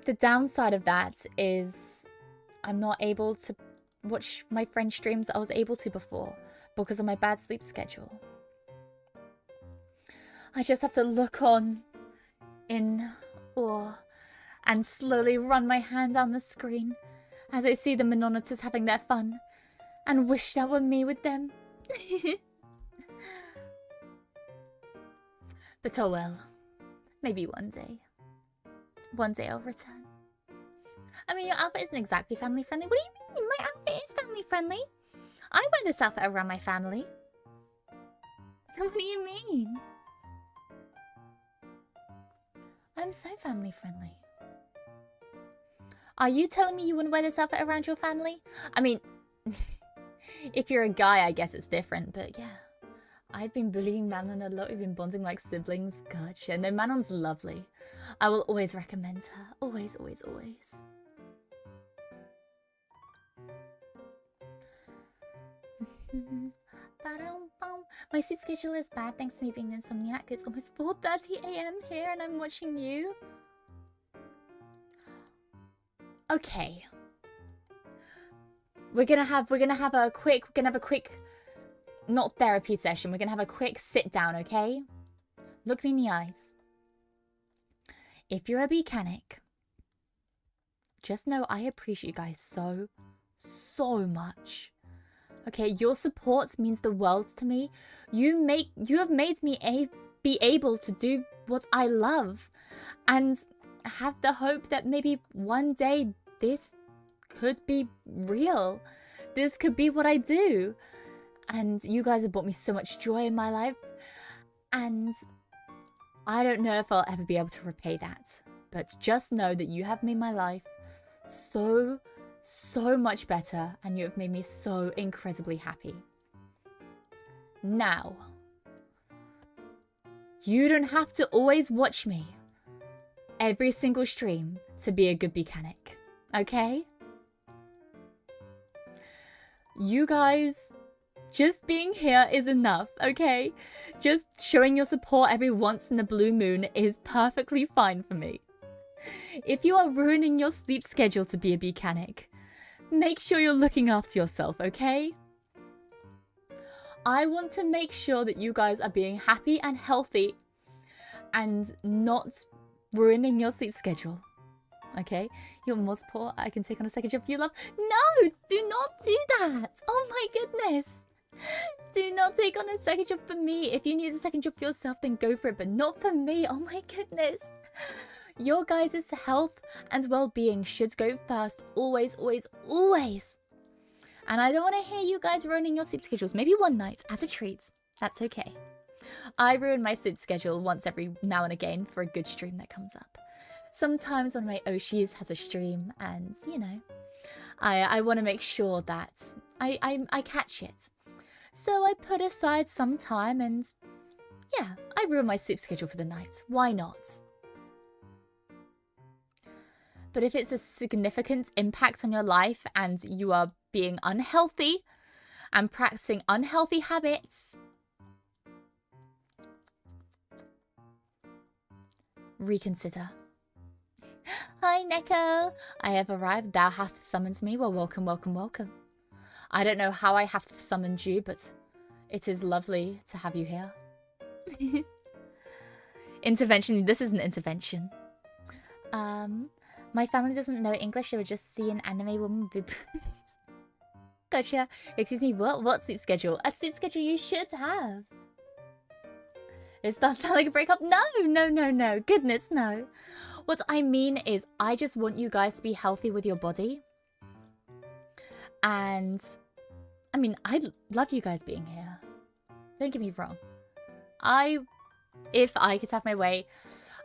the downside of that is I'm not able to watch my friend streams that I was able to before because of my bad sleep schedule. I just have to look on in awe and slowly run my hand down the screen as I see the Monitors having their fun and wish that were me with them. But oh well, maybe one day. One day I'll return. I mean, your outfit isn't exactly family friendly. What do you mean? My outfit is family friendly. I wear this outfit around my family. What do you mean? I'm so family friendly. Are you telling me you wouldn't wear this outfit around your family? I mean, if you're a guy, I guess it's different, but yeah. I've been bullying Manon a lot. We've been bonding like siblings. Gotcha. No, Manon's lovely. I will always recommend her. Always, always, always. My sleep schedule is bad thanks to me being an insomniac. It's almost 4:30 AM here and I'm watching you. Okay. We're gonna have a quick not therapy session. We're gonna have a quick sit down, okay? Look me in the eyes. If you're a mechanic, just know I appreciate you guys so much. Okay, your support means the world to me. You have made me be able to do what I love and have the hope that maybe one day this could be real. This could be what I do. And you guys have brought me so much joy in my life. And I don't know if I'll ever be able to repay that. But just know that you have made my life so much better. And you have made me so incredibly happy. Now, you don't have to always watch me every single stream to be a good mechanic. Okay? You guys, just being here is enough, okay? Just showing your support every once in a blue moon is perfectly fine for me. If you are ruining your sleep schedule to be a mechanic, make sure you're looking after yourself, okay? I want to make sure that you guys are being happy and healthy and not ruining your sleep schedule. Okay, you're more support. I can take on a second job for you, love. No, do not do that. Oh my goodness. Do not take on a second job for me. If you need a second job for yourself, then go for it, but not for me. Oh my goodness. Your guys' health and well-being should go first. Always, always, always. And I don't want to hear you guys ruining your sleep schedules. Maybe one night as a treat. That's okay. I ruin my sleep schedule once every now and again for a good stream that comes up. Sometimes one of my Oshis has a stream and, you know, I want to make sure that I catch it. So I put aside some time and, yeah, I ruin my sleep schedule for the night. Why not? But if it's a significant impact on your life and you are being unhealthy and practicing unhealthy habits, reconsider. Hi, Neko. I have arrived. Thou hath summoned me. Well, welcome, welcome, welcome. I don't know how I have summoned you, but it is lovely to have you here. Intervention. This is an intervention. My family doesn't know English. They would just see an anime woman with boobs. Gotcha. Excuse me, what sleep schedule? A sleep schedule you should have. Does that sound like a breakup? No, no, no, no. Goodness, no. What I mean is I just want you guys to be healthy with your body. And, I mean, I love you guys being here. Don't get me wrong. If I could have my way,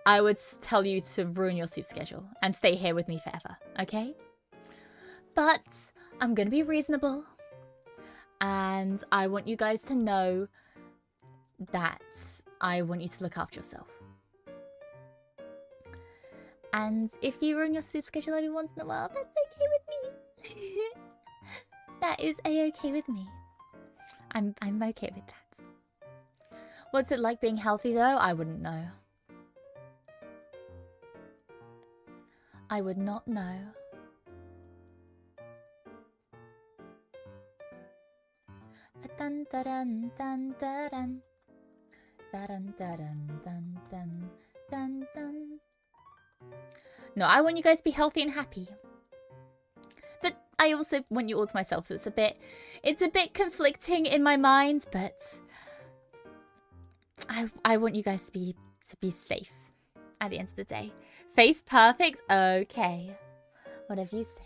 I would tell you to ruin your sleep schedule and stay here with me forever, okay? But I'm going to be reasonable. And I want you guys to know that I want you to look after yourself. And if you ruin your sleep schedule every once in a while, that's okay with me. That is a-okay with me. I'm okay with that. What's it like being healthy though? I wouldn't know. I would not know. Dun dun dun dun dun dun dun dun dun dun dun. No, I want you guys to be healthy and happy. But I also want you all to myself, so it's a bit conflicting in my mind, but I want you guys to be safe at the end of the day. Face perfect? Okay. Whatever you say.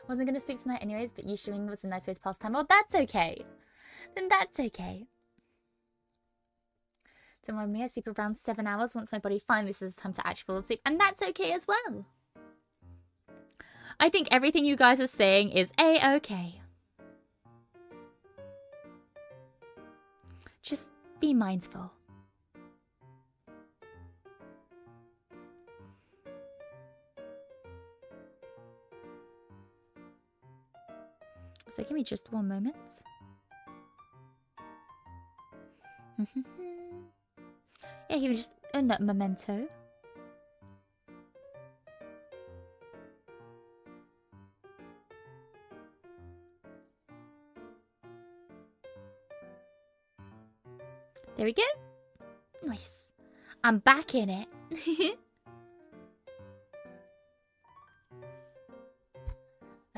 Wasn't gonna sleep tonight anyways, but you streaming was a nice way to pass time. Well, that's okay. Then that's okay. Don't worry me, I sleep around 7 hours once my body finally says it's time to actually fall asleep, and that's okay as well. I think everything you guys are saying is a-okay. Just be mindful. So give me just one moment. Yeah, give me just a memento. There we go. Nice. I'm back in it.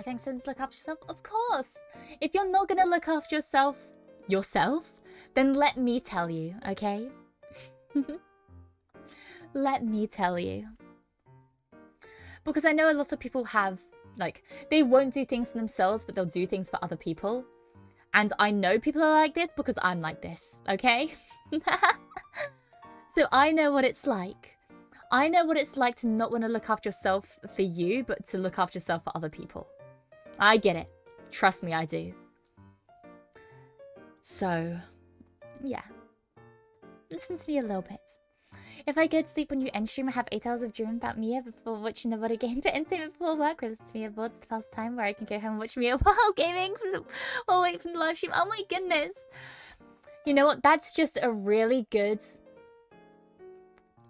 I think since look after yourself, of course. If you're not gonna look after yourself, then let me tell you, okay? Let me tell you. Because I know a lot of people have, like, they won't do things for themselves, but they'll do things for other people. And I know people are like this because I'm like this, okay? So I know what it's like. I know what it's like to not want to look after yourself for you, but to look after yourself for other people. I get it. Trust me, I do. So, yeah. Listen to me a little bit. If I go to sleep when you end stream, I have 8 hours of dream about Mia before watching the body game. But instant before work, listen to Mia boards to pass time where I can go home and watch Mia while gaming or wait for the live stream. Oh my goodness. You know what? That's just a really good...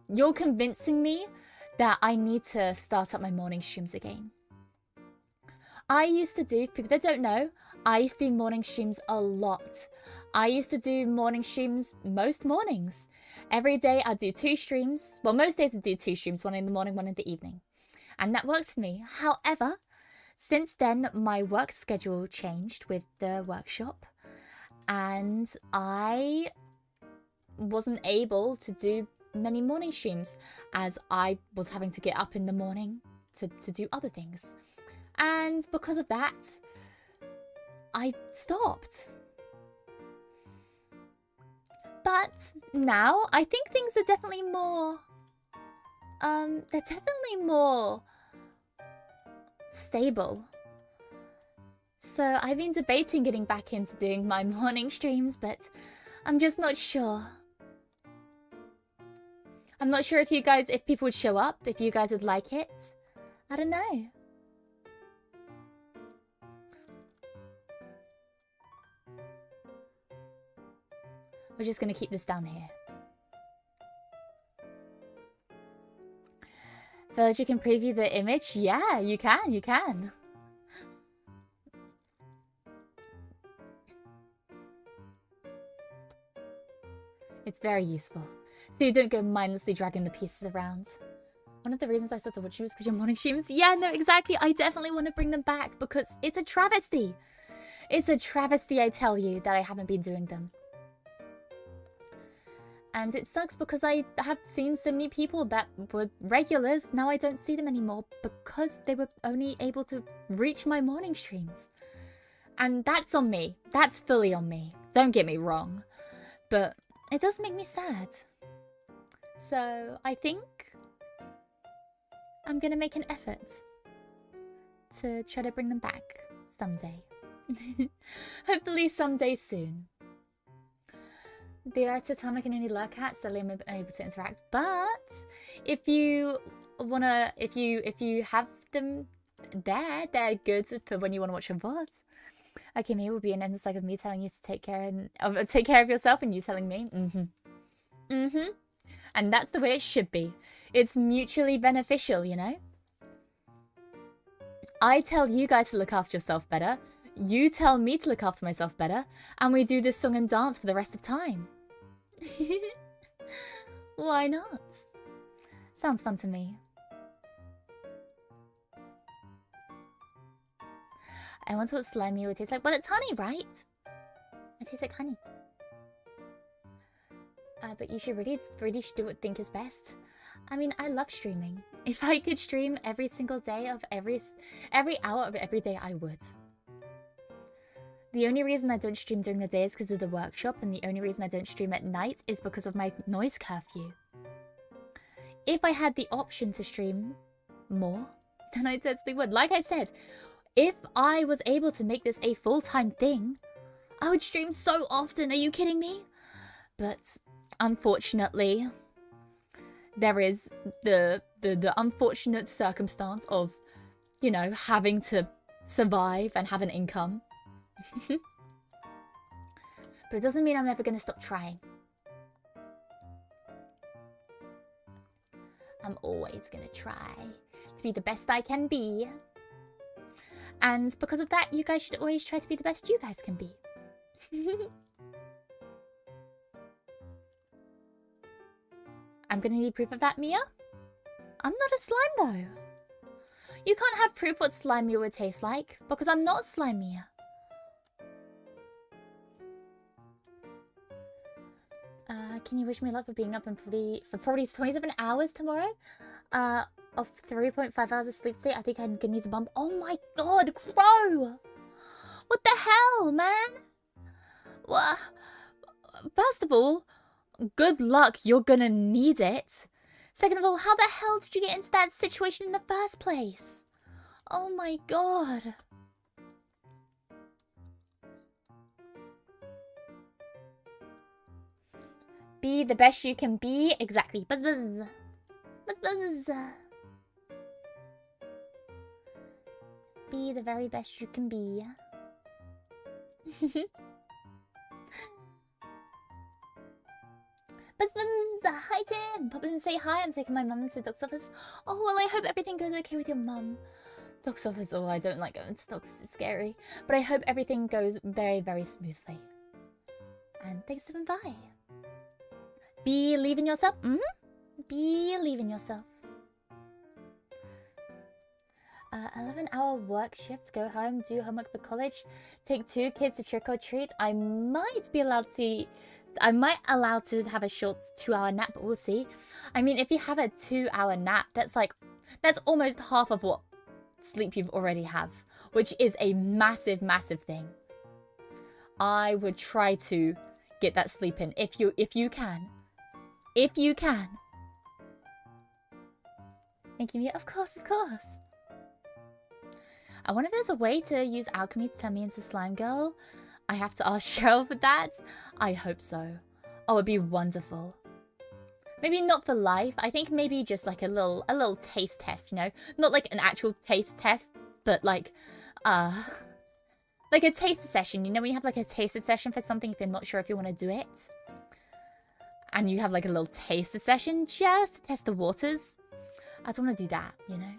You're convincing me that I need to start up my morning streams again. I used to do, people that don't know, I used to do morning streams a lot. I used to do morning streams most mornings. Every day I'd do 2 streams. Well, most days I'd do 2 streams, one in the morning, one in the evening. And that worked for me. However, since then, my work schedule changed with the workshop. And I wasn't able to do many morning streams as I was having to get up in the morning to do other things. And because of that, I stopped. But now, I think things are definitely more... they're definitely more stable. So I've been debating getting back into doing my morning streams, but I'm just not sure. I'm not sure if you guys, if people would show up, if you guys would like it. I don't know. We're just going to keep this down here. Feel like you can preview the image? Yeah, you can, you can. It's very useful. So you don't go mindlessly dragging the pieces around. One of the reasons I started watching was because your morning streams. Yeah, no, exactly. I definitely want to bring them back because it's a travesty. It's a travesty, I tell you, that I haven't been doing them. And it sucks because I have seen so many people that were regulars. Now I don't see them anymore because they were only able to reach my morning streams. And that's on me. That's fully on me. Don't get me wrong. But it does make me sad. So I think I'm going to make an effort to try to bring them back someday. Hopefully someday soon. The Atotama can only lurk at, so I'm unable to interact. But if you wanna, if you have them there, they're good for when you want to watch your VODs. Okay, me will be an endless cycle of me telling you to take care of yourself, and you telling me, and that's the way it should be. It's mutually beneficial, you know. I tell you guys to look after yourself better. You tell me to look after myself better, and we do this song and dance for the rest of time. Why not? Sounds fun to me. I wonder what slimy would taste like. Well, it's honey, right? It tastes like honey. But you should really do what think is best. I mean, I love streaming. If I could stream every single day of every hour of every day, I would. The only reason I don't stream during the day is because of the workshop, and the only reason I don't stream at night is because of my noise curfew. If I had the option to stream more, then I totally would. Like I said, if I was able to make this a full-time thing, I would stream so often. Are you kidding me? But unfortunately, there is the unfortunate circumstance of, you know, having to survive and have an income. But it doesn't mean I'm never going to stop trying. I'm always going to try to be the best I can be. And because of that, you guys should always try to be the best you guys can be. I'm going to need proof of that, Mia. I'm not a slime, though. You can't have proof what slime meal would taste like, because I'm not slime meal. Can you wish me luck for being up and for probably 27 hours tomorrow? Of 3.5 hours of sleep state, I think I'm gonna need a bump. Oh my god, Crow! What the hell, man? Well, first of all, good luck, you're gonna need it. Second of all, how the hell did you get into that situation in the first place? Oh my god. Be the best you can be. Exactly. Buzz buzz. Buzz buzz. Be the very best you can be. Buzz buzz. Hi Tim. Pop in and say hi. I'm taking my mum to the doctor's office. Oh well, I hope everything goes okay with your mum. Doctor's office. Oh, I don't like going to doctors. It's scary. But I hope everything goes very, very smoothly. And thanks for coming by. Believe in yourself. Believe in yourself. 11-hour work shift. Go home. Do homework for college. Take 2 kids to trick or treat. I might allow to have a short 2-hour nap, but we'll see. I mean, if you have a 2-hour nap, that's almost half of what sleep you already have, which is a massive, massive thing. I would try to get that sleep in if you can. If you can. Thank you, Mia. Of course, of course. I wonder if there's a way to use alchemy to turn me into Slime Girl. I have to ask Cheryl for that. I hope so. Oh, it'd be wonderful. Maybe not for life. I think maybe just like a little taste test, you know? Not like an actual taste test, but like a taster session. You know when you have like a taster session for something if you're not sure if you want to do it? And you have like a little taster session just to test the waters. I just want to do that, you know?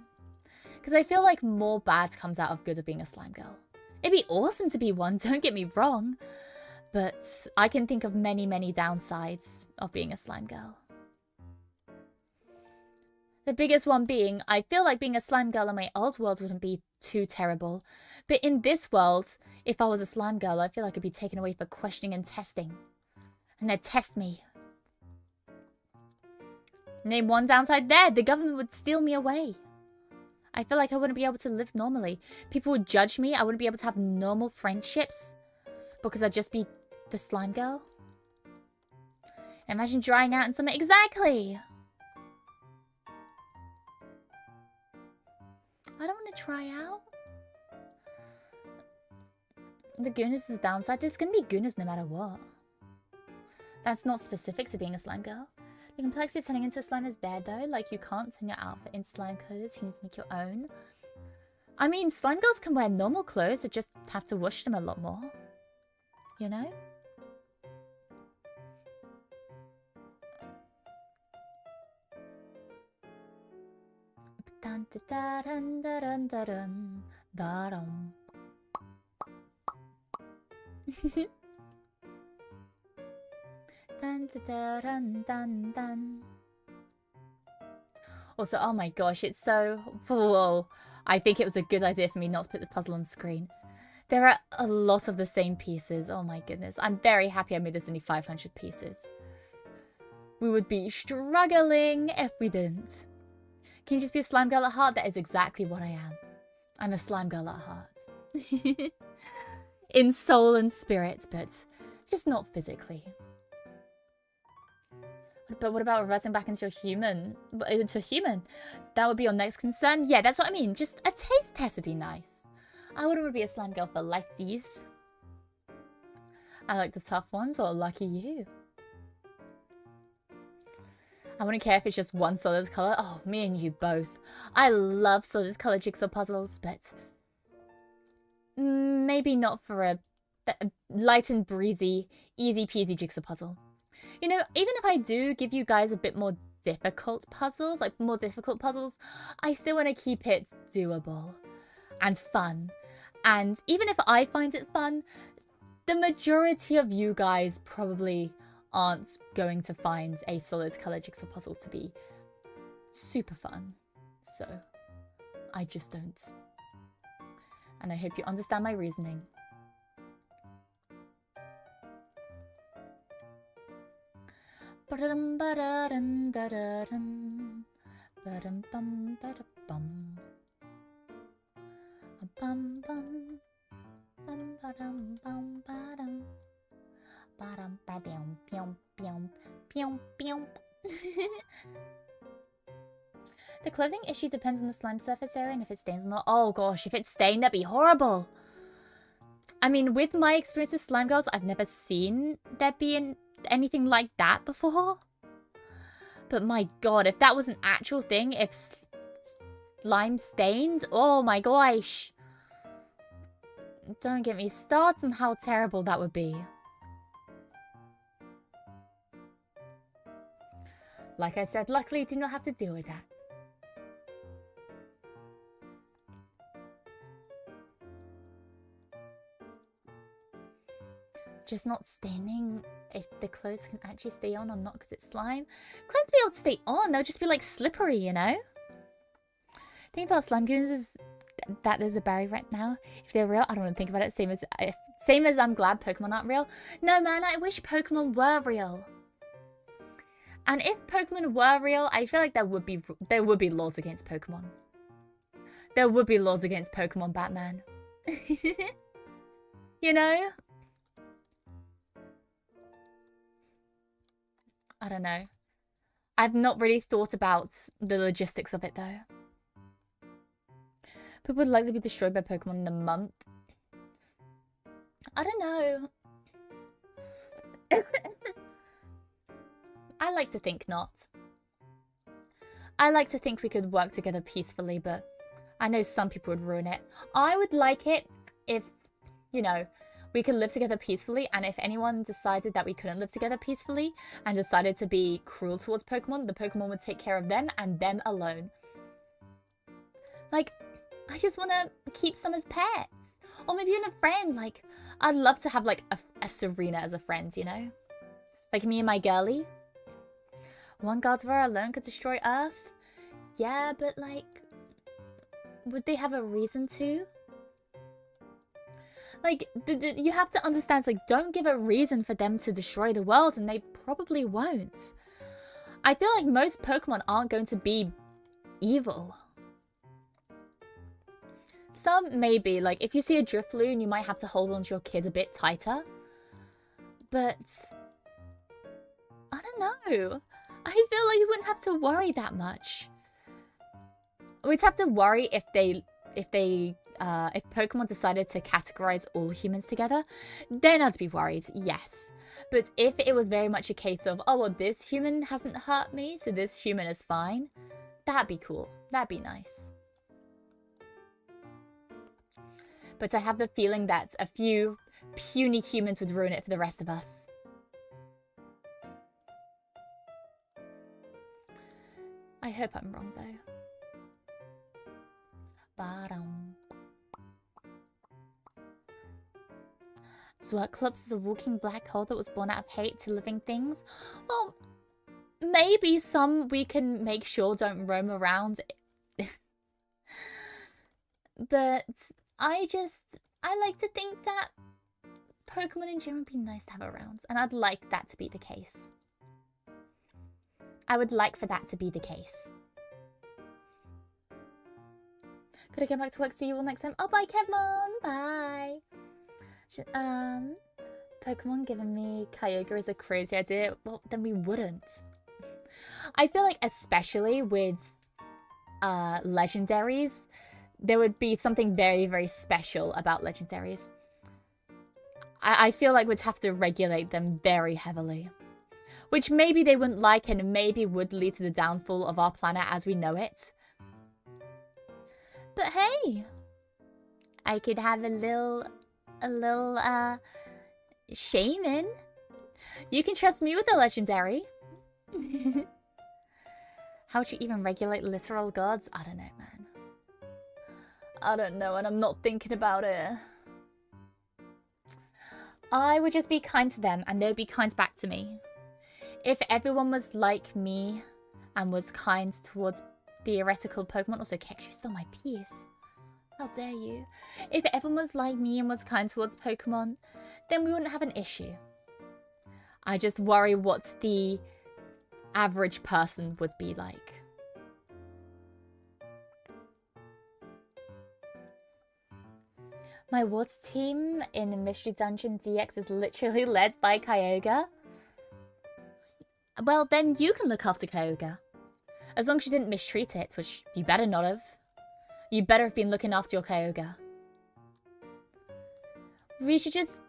Because I feel like more bad comes out of good of being a slime girl. It'd be awesome to be one, don't get me wrong. But I can think of many, many downsides of being a slime girl. The biggest one being, I feel like being a slime girl in my old world wouldn't be too terrible. But in this world, if I was a slime girl, I feel like I'd be taken away for questioning and testing. And they'd test me. Name one downside there. The government would steal me away. I feel like I wouldn't be able to live normally. People would judge me. I wouldn't be able to have normal friendships. Because I'd just be the slime girl. Imagine drying out in summer. Exactly. I don't want to try out. The goodness is downside. There's going to be goodness no matter what. That's not specific to being a slime girl. The complexity of turning into a slime is there though. Like you can't turn your outfit into slime clothes. You need to make your own. I mean, slime girls can wear normal clothes. They just have to wash them a lot more. You know? Dun dun dun dun dun dun dun dun dun dun. Also, oh my gosh, it's so... Whoa. I think it was a good idea for me not to put this puzzle on screen. There are a lot of the same pieces. Oh my goodness. I'm very happy I made this only 500 pieces. We would be struggling if we didn't. Can you just be a slime girl at heart? That is exactly what I am. I'm a slime girl at heart. In soul and spirit, but just not physically. But what about reversing back into a human? That would be your next concern? Yeah, that's what I mean. Just a taste test would be nice. I wouldn't want to be a slime girl for lifesies. I like the tough ones. Well, lucky you. I wouldn't care if it's just one solid color. Oh, me and you both. I love solid color jigsaw puzzles, but maybe not for a light and breezy, easy peasy jigsaw puzzle. You know, even if I do give you guys a bit more difficult puzzles, I still want to keep it doable and fun. And even if I find it fun, the majority of you guys probably aren't going to find a solid color jigsaw puzzle to be super fun. So I just don't. And I hope you understand my reasoning. Ba-da-dum, ba-da-dum, da-da-dum. Ba-dum, bum, ba-da-bum. Bum, bum. Bum, ba-dum, bum, ba-dum. Ba-dum, ba-dum, pyum, pyum, pyum, pyum. The clothing issue depends on the slime surface area and if it stains or not. Oh gosh, if it's stained, that'd be horrible. I mean, with my experience with slime girls, I've never seen there being anything like that before. But my god, if that was an actual thing, if slime stained, oh my gosh. Don't get me started on how terrible that would be. Like I said, luckily I do not have to deal with that. Just not staining if the clothes can actually stay on or not because it's slime. Clothes be able to stay on, they'll just be like slippery, you know? The thing about slime goons is that there's a barrier right now. If they're real, I don't want to think about it. Same as I'm glad Pokemon aren't real. No man, I wish Pokemon were real. And if Pokemon were real, I feel like there would be laws against Pokemon. There would be laws against Pokemon Batman. You know? I don't know. I've not really thought about the logistics of it though. People would likely be destroyed by Pokemon in a month. I don't know. I like to think not. I like to think we could work together peacefully, but I know some people would ruin it. I would like it if, you know, we could live together peacefully, and if anyone decided that we couldn't live together peacefully and decided to be cruel towards Pokemon, the Pokemon would take care of them and them alone. Like, I just want to keep some as pets. Or maybe even a friend. Like, I'd love to have, like, a Serena as a friend, you know? Like me and my girlie. One Gardevoir alone could destroy Earth? Yeah, but, like, would they have a reason to? Like, you have to understand, it's like, don't give a reason for them to destroy the world, and they probably won't. I feel like most Pokemon aren't going to be evil. Some maybe, like, if you see a Drifloon, you might have to hold on to your kid a bit tighter. But, I don't know. I feel like you wouldn't have to worry that much. We'd have to worry if Pokemon decided to categorize all humans together, then I'd be worried, yes. But if it was very much a case of, oh, well, this human hasn't hurt me, so this human is fine, that'd be cool. That'd be nice. But I have the feeling that a few puny humans would ruin it for the rest of us. I hope I'm wrong, though. Bottom. So our Clubs is a walking black hole that was born out of hate to living things? Well, maybe some we can make sure don't roam around. But I like to think that Pokemon in general would be nice to have around. And I'd like that to be the case. I would like for that to be the case. Gotta get back to work. See you all next time. Oh, bye, Kevmon. Bye. Pokemon giving me Kyogre is a crazy idea. Well, then we wouldn't. I feel like especially with legendaries, there would be something very, very special about legendaries. I feel like we'd have to regulate them very heavily. Which maybe they wouldn't like and maybe would lead to the downfall of our planet as we know it. But hey, I could have a little shaman. You can trust me with a legendary. How would you even regulate literal gods? I don't know, man. I don't know, and I'm not thinking about it. I would just be kind to them, and they would be kind back to me. If everyone was like me, and was kind towards theoretical Pokemon. Also, Kex, you stole my piece. How dare you? If everyone was like me and was kind towards Pokemon, then we wouldn't have an issue. I just worry what the average person would be like. My Wards team in Mystery Dungeon DX is literally led by Kyogre. Well, then you can look after Kyogre. As long as you didn't mistreat it, which you better not have. You better have been looking after your Kyogre. We should just...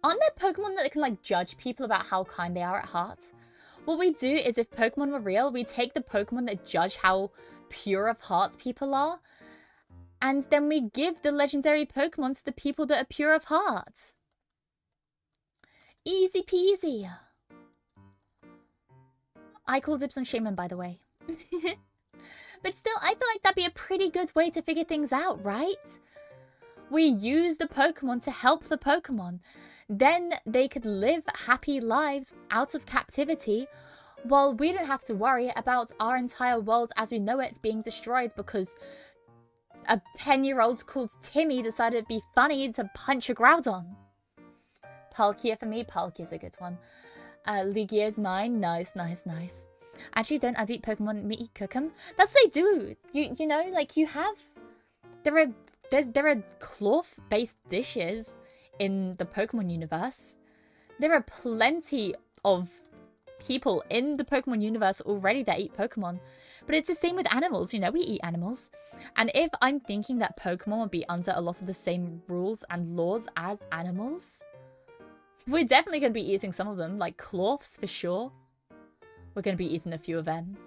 Aren't there Pokemon that can, like, judge people about how kind they are at heart? What we do is, if Pokemon were real, we take the Pokemon that judge how pure of heart people are, and then we give the legendary Pokemon to the people that are pure of heart. Easy peasy. I call dibs on Shaman, by the way. But still, I feel like that'd be a pretty good way to figure things out, right? We use the Pokemon to help the Pokemon. Then they could live happy lives out of captivity, while we don't have to worry about our entire world as we know it being destroyed because a 10-year-old called Timmy decided it'd be funny to punch a Groudon. Palkia for me. Palkia's a good one. Lugia's mine. Nice, nice, nice. Actually, don't add eat Pokemon meat, cook them. That's what they do. You know, like you have... There are cloth-based dishes in the Pokemon universe. There are plenty of people in the Pokemon universe already that eat Pokemon. But it's the same with animals, you know, we eat animals. And if I'm thinking that Pokemon would be under a lot of the same rules and laws as animals, we're definitely going to be eating some of them, like cloths for sure. We're going to be eating a few of them.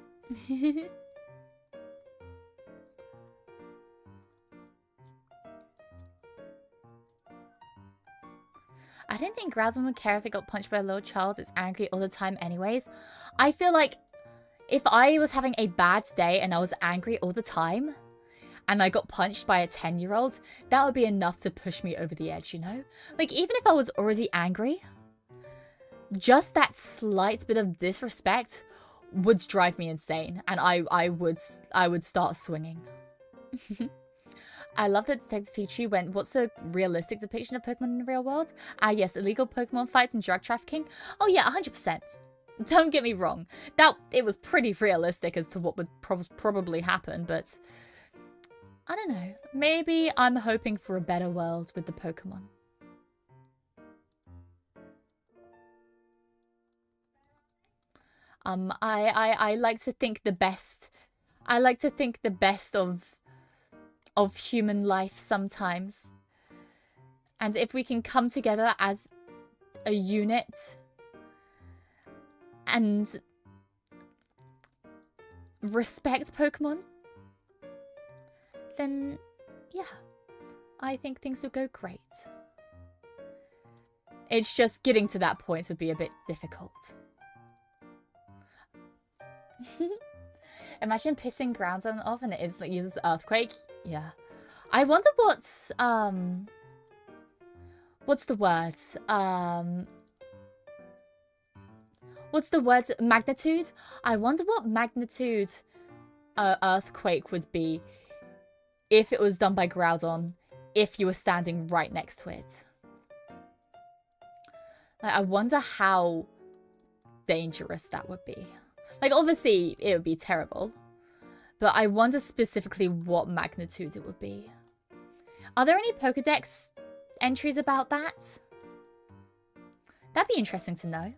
I don't think Groudon would care if it got punched by a little child. It's angry all the time anyways. I feel like if I was having a bad day and I was angry all the time and I got punched by a 10-year-old, that would be enough to push me over the edge, you know? Like, even if I was already angry, just that slight bit of disrespect would drive me insane. And I would start swinging. I love that Detective Pichu went, what's a realistic depiction of Pokemon in the real world? Ah, yes, illegal Pokemon fights and drug trafficking. Oh yeah, 100%. Don't get me wrong. It was pretty realistic as to what would probably happen, but... I don't know. Maybe I'm hoping for a better world with the Pokemon. I like to think the best. I like to think the best of human life sometimes. And if we can come together as a unit and respect Pokemon, then yeah, I think things would go great. It's just getting to that point would be a bit difficult. Imagine pissing Groudon off and it instantly uses Earthquake. Yeah. I wonder what's the word? What's the word? Magnitude? I wonder what magnitude Earthquake would be if it was done by Groudon, if you were standing right next to it. Like, I wonder how dangerous that would be. Like, obviously, it would be terrible. But I wonder specifically what magnitude it would be. Are there any Pokedex entries about that? That'd be interesting to know.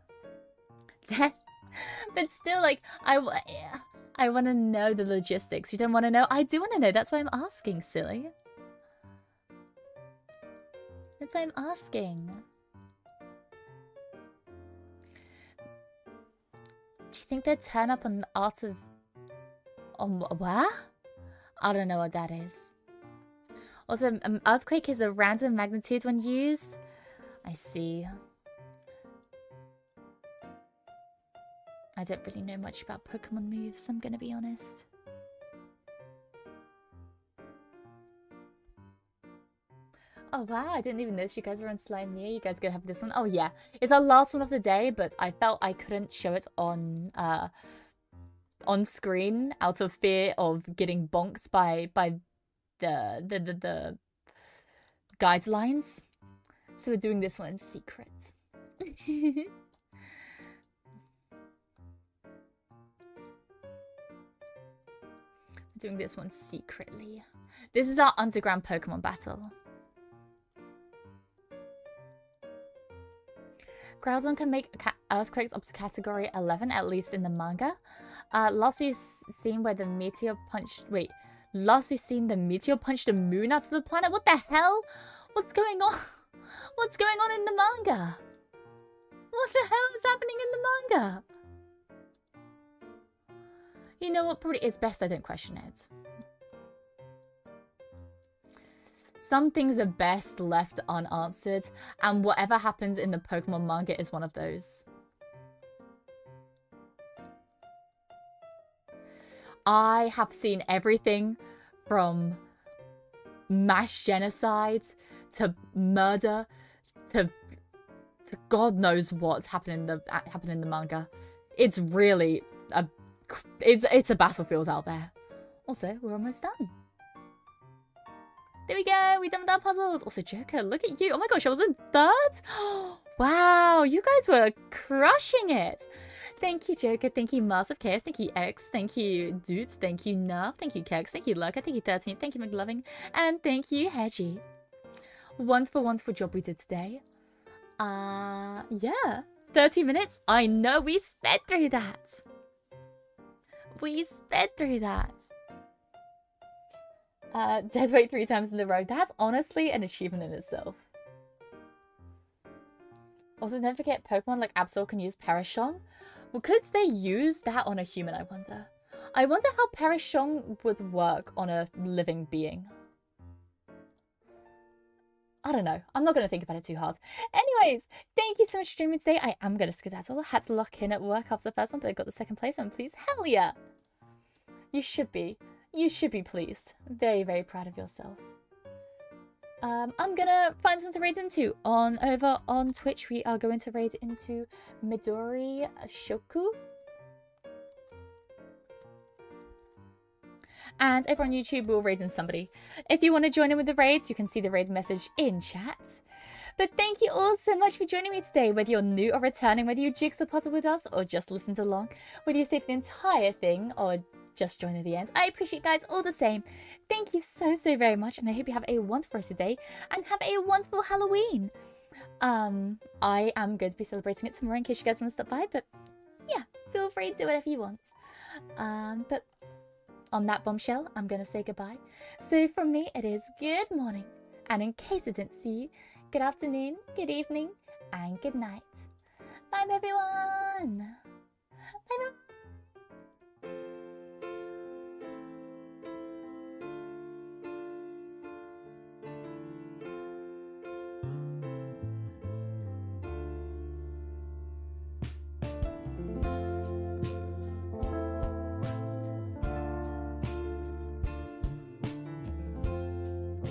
But still, like, I want to know the logistics. You don't want to know? I do want to know. That's why I'm asking, silly. That's why I'm asking. Do you think they'd turn up on Art of... On where? I don't know what that is. Also, Earthquake is a random magnitude when used. I see. I don't really know much about Pokemon moves, I'm gonna be honest. Oh wow, I didn't even notice you guys were on Slime Mia. You guys gonna have this one? Oh yeah, it's our last one of the day, but I felt I couldn't show it on on screen out of fear of getting bonked by the guidelines. So we're doing this one in secret. Doing this one secretly. This is our underground Pokemon battle. Groudon can make earthquakes up to category 11, at least in the manga. Last we've seen where the meteor punched... Wait. Last we've seen the meteor punch the moon out of the planet? What the hell? What's going on? What's going on in the manga? What the hell is happening in the manga? You know what? Probably it's best I don't question it. Some things are best left unanswered, and whatever happens in the Pokemon manga is one of those. I have seen everything from mass genocide to murder to God knows what's happening in the manga. It's really a it's a battlefield out there. Also, we're almost done. There we go. We're done with our puzzles. Also, Joker, look at you. Oh my gosh, I was in third. Wow, you guys were crushing it. Thank you, Joker. Thank you, Master of Chaos. Thank you, X. Thank you, Dudes. Thank you, Nerf. Thank you, Kex. Thank you, Lurker. Thank you, 13. Thank you, McLoving. And thank you, Hedgie. Wonderful job we did today. Yeah. 30 minutes. I know we sped through that. We sped through that. Dead weight 3 times in a row. That's honestly an achievement in itself. Also, don't forget Pokemon like Absol can use Parashong. Well, could they use that on a human, I wonder? I wonder how Parashong would work on a living being. I don't know. I'm not going to think about it too hard. Anyways, thank you so much for streaming today. I am going to skedaddle. I had to lock in at work after the first one, but I got the second place. I'm pleased. Hell yeah. You should be. You should be pleased. Very, very proud of yourself. I'm going to find someone to raid into. Over on Twitch, we are going to raid into Midori Shoku. And over on YouTube, we'll raid in somebody. If you want to join in with the raids, you can see the raids message in chat. But thank you all so much for joining me today, whether you're new or returning, whether you jigsaw puzzle with us or just listened along, whether you stayed for the entire thing or just joined at the end. I appreciate you guys all the same. Thank you so very much, and I hope you have a wonderful rest of the day and have a wonderful Halloween. I am going to be celebrating it tomorrow in case you guys want to stop by, but yeah, feel free to do whatever you want. But on that bombshell, I'm going to say goodbye. So from me, it is good morning. And in case I didn't see you, good afternoon, good evening, and good night. Bye, everyone. Bye-bye.